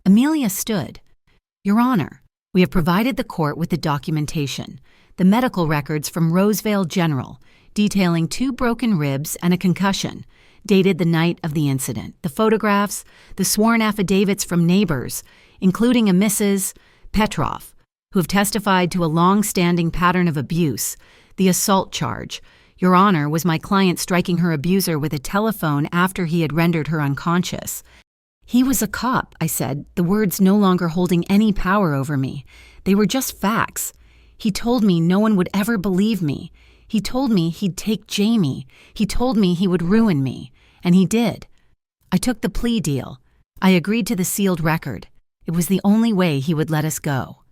Amelia stood. Your Honor, we have provided the court with the documentation, the medical records from Rosevale General, detailing 2 broken ribs and a concussion, dated the night of the incident, the photographs, the sworn affidavits from neighbors, including a Mrs. Petroff, who have testified to a long-standing pattern of abuse, the assault charge. Your Honor, was my client striking her abuser with a telephone after he had rendered her unconscious. He was a cop, I said, the words no longer holding any power over me. They were just facts. He told me no one would ever believe me. He told me he'd take Jamie. He told me he would ruin me. And he did. I took the plea deal. I agreed to the sealed record. It was the only way he would let us go.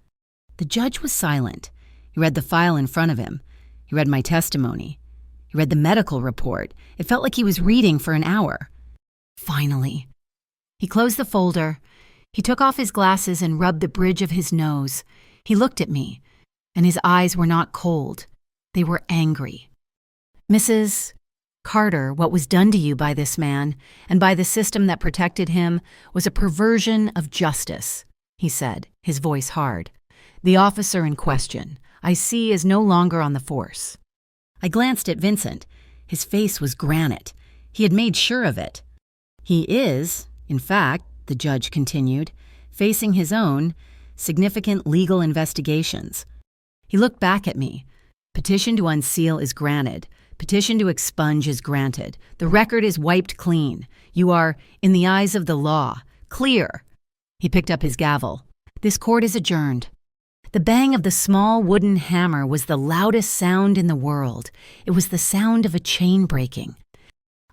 The judge was silent. He read the file in front of him. He read my testimony. He read the medical report. It felt like he was reading for an hour. Finally. He closed the folder. He took off his glasses and rubbed the bridge of his nose. He looked at me, and his eyes were not cold. They were angry. Mrs. Carter, what was done to you by this man, and by the system that protected him, was a perversion of justice, he said, his voice hard. The officer in question, I see, is no longer on the force. I glanced at Vincent. His face was granite. He had made sure of it. He is, in fact, the judge continued, facing his own significant legal investigations. He looked back at me. Petition to unseal is granted. Petition to expunge is granted. The record is wiped clean. You are, in the eyes of the law, clear. He picked up his gavel. This court is adjourned. The bang of the small wooden hammer was the loudest sound in the world. It was the sound of a chain breaking.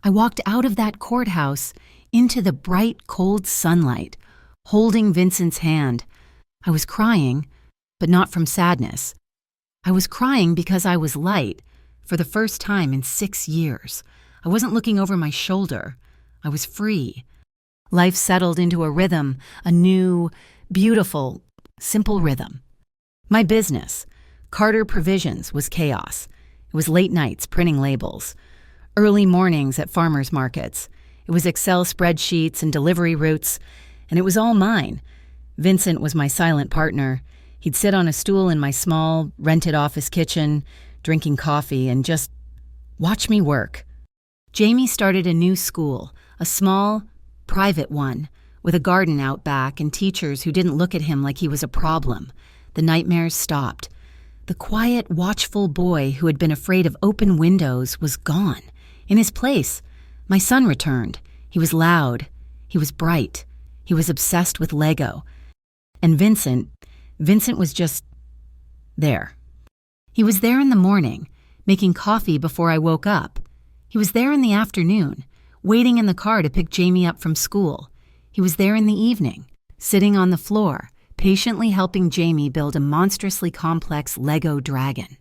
I walked out of that courthouse into the bright, cold sunlight, holding Vincent's hand. I was crying, but not from sadness. I was crying because I was light, for the first time in 6 years. I wasn't looking over my shoulder. I was free. Life settled into a rhythm, a new, beautiful, simple rhythm. My business, Carter Provisions, was chaos. It was late nights printing labels, early mornings at farmers markets. It was Excel spreadsheets and delivery routes, and it was all mine. Vincent was my silent partner. He'd sit on a stool in my small, rented office kitchen, drinking coffee, and just watch me work. Jamie started a new school, a small, private one, with a garden out back and teachers who didn't look at him like he was a problem. The nightmares stopped. The quiet, watchful boy who had been afraid of open windows was gone. In his place, my son returned. He was loud. He was bright. He was obsessed with Lego. And Vincent was just there. He was there in the morning, making coffee before I woke up. He was there in the afternoon, waiting in the car to pick Jamie up from school. He was there in the evening, sitting on the floor, patiently helping Jamie build a monstrously complex Lego dragon.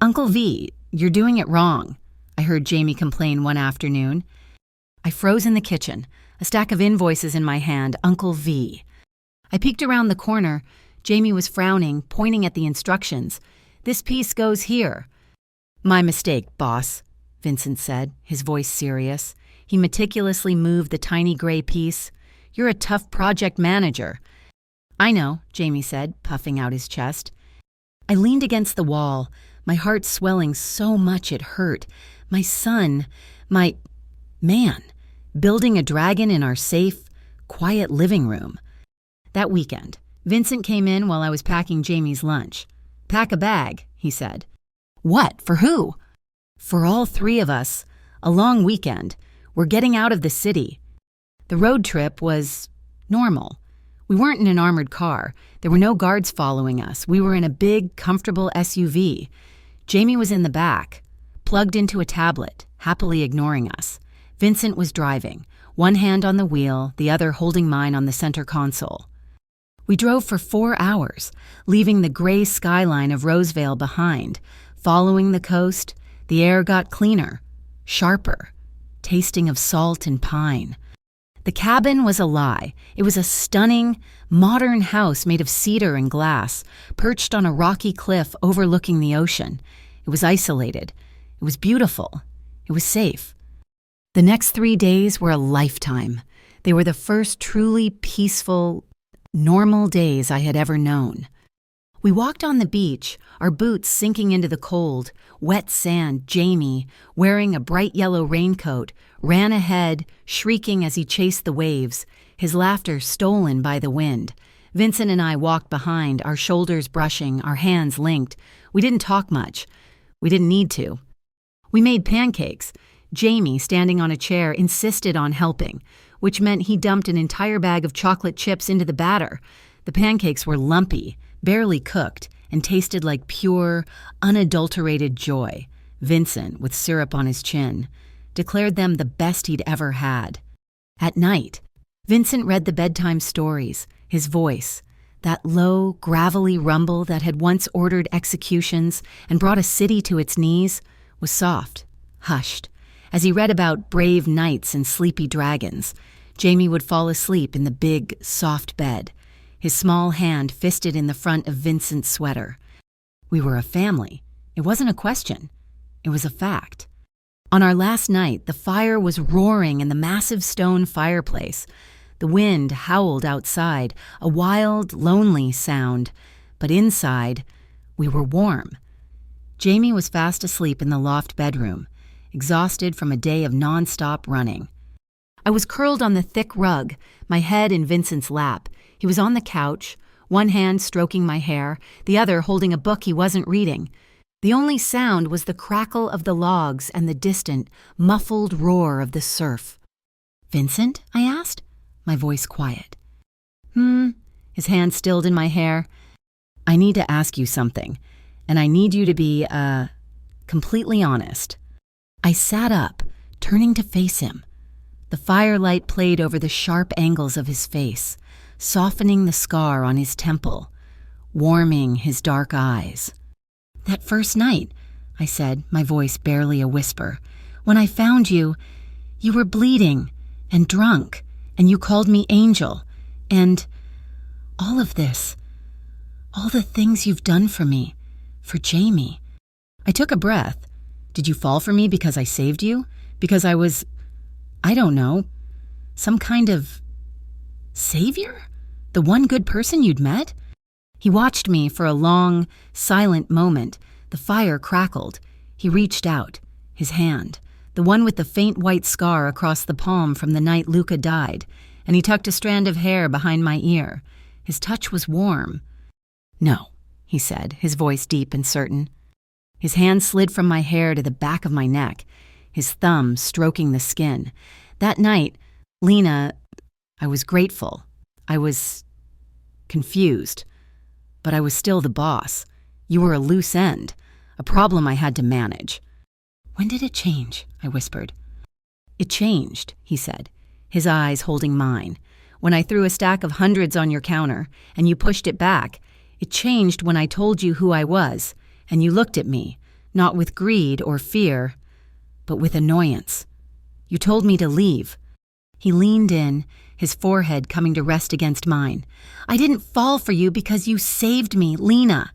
"Uncle V, you're doing it wrong," I heard Jamie complain one afternoon. I froze in the kitchen, a stack of invoices in my hand, Uncle V. I peeked around the corner. Jamie was frowning, pointing at the instructions. "This piece goes here." "My mistake, boss," Vincent said, his voice serious. He meticulously moved the tiny gray piece. "You're a tough project manager." "I know," Jamie said, puffing out his chest. I leaned against the wall, my heart swelling so much it hurt. My son, my man, building a dragon in our safe, quiet living room. That weekend, Vincent came in while I was packing Jamie's lunch. "Pack a bag," he said. "What? For who?" "For all three of us. A long weekend. We're getting out of the city." The road trip was normal. We weren't in an armored car. There were no guards following us. We were in a big, comfortable SUV. Jamie was in the back, plugged into a tablet, happily ignoring us. Vincent was driving, one hand on the wheel, the other holding mine on the center console. We drove for 4 hours, leaving the gray skyline of Rosevale behind. Following the coast, the air got cleaner, sharper, tasting of salt and pine. The cabin was a lie. It was a stunning, modern house made of cedar and glass, perched on a rocky cliff overlooking the ocean. It was isolated. It was beautiful. It was safe. The next 3 days were a lifetime. They were the first truly peaceful, normal days I had ever known. We walked on the beach, our boots sinking into the cold, wet sand. Jamie, wearing a bright yellow raincoat, ran ahead, shrieking as he chased the waves, his laughter stolen by the wind. Vincent and I walked behind, our shoulders brushing, our hands linked. We didn't talk much. We didn't need to. We made pancakes. Jamie, standing on a chair, insisted on helping, which meant he dumped an entire bag of chocolate chips into the batter. The pancakes were lumpy, barely cooked, and tasted like pure, unadulterated joy. Vincent, with syrup on his chin, declared them the best he'd ever had. At night, Vincent read the bedtime stories, his voice, that low, gravelly rumble that had once ordered executions and brought a city to its knees, was soft, hushed. As he read about brave knights and sleepy dragons, Jamie would fall asleep in the big, soft bed, his small hand fisted in the front of Vincent's sweater. We were a family. It wasn't a question. It was a fact. On our last night, the fire was roaring in the massive stone fireplace. The wind howled outside, a wild, lonely sound. But inside, we were warm. Jamie was fast asleep in the loft bedroom, exhausted from a day of nonstop running. I was curled on the thick rug, my head in Vincent's lap. He was on the couch, one hand stroking my hair, the other holding a book he wasn't reading. The only sound was the crackle of the logs and the distant, muffled roar of the surf. "Vincent?" I asked, my voice quiet. His hand stilled in my hair. "I need to ask you something, and I need you to be, completely honest." I sat up, turning to face him. The firelight played over the sharp angles of his face, softening the scar on his temple, warming his dark eyes. "That first night," I said, my voice barely a whisper, "when I found you, you were bleeding and drunk, and you called me Angel, and all of this, all the things you've done for me, for Jamie." I took a breath. "Did you fall for me because I saved you? Because I was, I don't know, some kind of savior? The one good person you'd met?" He watched me for a long, silent moment. The fire crackled. He reached out, his hand, the one with the faint white scar across the palm from the night Luca died, and he tucked a strand of hair behind my ear. His touch was warm. "No," he said, his voice deep and certain. His hand slid from my hair to the back of my neck, his thumb stroking the skin. That night, Lena, I was grateful. I was confused. But I was still the boss. You were a loose end, a problem I had to manage. When did it change? I whispered. It changed, he said, his eyes holding mine. When I threw a stack of hundreds on your counter, and you pushed it back, it changed when I told you who I was, and you looked at me, not with greed or fear, but with annoyance. You told me to leave. He leaned in, his forehead coming to rest against mine. I didn't fall for you because you saved me, Lena.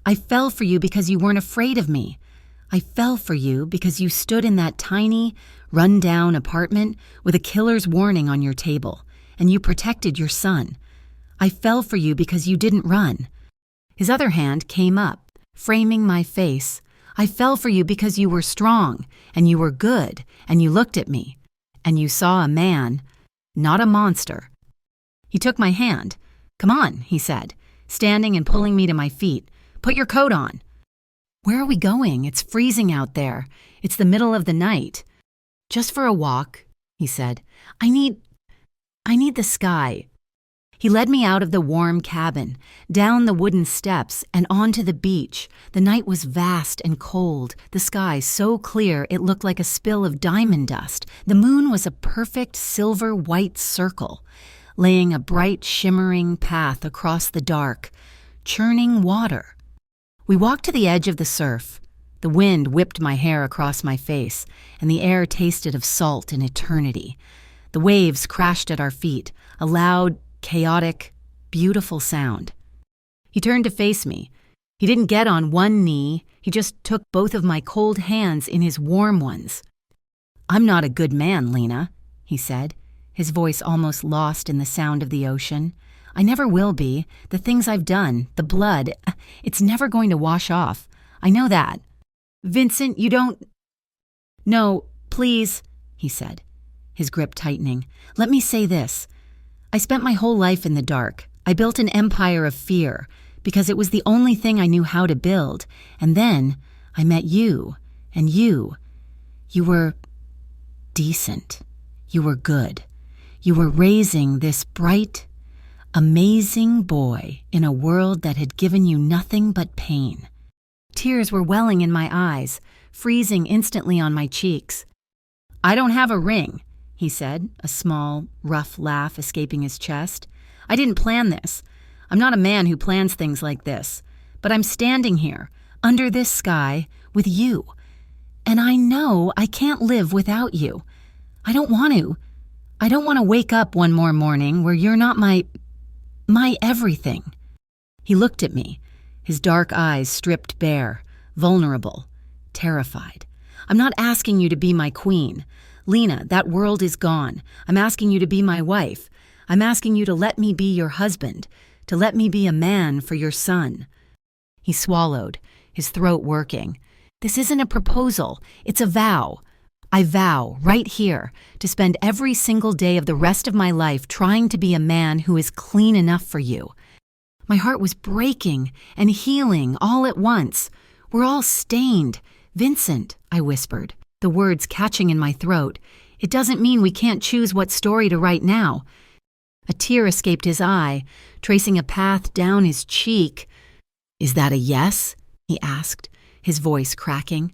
I fell for you because you weren't afraid of me. I fell for you because you stood in that tiny, run-down apartment with a killer's warning on your table, and you protected your son. I fell for you because you didn't run. His other hand came up, framing my face. I fell for you because you were strong, and you were good, and you looked at me, and you saw a man, not a monster. He took my hand. Come on, he said, standing and pulling me to my feet. Put your coat on. Where are we going? It's freezing out there. It's the middle of the night. Just for a walk, he said. I need the sky. He led me out of the warm cabin, down the wooden steps, and onto the beach. The night was vast and cold, the sky so clear it looked like a spill of diamond dust. The moon was a perfect silver-white circle, laying a bright, shimmering path across the dark, churning water. We walked to the edge of the surf. The wind whipped my hair across my face, and the air tasted of salt and eternity. The waves crashed at our feet, a loud, chaotic, beautiful sound. He turned to face me. He didn't get on one knee. He just took both of my cold hands in his warm ones. I'm not a good man, Lena, he said, his voice almost lost in the sound of the ocean. I never will be. The things I've done, the blood, it's never going to wash off. I know that. Vincent, you don't... No, please, he said, his grip tightening. Let me say this. I spent my whole life in the dark. I built an empire of fear because it was the only thing I knew how to build. And then I met you, and you were decent. You were good. You were raising this bright, amazing boy in a world that had given you nothing but pain. Tears were welling in my eyes, freezing instantly on my cheeks. I don't have a ring, he said, a small, rough laugh escaping his chest. I didn't plan this. I'm not a man who plans things like this. But I'm standing here, under this sky, with you. And I know I can't live without you. I don't want to. I don't want to wake up one more morning where you're not my everything. He looked at me, his dark eyes stripped bare, vulnerable, terrified. I'm not asking you to be my queen. Lena, that world is gone. I'm asking you to be my wife. I'm asking you to let me be your husband, to let me be a man for your son. He swallowed, his throat working. This isn't a proposal. It's a vow. I vow, right here, to spend every single day of the rest of my life trying to be a man who is clean enough for you. My heart was breaking and healing all at once. We're all stained. Vincent, I whispered, the words catching in my throat. It doesn't mean we can't choose what story to write now. A tear escaped his eye, tracing a path down his cheek. Is that a yes? He asked, his voice cracking.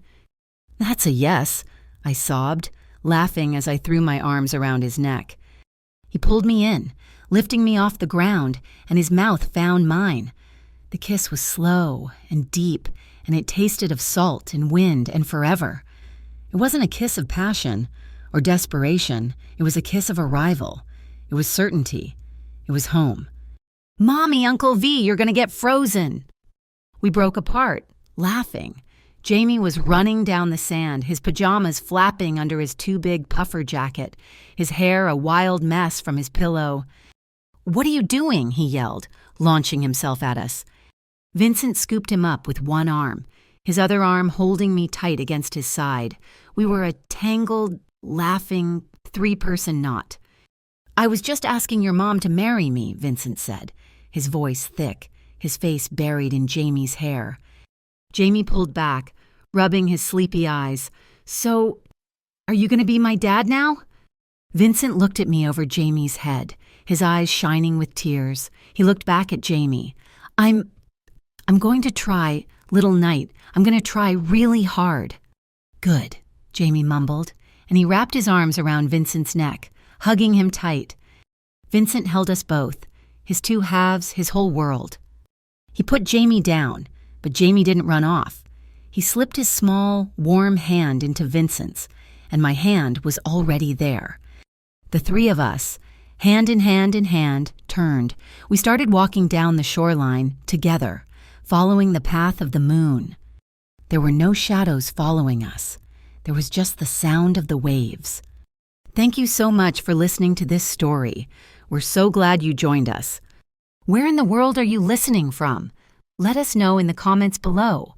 That's a yes, I sobbed, laughing as I threw my arms around his neck. He pulled me in, lifting me off the ground, and his mouth found mine. The kiss was slow and deep, and it tasted of salt and wind and forever. It wasn't a kiss of passion or desperation. It was a kiss of arrival. It was certainty. It was home. Mommy, Uncle V, you're going to get frozen. We broke apart, laughing. Jamie was running down the sand, his pajamas flapping under his too big puffer jacket, his hair a wild mess from his pillow. What are you doing? He yelled, launching himself at us. Vincent scooped him up with one arm, his other arm holding me tight against his side. We were a tangled, laughing, three-person knot. I was just asking your mom to marry me, Vincent said, his voice thick, his face buried in Jamie's hair. Jamie pulled back, rubbing his sleepy eyes. "So, are you going to be my dad now?" Vincent looked at me over Jamie's head, his eyes shining with tears. He looked back at Jamie. I'm going to try, little knight. I'm going to try really hard." "Good," Jamie mumbled, and he wrapped his arms around Vincent's neck, hugging him tight. Vincent held us both, his two halves, his whole world. He put Jamie down, but Jamie didn't run off. He slipped his small, warm hand into Vincent's, and my hand was already there. The three of us, hand in hand, turned. We started walking down the shoreline together, following the path of the moon. There were no shadows following us. There was just the sound of the waves. Thank you so much for listening to this story. We're so glad you joined us. Where in the world are you listening from? Let us know in the comments below.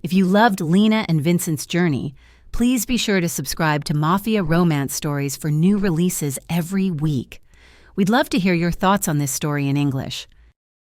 If you loved Lena and Vincent's journey, please be sure to subscribe to Mafia Romance Stories for new releases every week. We'd love to hear your thoughts on this story in English.